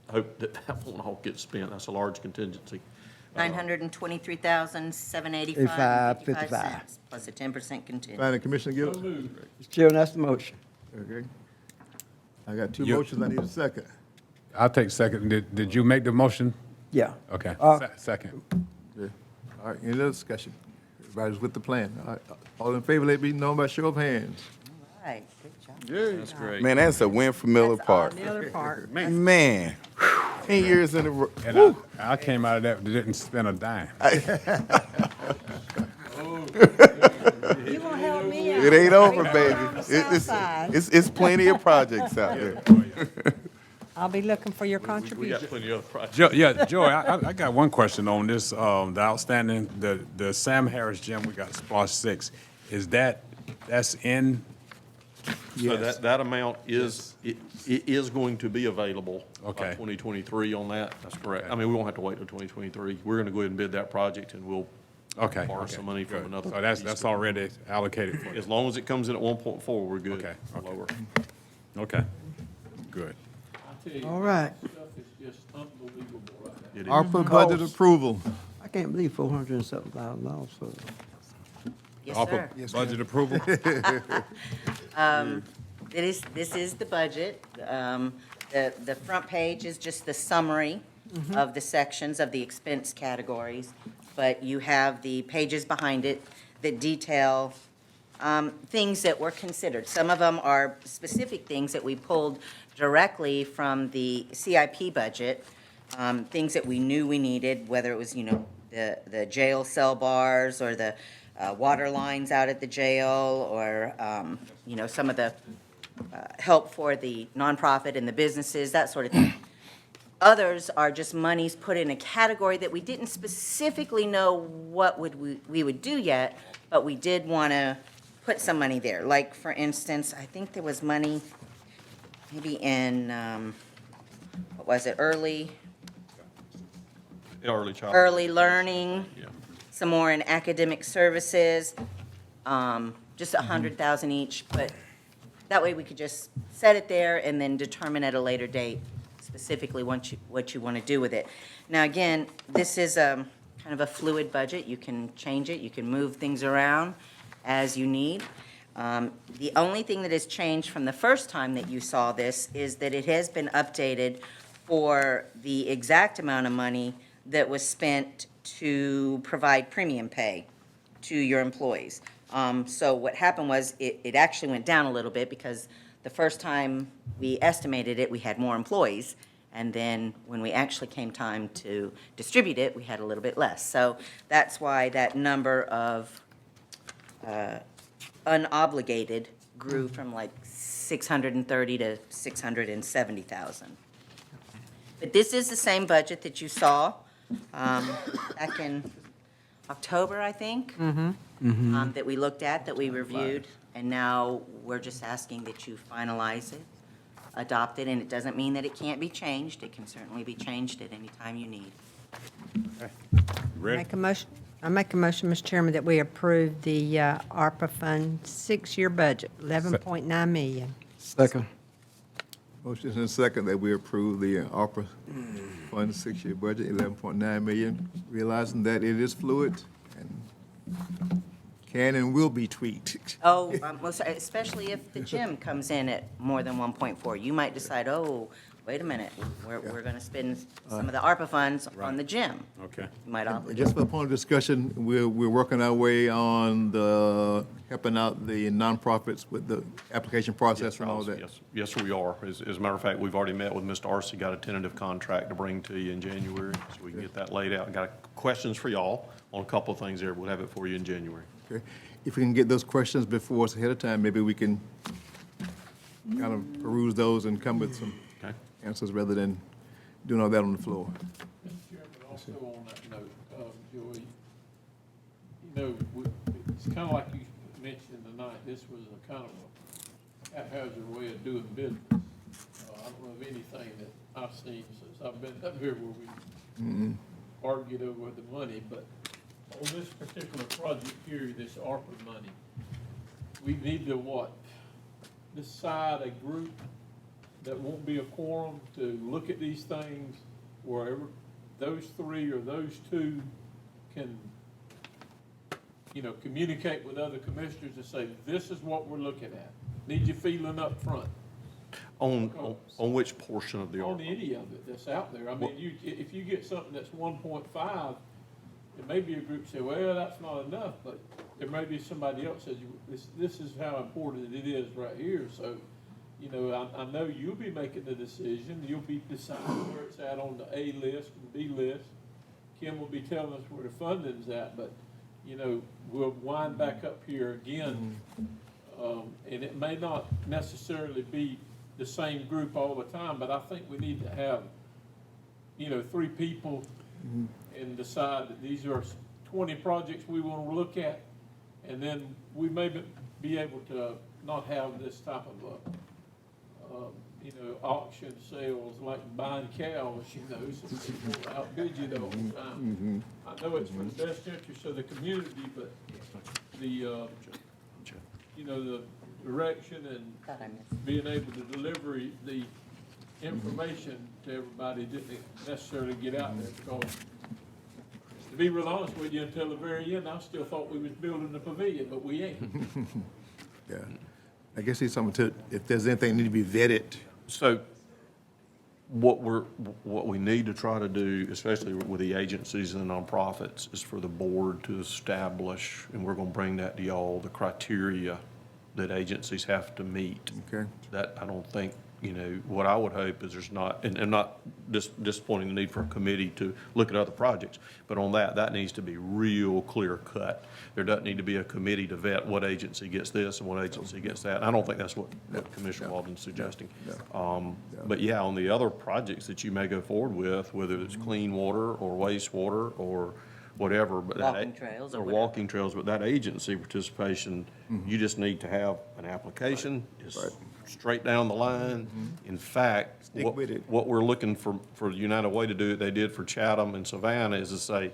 [SPEAKER 4] hope that that won't all get spent. That's a large contingency.
[SPEAKER 14] 923,785
[SPEAKER 6] 55.
[SPEAKER 14] cents, plus a 10% contingency.
[SPEAKER 1] Finding Commissioner Gill?
[SPEAKER 6] Mr. Chairman, that's the motion.
[SPEAKER 1] Okay. I got two
[SPEAKER 2] You-
[SPEAKER 1] motions, I need a second.
[SPEAKER 2] I'll take second. Did you make the motion?
[SPEAKER 6] Yeah.
[SPEAKER 2] Okay, second.
[SPEAKER 1] Okay. All right, any other discussion? Everybody's with the plan. All right, all in favor, let me know by show of hands.
[SPEAKER 14] All right, good job.
[SPEAKER 4] That's great.
[SPEAKER 13] Man, that's a win for Miller
[SPEAKER 14] That's all
[SPEAKER 13] Park.
[SPEAKER 8] Miller Park.
[SPEAKER 13] Man, 10 years in a row.
[SPEAKER 2] And I came out of that, didn't spend a dime.
[SPEAKER 8] You gonna help me out?
[SPEAKER 13] It ain't over, baby.
[SPEAKER 8] On the south side.
[SPEAKER 13] It's plenty of projects out there.
[SPEAKER 8] I'll be looking for your
[SPEAKER 4] We got
[SPEAKER 8] contribution.
[SPEAKER 4] plenty of other projects.
[SPEAKER 2] Joy, I got one question on this, the outstanding, the Sam Harris gym, we got Splosh 6. Is that's in
[SPEAKER 4] So
[SPEAKER 1] Yes.
[SPEAKER 4] that amount is, it is going to be available by
[SPEAKER 2] Okay.
[SPEAKER 4] 2023 on that. That's correct.
[SPEAKER 2] Okay.
[SPEAKER 4] I mean, we won't have to wait till 2023. We're going to go ahead and bid that project, and we'll
[SPEAKER 2] Okay.
[SPEAKER 4] borrow
[SPEAKER 2] okay,
[SPEAKER 4] some money from
[SPEAKER 2] good.
[SPEAKER 4] another.
[SPEAKER 2] So that's
[SPEAKER 4] piece.
[SPEAKER 2] already allocated for
[SPEAKER 4] As
[SPEAKER 2] this.
[SPEAKER 4] long as it comes in at 1.4, we're good.
[SPEAKER 2] Okay, okay.
[SPEAKER 4] Lower.
[SPEAKER 2] Okay, good.
[SPEAKER 10] I tell you,
[SPEAKER 7] All right.
[SPEAKER 10] this stuff is just unbelievable right now.
[SPEAKER 4] It is.
[SPEAKER 1] ARPA budget approval.
[SPEAKER 7] I can't believe $400 and something thousand dollars for
[SPEAKER 14] Yes,
[SPEAKER 2] ARPA
[SPEAKER 14] sir.
[SPEAKER 2] budget approval?
[SPEAKER 14] This is the budget. The front page is just the summary of the sections of the expense categories, but you have the pages behind it that detail things that were considered. Some of them are specific things that we pulled directly from the CIP budget, things that we knew we needed, whether it was, the jail cell bars or the water lines out at the jail, or, some of the help for the nonprofit and the businesses, that sort of thing. Others are just monies put in a category that we didn't specifically know what we would do yet, but we did want to put some money there. Like, for instance, I think there was money maybe in, what was it, early
[SPEAKER 4] Early
[SPEAKER 14] learning,
[SPEAKER 4] Yeah.
[SPEAKER 14] some more in academic services, just
[SPEAKER 4] Mm-hmm.
[SPEAKER 14] 100,000 each, but that way we could just set it there and then determine at a later date specifically what you want to do with it. Now, again, this is kind of a fluid budget. You can change it, you can move things around as you need. The only thing that has changed from the first time that you saw this is that it has been updated for the exact amount of money that was spent to provide premium pay to your employees. So what happened was, it actually went down a little bit, because the first time we estimated it, we had more employees, and then when we actually came time to distribute it, we had a little bit less. So that's why that number of unobligated grew from like 630 to 670,000. But this is the same budget that you saw back in October, I think, that we looked at, that we reviewed, and now we're just asking that you finalize it, adopt it, and it doesn't mean that it can't be changed. It can certainly be changed at any time you need.
[SPEAKER 2] Ready?
[SPEAKER 8] I make a motion, Mr. Chairman, that we approve the ARPA Fund 6-year budget, 11.9 million.
[SPEAKER 7] Second.
[SPEAKER 1] Motion and second that we approve the ARPA Fund 6-year budget, 11.9 million, realizing that it is fluid and can and will be tweaked.
[SPEAKER 14] Oh, well, especially if the gym comes in at more than 1.4. You might decide, oh, wait a minute, we're going to spend some of the ARPA funds on the gym.
[SPEAKER 2] Okay.
[SPEAKER 14] You might obligate.
[SPEAKER 1] Just for upon discussion, we're working our way on the, helping out the nonprofits with the application process and all that.
[SPEAKER 4] Yes, we are. As a matter of fact, we've already met with Mr. Arce, got a tentative contract to bring to you in January, so we can get that laid out. Got questions for y'all on a couple of things there. We'll have it for you in January.
[SPEAKER 1] Okay. If we can get those questions before us ahead of time, maybe we can kind of peruse those and come with some
[SPEAKER 4] Okay?
[SPEAKER 1] answers rather than doing all that on the floor.
[SPEAKER 10] Mr. Chairman, also on that note, Joey, it's kind of like you mentioned tonight, this was a kind of a haphazard way of doing business. I don't know of anything that I've seen since I've been up here where we argued over the money, but on this particular project here, this ARPA money, we need to decide a group that won't be a quorum to look at these things, wherever those three or those two can, communicate with other commissioners and say, this is what we're looking at. Need you feeling up front.
[SPEAKER 4] On which portion of the
[SPEAKER 10] On
[SPEAKER 4] ARPA?
[SPEAKER 10] any of it that's out there. I mean, if you get something that's 1.5, it may be a group say, well, that's not enough, but there may be somebody else says, this is how important it is right here. So, I know you'll be making the decision. You'll be deciding where it's at on the A list and B list. Kim will be telling us where the funding's at, but, we'll wind back up here again. And it may not necessarily be the same group all the time, but I think we need to have, 3 people and decide that these are 20 projects we want to look at. And then we may be able to not have this type of, auction sales like buying cows, so people outbid you the whole time. I know it's for the best interest of the community, but the, the direction
[SPEAKER 14] Thought I
[SPEAKER 10] and
[SPEAKER 14] missed.
[SPEAKER 10] being able to deliver the information to everybody didn't necessarily get out there, because to be real honest with you, until the very end, I still thought we was building the pavilion, but we ain't.
[SPEAKER 1] Yeah. I guess it's something to, if there's anything that need to be vetted.
[SPEAKER 4] So what we need to try to do, especially with the agencies and nonprofits, is for the board to establish, and we're gonna bring that to y'all, the criteria that agencies have to meet.
[SPEAKER 1] Okay.
[SPEAKER 4] That I don't think, what I would hope is there's not, and not disappointing the need for a committee to look at other projects, but on that needs to be real clear cut. There doesn't need to be a committee to vet what agency gets this and what agency gets that. I don't think that's what Commissioner Walden's suggesting. But yeah, on the other projects that you may go forward with, whether it's clean water or wastewater or whatever, but
[SPEAKER 14] Walking trails or
[SPEAKER 4] or
[SPEAKER 14] whatever.
[SPEAKER 4] walking trails, but that agency participation, you just need to have an application, it's straight down the line. In fact,
[SPEAKER 1] Stick with it.
[SPEAKER 4] what we're looking for United Way to do, they did for Chatham and Savannah, is to say,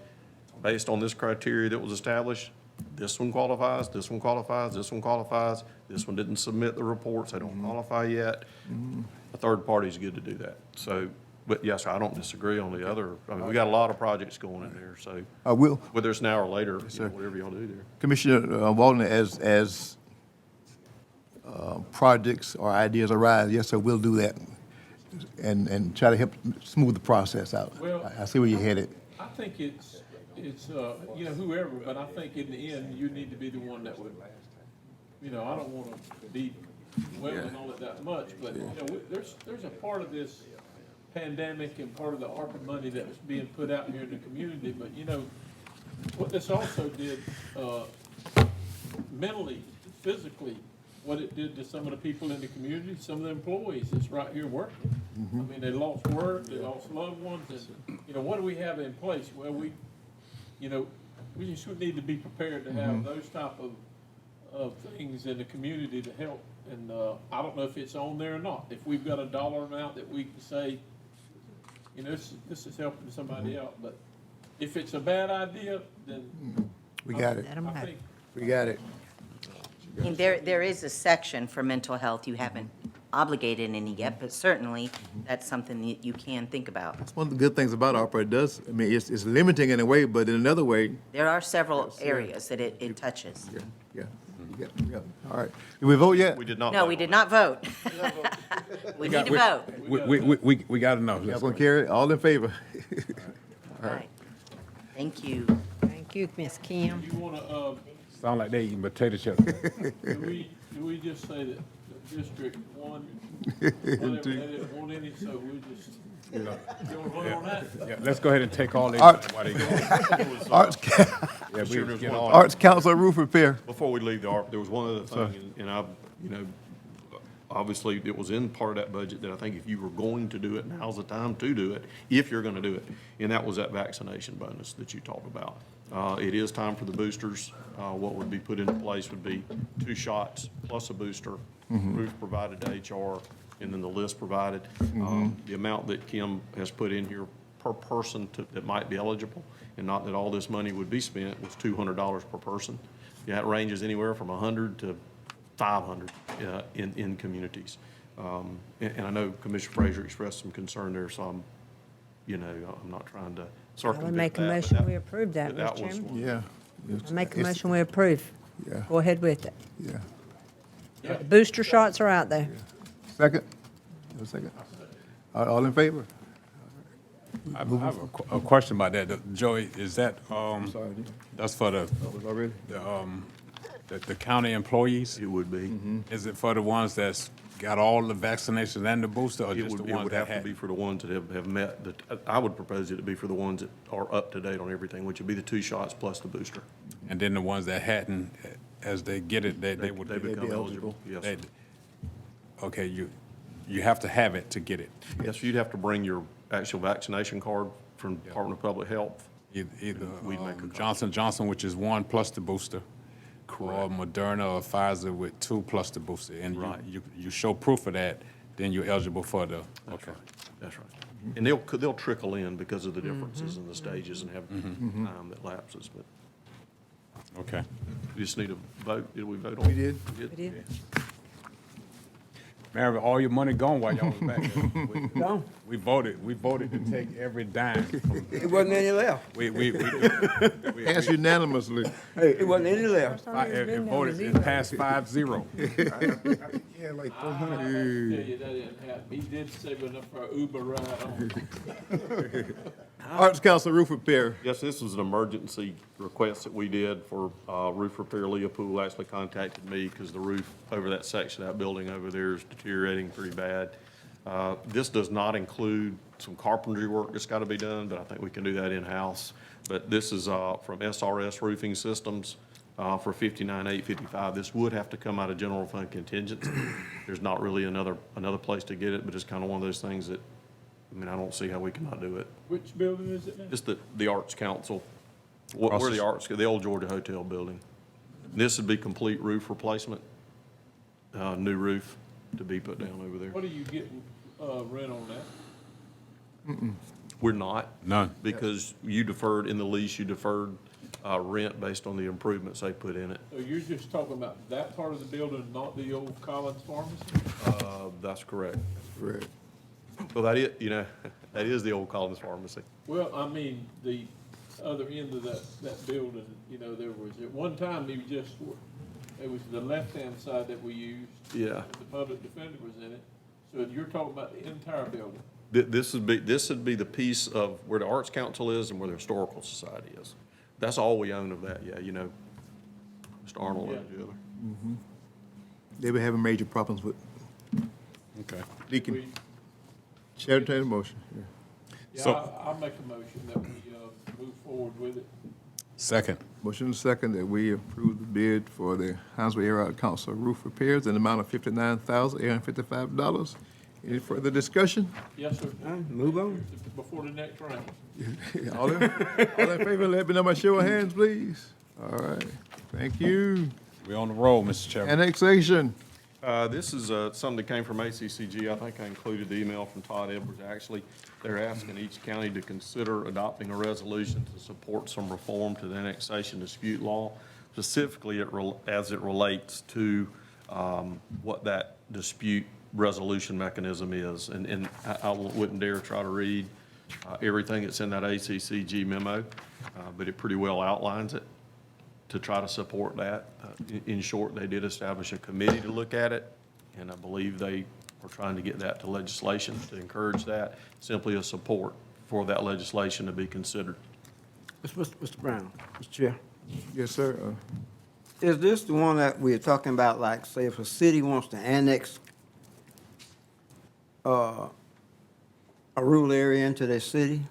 [SPEAKER 4] based on this criteria that was established, this one qualifies, this one qualifies, this one qualifies, this one didn't submit the reports, they don't qualify yet. A third party's good to do that. So, but yes, I don't disagree on the other, I mean, we got a lot of projects going in there, so
[SPEAKER 1] Will,
[SPEAKER 4] whether it's now or later,
[SPEAKER 1] sir.
[SPEAKER 4] whatever y'all do there.
[SPEAKER 1] Commissioner Walden, as projects or ideas arise, yes, sir, we'll do that and try to help smooth the process out.
[SPEAKER 10] Well,
[SPEAKER 1] I see where you're headed.
[SPEAKER 10] I think it's, whoever, but I think in the end, you need to be the one that would, I don't wanna be dwelling on it that much, but, there's a part of this pandemic and part of the ARPA money that was being put out here in the community, but, what this also did, mentally, physically, what it did to some of the people in the community, some of the employees that's right here working. I mean, they lost work, they lost loved ones, and, what do we have in place? Well, we just would need to be prepared to have those type of things in the community to help. And, I don't know if it's on there or not. If we've got a dollar amount that we can say, this is helping somebody out, but if it's a bad idea, then.
[SPEAKER 1] We got it.
[SPEAKER 10] I think
[SPEAKER 1] We got it.
[SPEAKER 14] I mean, there is a section for mental health. You haven't obligated any yet, but certainly that's something that you can think about.
[SPEAKER 1] That's one of the good things about ARPA. It does, I mean, it's limiting in a way, but in another way,
[SPEAKER 14] There are several areas that it touches.
[SPEAKER 1] yeah. Yeah. All right. Did we vote yet?
[SPEAKER 4] We did not.
[SPEAKER 14] No,
[SPEAKER 4] vote
[SPEAKER 14] we
[SPEAKER 4] on
[SPEAKER 14] did
[SPEAKER 4] it.
[SPEAKER 14] not vote. We need to vote.
[SPEAKER 2] We gotta know.
[SPEAKER 1] Y'all gonna carry it? All in favor?
[SPEAKER 14] All right. Thank you.
[SPEAKER 8] Thank you, Miss Kim.
[SPEAKER 10] you wanna,
[SPEAKER 2] Sound like they eating potato chips.
[SPEAKER 10] do we just say that the District 1, whatever, they didn't want any, so we just, you wanna vote on that?
[SPEAKER 2] Yeah, let's go ahead and take all these
[SPEAKER 1] All right.
[SPEAKER 2] while they go.
[SPEAKER 1] Arts,
[SPEAKER 2] Yeah,
[SPEAKER 4] Sure,
[SPEAKER 2] we
[SPEAKER 4] there's
[SPEAKER 2] get
[SPEAKER 4] one
[SPEAKER 2] all.
[SPEAKER 1] Arts Council roof repair.
[SPEAKER 4] Before we leave the ARP, there was one other thing, and I, obviously, it was in part of that budget that I think if you were going to do it, now's the time to do it, if you're gonna do it. And that was that vaccination bonus that you talked about. It is time for the boosters. What would be put into place would be 2 shots plus a booster, proof provided to HR, and then the list provided. The amount that Kim has put in here per person that might be eligible, and not that all this money would be spent, was $200 per person. Yeah, it ranges anywhere from 100 to 500 in communities. And I know Commissioner Frazier expressed some concern there, so I'm not trying to
[SPEAKER 8] I
[SPEAKER 4] circumvent
[SPEAKER 8] would make a
[SPEAKER 4] that, but
[SPEAKER 8] motion,
[SPEAKER 4] that-
[SPEAKER 8] we approve that,
[SPEAKER 4] that
[SPEAKER 8] Mr.
[SPEAKER 4] was
[SPEAKER 8] Chairman.
[SPEAKER 4] one.
[SPEAKER 1] Yeah.
[SPEAKER 8] I make a motion, we approve.
[SPEAKER 1] Yeah.
[SPEAKER 8] Go ahead with it.
[SPEAKER 1] Yeah.
[SPEAKER 8] The booster shots are out there.
[SPEAKER 1] Second? A second. All in favor?
[SPEAKER 2] I have a question about that. Joey, is that,
[SPEAKER 1] Sorry,
[SPEAKER 2] that's for
[SPEAKER 1] that was already?
[SPEAKER 2] the county employees?
[SPEAKER 4] It would be.
[SPEAKER 2] Is it for the ones that's got all the vaccinations and the booster, or
[SPEAKER 4] It
[SPEAKER 2] just the
[SPEAKER 4] would, it
[SPEAKER 2] ones
[SPEAKER 4] would
[SPEAKER 2] that
[SPEAKER 4] have to be
[SPEAKER 2] had?
[SPEAKER 4] for the ones that have met, I would propose it to be for the ones that are up to date on everything, which would be the 2 shots plus the booster.
[SPEAKER 2] And then the ones that hadn't, as they get it, they would.
[SPEAKER 4] They become eligible, yes.
[SPEAKER 2] they- Okay, you have to have it to get it.
[SPEAKER 4] Yes, you'd have to bring your actual vaccination card from Department of Public Health.
[SPEAKER 2] Either
[SPEAKER 4] We'd make a copy.
[SPEAKER 2] Johnson & Johnson, which is 1 plus the booster, or Moderna or Pfizer with 2 plus the booster, and
[SPEAKER 4] Right.
[SPEAKER 2] you show proof of that, then you're eligible for the,
[SPEAKER 4] That's
[SPEAKER 2] okay.
[SPEAKER 4] right, that's right. And they'll trickle in because of the differences in the stages and have time that lapses, but
[SPEAKER 2] Okay.
[SPEAKER 4] we just need a vote. Did we vote on it?
[SPEAKER 1] We did.
[SPEAKER 4] We
[SPEAKER 8] It is.
[SPEAKER 2] Mary, all your money gone while y'all was back there.
[SPEAKER 6] No,
[SPEAKER 2] We voted to take every dime. from-
[SPEAKER 6] it wasn't any left.
[SPEAKER 2] we
[SPEAKER 1] Passed unanimously.
[SPEAKER 6] Hey, it wasn't any left.
[SPEAKER 2] it voted, it passed 5-0.
[SPEAKER 1] Yeah, like
[SPEAKER 10] I have to tell you, that didn't happen. He did save enough for an Uber ride home.
[SPEAKER 1] Arts Council roof repair.
[SPEAKER 4] Yes, this was an emergency request that we did for roof repair. Leah Poole actually contacted me because the roof over that section of that building over there is deteriorating pretty bad. This does not include some carpentry work that's got to be done, but I think we can do that in-house. But this is from SRS Roofing Systems for $59,855. This would have to come out of general fund contingency. There's not really another place to get it, but it's kind of one of those things that, I mean, I don't see how we cannot do it.
[SPEAKER 10] Which building is it now?
[SPEAKER 4] Just the Arts Council, where the Arts, the old Georgia Hotel building. This would be complete roof replacement, new roof to be put down over there.
[SPEAKER 10] What are you getting, rent on that?
[SPEAKER 4] We're not.
[SPEAKER 2] None.
[SPEAKER 4] Because you deferred, in the lease, you deferred rent based on the improvements they put in it.
[SPEAKER 10] So you're just talking about that part of the building, not the old Collins Pharmacy?
[SPEAKER 4] That's correct.
[SPEAKER 1] Correct.
[SPEAKER 4] Well, that is, that is the old Collins Pharmacy.
[SPEAKER 10] Well, I mean, the other end of that building, there was, at one time, it was the left-hand side that we used.
[SPEAKER 4] Yeah.
[SPEAKER 10] The public defender was in it. So you're talking about the entire building?
[SPEAKER 4] This would be the piece of where the Arts Council is and where the Historical Society is. That's all we own of that, yeah, Mr. Arnold owns the other.
[SPEAKER 1] They were having major problems with
[SPEAKER 2] Okay.
[SPEAKER 1] leaking.
[SPEAKER 10] We-
[SPEAKER 1] Chair, entertain a motion. Yeah.
[SPEAKER 10] Yeah,
[SPEAKER 2] So-
[SPEAKER 10] I'll make a motion that we move forward with it.
[SPEAKER 2] Second.
[SPEAKER 1] Motion and second that we approve the bid for the Hinesville Area Council roof repairs in the amount of $59,855. Any further discussion?
[SPEAKER 10] Yes, sir.
[SPEAKER 6] Move on.
[SPEAKER 10] Before the next round.
[SPEAKER 1] All in favor, let me know by show of hands, please. All right, thank you.
[SPEAKER 2] We're on the roll, Mr. Chairman.
[SPEAKER 1] Annexation.
[SPEAKER 4] This is something that came from ACCG. I think I included the email from Todd Edwards, actually. They're asking each county to consider adopting a resolution to support some reform to the annexation dispute law, specifically as it relates to what that dispute resolution mechanism is. And I wouldn't dare try to read everything that's in that ACCG memo, but it pretty well outlines it to try to support that. In short, they did establish a committee to look at it, and I believe they are trying to get that to legislation to encourage that, simply a support for that legislation to be considered.
[SPEAKER 6] Mr. Brown, Mr. Chair,
[SPEAKER 1] Yes, sir.
[SPEAKER 6] is this the one that we're talking about, like, say, if a city wants to annex a rural area into their city?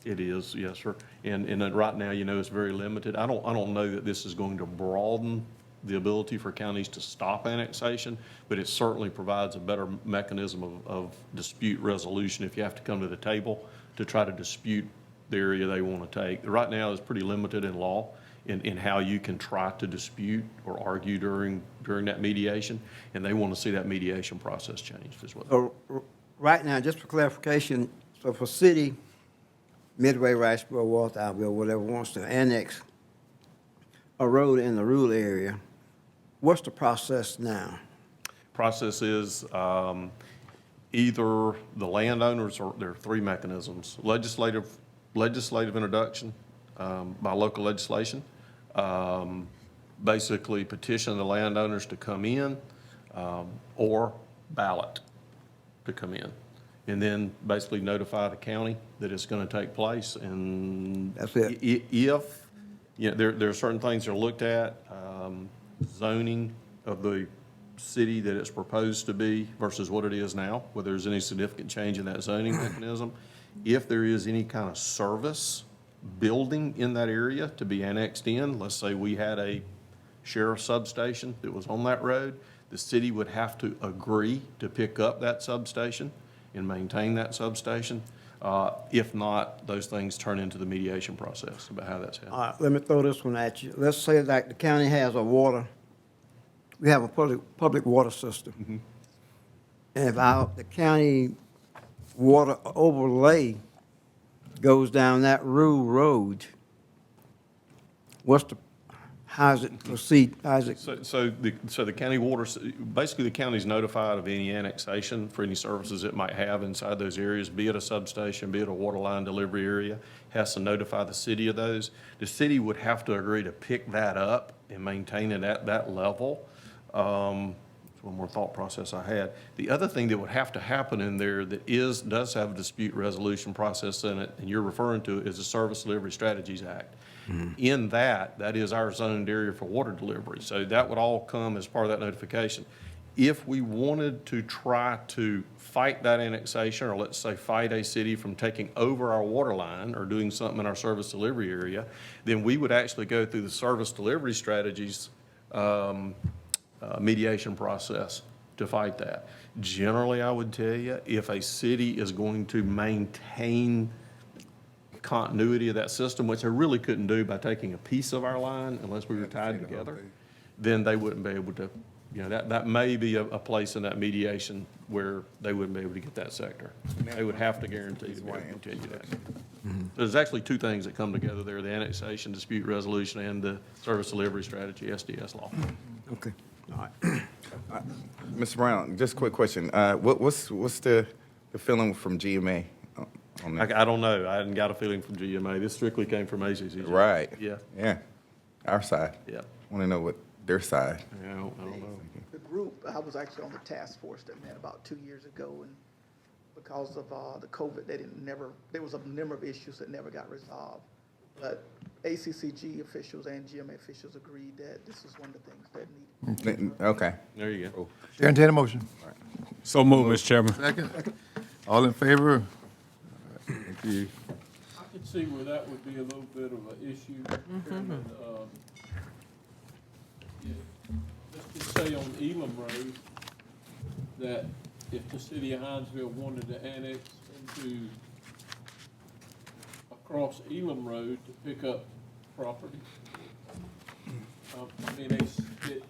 [SPEAKER 4] It is, yes, sir. And right now, it's very limited. I don't know that this is going to broaden the ability for counties to stop annexation, but it certainly provides a better mechanism of dispute resolution if you have to come to the table to try to dispute the area they want to take. Right now, it's pretty limited in law in how you can try to dispute or argue during that mediation, and they want to see that mediation process changed as well.
[SPEAKER 6] So, right now, just for clarification, so if a city, Midway, Riceboro, Walthourville, whatever, wants to annex a road in the rural area, what's the process now?
[SPEAKER 4] Process is either the landowners, or there are three mechanisms: legislative introduction by local legislation, basically petition the landowners to come in, or ballot to come in, and then basically notify the county that it's going to take place. And
[SPEAKER 6] That's it.
[SPEAKER 4] If, there are certain things that are looked at, zoning of the city that it's proposed to be versus what it is now, whether there's any significant change in that zoning mechanism. If there is any kind of service building in that area to be annexed in, let's say we had a sheriff's substation that was on that road, the city would have to agree to pick up that substation and maintain that substation. If not, those things turn into the mediation process about how that's handled.
[SPEAKER 6] All right, let me throw this one at you. Let's say that the county has we have a public water system. And if the county water overlay goes down that rural road, how does it proceed?
[SPEAKER 4] So the county basically the county's notified of any annexation for any services it might have inside those areas, be it a substation, be it a water line delivery area, has to notify the city of those. The city would have to agree to pick that up and maintain it at that level. One more thought process I had. The other thing that would have to happen in there that does have a dispute resolution process in it, and you're referring to it, is the Service Delivery Strategies Act. In that is our zoned area for water delivery. So that would all come as part of that notification. If we wanted to try to fight that annexation, or let's say fight a city from taking over our water line or doing something in our service delivery area, then we would actually go through the Service Delivery Strategies mediation process to fight that. Generally, I would tell you, if a city is going to maintain continuity of that system, which they really couldn't do by taking a piece of our line unless we were tied together, then they wouldn't be able to, that may be a place in that mediation where they wouldn't be able to get that sector. They would have to guarantee to be able to continue that. There's actually two things that come together there, the annexation, dispute resolution, and the service delivery strategy, SDS law.
[SPEAKER 6] Okay, all right.
[SPEAKER 13] Mr. Brown, just a quick question. What's the feeling from GMA on that?
[SPEAKER 4] I don't know. I hadn't got a feeling from GMA. This strictly came from ACCG.
[SPEAKER 13] Right.
[SPEAKER 4] Yeah.
[SPEAKER 13] Yeah. Our side.
[SPEAKER 4] Yeah.
[SPEAKER 13] Want to know what their side.
[SPEAKER 4] Yeah, I don't know.
[SPEAKER 3] The group, I was actually on the task force that met about 2 years ago, and because of the COVID, there was a number of issues that never got resolved. But ACCG officials and GMA officials agreed that this is one of the things that needed.
[SPEAKER 13] Okay.
[SPEAKER 4] There you go.
[SPEAKER 1] Chair, entertain a motion.
[SPEAKER 2] So move, Mr. Chairman.
[SPEAKER 1] Second. All in favor? Thank you.
[SPEAKER 10] I could see where that would be a little bit of an issue. Chairman. Let's just say on Elam Road, that if the city of Hinesville wanted to annex into across Elam Road to pick up property, I mean,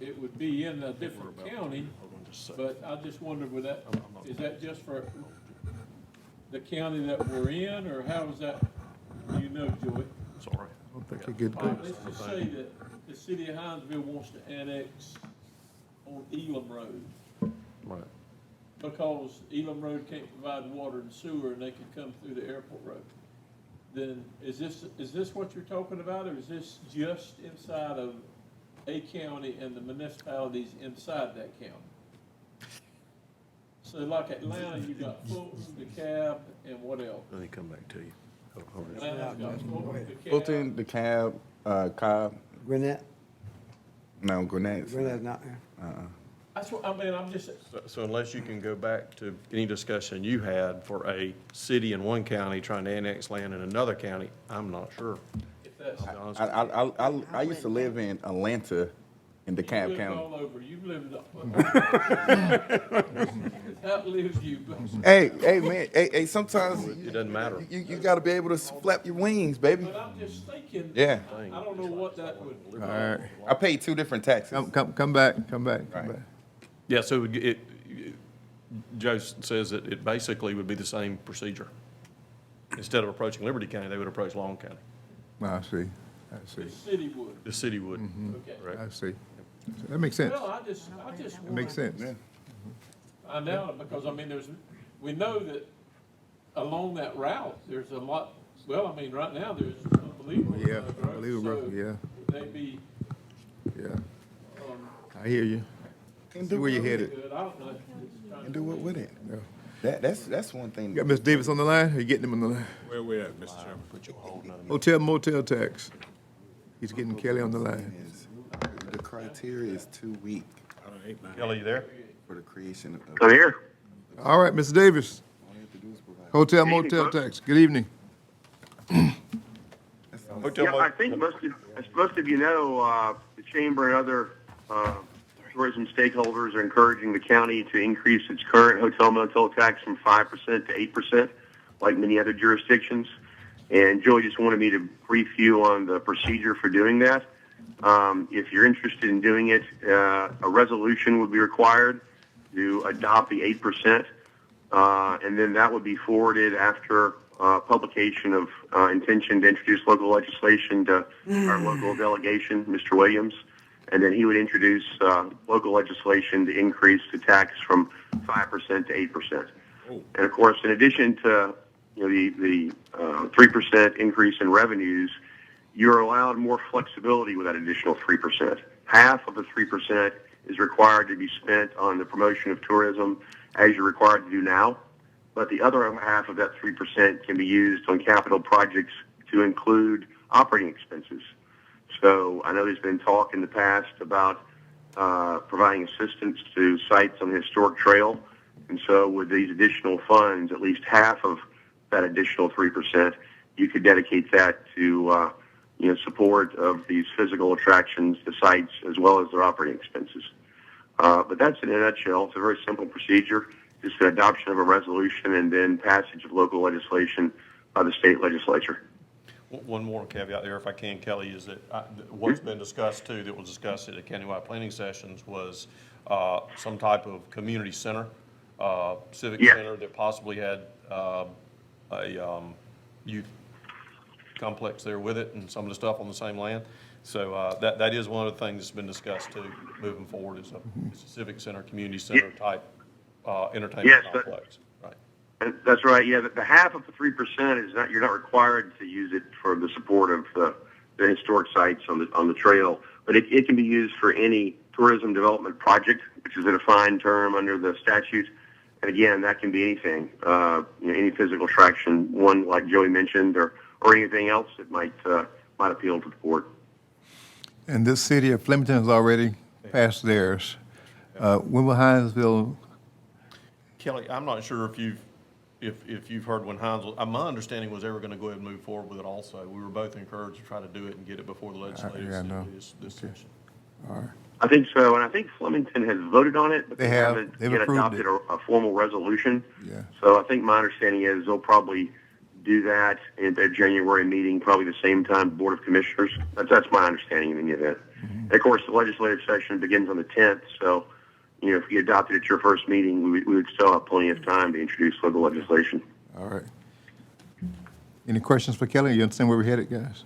[SPEAKER 10] it would be in a different county, but I just wondered, is that just for the county that we're in, or how is that, Joey?
[SPEAKER 4] Sorry.
[SPEAKER 1] I don't think you get
[SPEAKER 10] Let's just say that the city of Hinesville wants to annex on Elam Road,
[SPEAKER 4] Right.
[SPEAKER 10] because Elam Road can't provide water and sewer, and they can come through the airport road. Then, is this what you're talking about, or is this just inside of a county and the municipalities inside that county? So like Atlanta, you got Fulton, DeKalb, and what else?
[SPEAKER 4] Let me come back to you.
[SPEAKER 10] Atlanta's got Fulton, DeKalb.
[SPEAKER 13] Fulton, DeKalb, Cobb.
[SPEAKER 6] Gwinnett?
[SPEAKER 13] No, Gwinnett.
[SPEAKER 6] Gwinnett's not there.
[SPEAKER 10] That's what, I'm just,
[SPEAKER 4] So unless you can go back to any discussion you had for a city in one county trying to annex land in another county, I'm not sure.
[SPEAKER 10] if that's,
[SPEAKER 4] To be honest with you.
[SPEAKER 13] I used to live in Atlanta in
[SPEAKER 10] you've
[SPEAKER 13] DeKalb
[SPEAKER 10] lived
[SPEAKER 13] County.
[SPEAKER 10] all over, you've lived, outlives you, but.
[SPEAKER 13] Hey, man. Hey, sometimes
[SPEAKER 4] It doesn't matter.
[SPEAKER 13] you got to be able to flap your wings, baby.
[SPEAKER 10] But I'm just thinking.
[SPEAKER 13] Yeah.
[SPEAKER 10] I don't know what that would.
[SPEAKER 1] All right.
[SPEAKER 13] I paid 2 different taxes.
[SPEAKER 1] Come back.
[SPEAKER 13] Right.
[SPEAKER 4] Yeah, so Joe says that it basically would be the same procedure. Instead of approaching Liberty County, they would approach Long County.
[SPEAKER 1] I see.
[SPEAKER 10] The city would.
[SPEAKER 4] The city would.
[SPEAKER 10] Okay.
[SPEAKER 4] Correct.
[SPEAKER 1] I see. That makes sense.
[SPEAKER 10] Well, I just
[SPEAKER 1] That makes sense.
[SPEAKER 10] find out, because, I mean, we know that along that route, there's a lot, well, I mean, right now, there's unbelievable.
[SPEAKER 1] Yeah,
[SPEAKER 10] growth,
[SPEAKER 1] unbelievable,
[SPEAKER 10] so
[SPEAKER 1] yeah.
[SPEAKER 10] They'd be,
[SPEAKER 1] Yeah. I hear you. See where you headed.
[SPEAKER 10] good, I don't know.
[SPEAKER 13] And do what with it?
[SPEAKER 1] Yeah.
[SPEAKER 13] That's one thing.
[SPEAKER 1] You got Mr. Davis on the line? Are you getting him on the line?
[SPEAKER 2] Where we at, Mr. Chairman?
[SPEAKER 1] Motel Tax. He's getting Kelly on the line.
[SPEAKER 13] The criteria is too weak
[SPEAKER 4] Kelly, you there?
[SPEAKER 13] for the creation of.
[SPEAKER 15] I'm here.
[SPEAKER 1] All right, Mr. Davis.
[SPEAKER 13] All you have to do is provide.
[SPEAKER 1] Hotel
[SPEAKER 15] evening,
[SPEAKER 1] Motel
[SPEAKER 15] folks.
[SPEAKER 1] Tax. Good evening.
[SPEAKER 15] Yeah, I think as most of you know, the chamber and other tourism stakeholders are encouraging the county to increase its current hotel motel tax from 5% to 8%, like many other jurisdictions. And Joey just wanted me to brief you on the procedure for doing that. If you're interested in doing it, a resolution would be required to adopt the 8%, and then that would be forwarded after publication of intention to introduce local legislation to our local delegation, Mr. Williams, and then he would introduce local legislation to increase the tax from 5% to 8%. And of course, in addition to the 3% increase in revenues, you're allowed more flexibility with that additional 3%. Half of the 3% is required to be spent on the promotion of tourism, as you're required to do now. But the other half of that 3% can be used on capital projects to include operating expenses. So I know there's been talk in the past about providing assistance to sites on the historic trail. And so with these additional funds, at least half of that additional 3%, you could dedicate that to support of these physical attractions, the sites, as well as their operating expenses. But that's in a nutshell. It's a very simple procedure. Just the adoption of a resolution and then passage of local legislation by the state legislature.
[SPEAKER 4] One more caveat there, if I can, Kelly, is that what's been discussed too, that was discussed at the countywide planning sessions, was some type of community center, civic center that possibly had a youth complex there with it and some of the stuff on the same land. So that is one of the things that's been discussed too, moving forward, is a civic center, community center type entertainment complex. Right.
[SPEAKER 15] That's right. Yeah, the half of the 3% is not. You're not required to use it for the support of the historic sites on the trail, but it can be used for any tourism development project, which is a defined term under the statute. And again, that can be anything, any physical attraction, one like Joey mentioned, or anything else that might appeal to the board.
[SPEAKER 1] And this city of Flemington has already passed theirs. When will Hinesville?
[SPEAKER 4] Kelly, I'm not sure if you've heard when Hines, my understanding was they were going to go ahead and move forward with it also. We were both encouraged to try to do it and get it before the legislative assembly this session.
[SPEAKER 1] All right.
[SPEAKER 15] I think so, and I think Flemington has voted on it, but they haven't
[SPEAKER 1] They've
[SPEAKER 15] yet
[SPEAKER 1] approved
[SPEAKER 15] adopted a formal resolution.
[SPEAKER 1] Yeah.
[SPEAKER 15] So I think my understanding is they'll probably do that in their January meeting, probably the same time Board of Commissioners. That's my understanding in any event. And of course, the legislative session begins on the 10th, so if you adopted at your first meeting, we would still have plenty of time to introduce local legislation.
[SPEAKER 1] All right. Any questions for Kelly? You understand where we're headed, guys?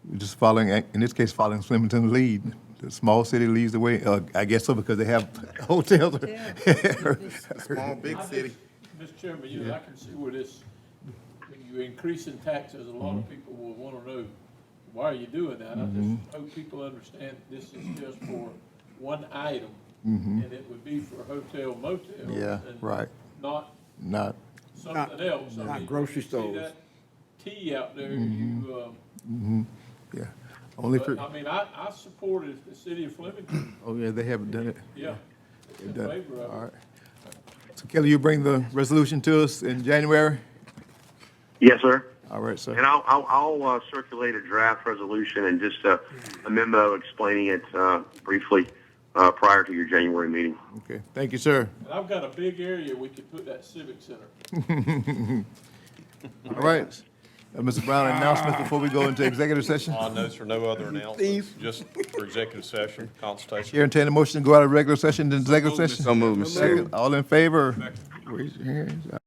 [SPEAKER 1] We're just following, in this case, following Flemington's lead. The small city leads the way. I guess so, because they have hotels.
[SPEAKER 13] Small, big city.
[SPEAKER 10] Mr. Chairman, I can see where this, when you're increasing taxes, a lot of people will want to know, why are you doing that? I just hope people understand this is just for one item, and it would be for hotel, motels.
[SPEAKER 1] Yeah,
[SPEAKER 10] and
[SPEAKER 1] right.
[SPEAKER 10] Not
[SPEAKER 1] Not.
[SPEAKER 10] something else.
[SPEAKER 6] not grocery
[SPEAKER 10] when you
[SPEAKER 6] stores.
[SPEAKER 10] see that tea out there,
[SPEAKER 1] Yeah. Only
[SPEAKER 10] but,
[SPEAKER 1] for.
[SPEAKER 10] I supported the city of Flemington.
[SPEAKER 1] Oh yeah, they haven't done it.
[SPEAKER 10] Yeah.
[SPEAKER 1] They've
[SPEAKER 10] In
[SPEAKER 1] done it.
[SPEAKER 10] favor of it.
[SPEAKER 1] All right. So Kelly, you bring the resolution to us in January.
[SPEAKER 15] Yes, sir.
[SPEAKER 1] All right, sir.
[SPEAKER 15] And I'll circulate a draft resolution and just a memo explaining it briefly prior to your January meeting.
[SPEAKER 1] Okay. Thank you, sir.
[SPEAKER 10] And I've got a big area we could put that civic center.
[SPEAKER 1] All right. Mr. Brown, announcements before we go into executive session?
[SPEAKER 4] No, sir, no other announcements, just for executive session, consultation.
[SPEAKER 1] Chair, entertain a motion to go out of regular session to executive session?
[SPEAKER 13] So moved, Mr. Chairman.
[SPEAKER 1] All in favor? Raise your hands.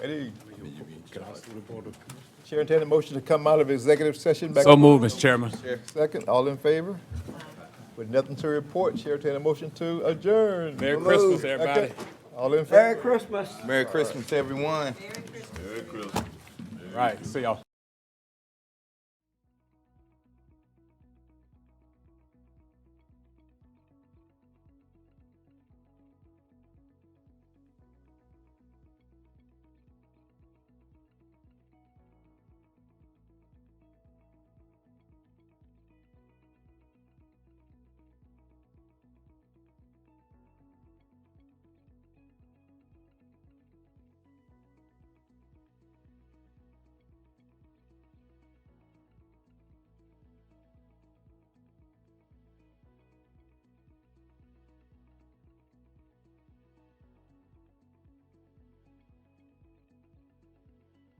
[SPEAKER 1] Ready?
[SPEAKER 2] Can I see the board of-
[SPEAKER 1] Chair entertain a motion to come out of executive session back.
[SPEAKER 2] So moved, Mr. Chairman.
[SPEAKER 1] Second, all in favor? With nothing to report, Chair entertain a motion to adjourn.
[SPEAKER 2] Merry
[SPEAKER 1] So
[SPEAKER 2] Christmas,
[SPEAKER 1] moved.
[SPEAKER 2] everybody.
[SPEAKER 1] Second, all in favor?
[SPEAKER 6] Merry Christmas.
[SPEAKER 13] Merry Christmas, everyone.
[SPEAKER 2] Right, see y'all.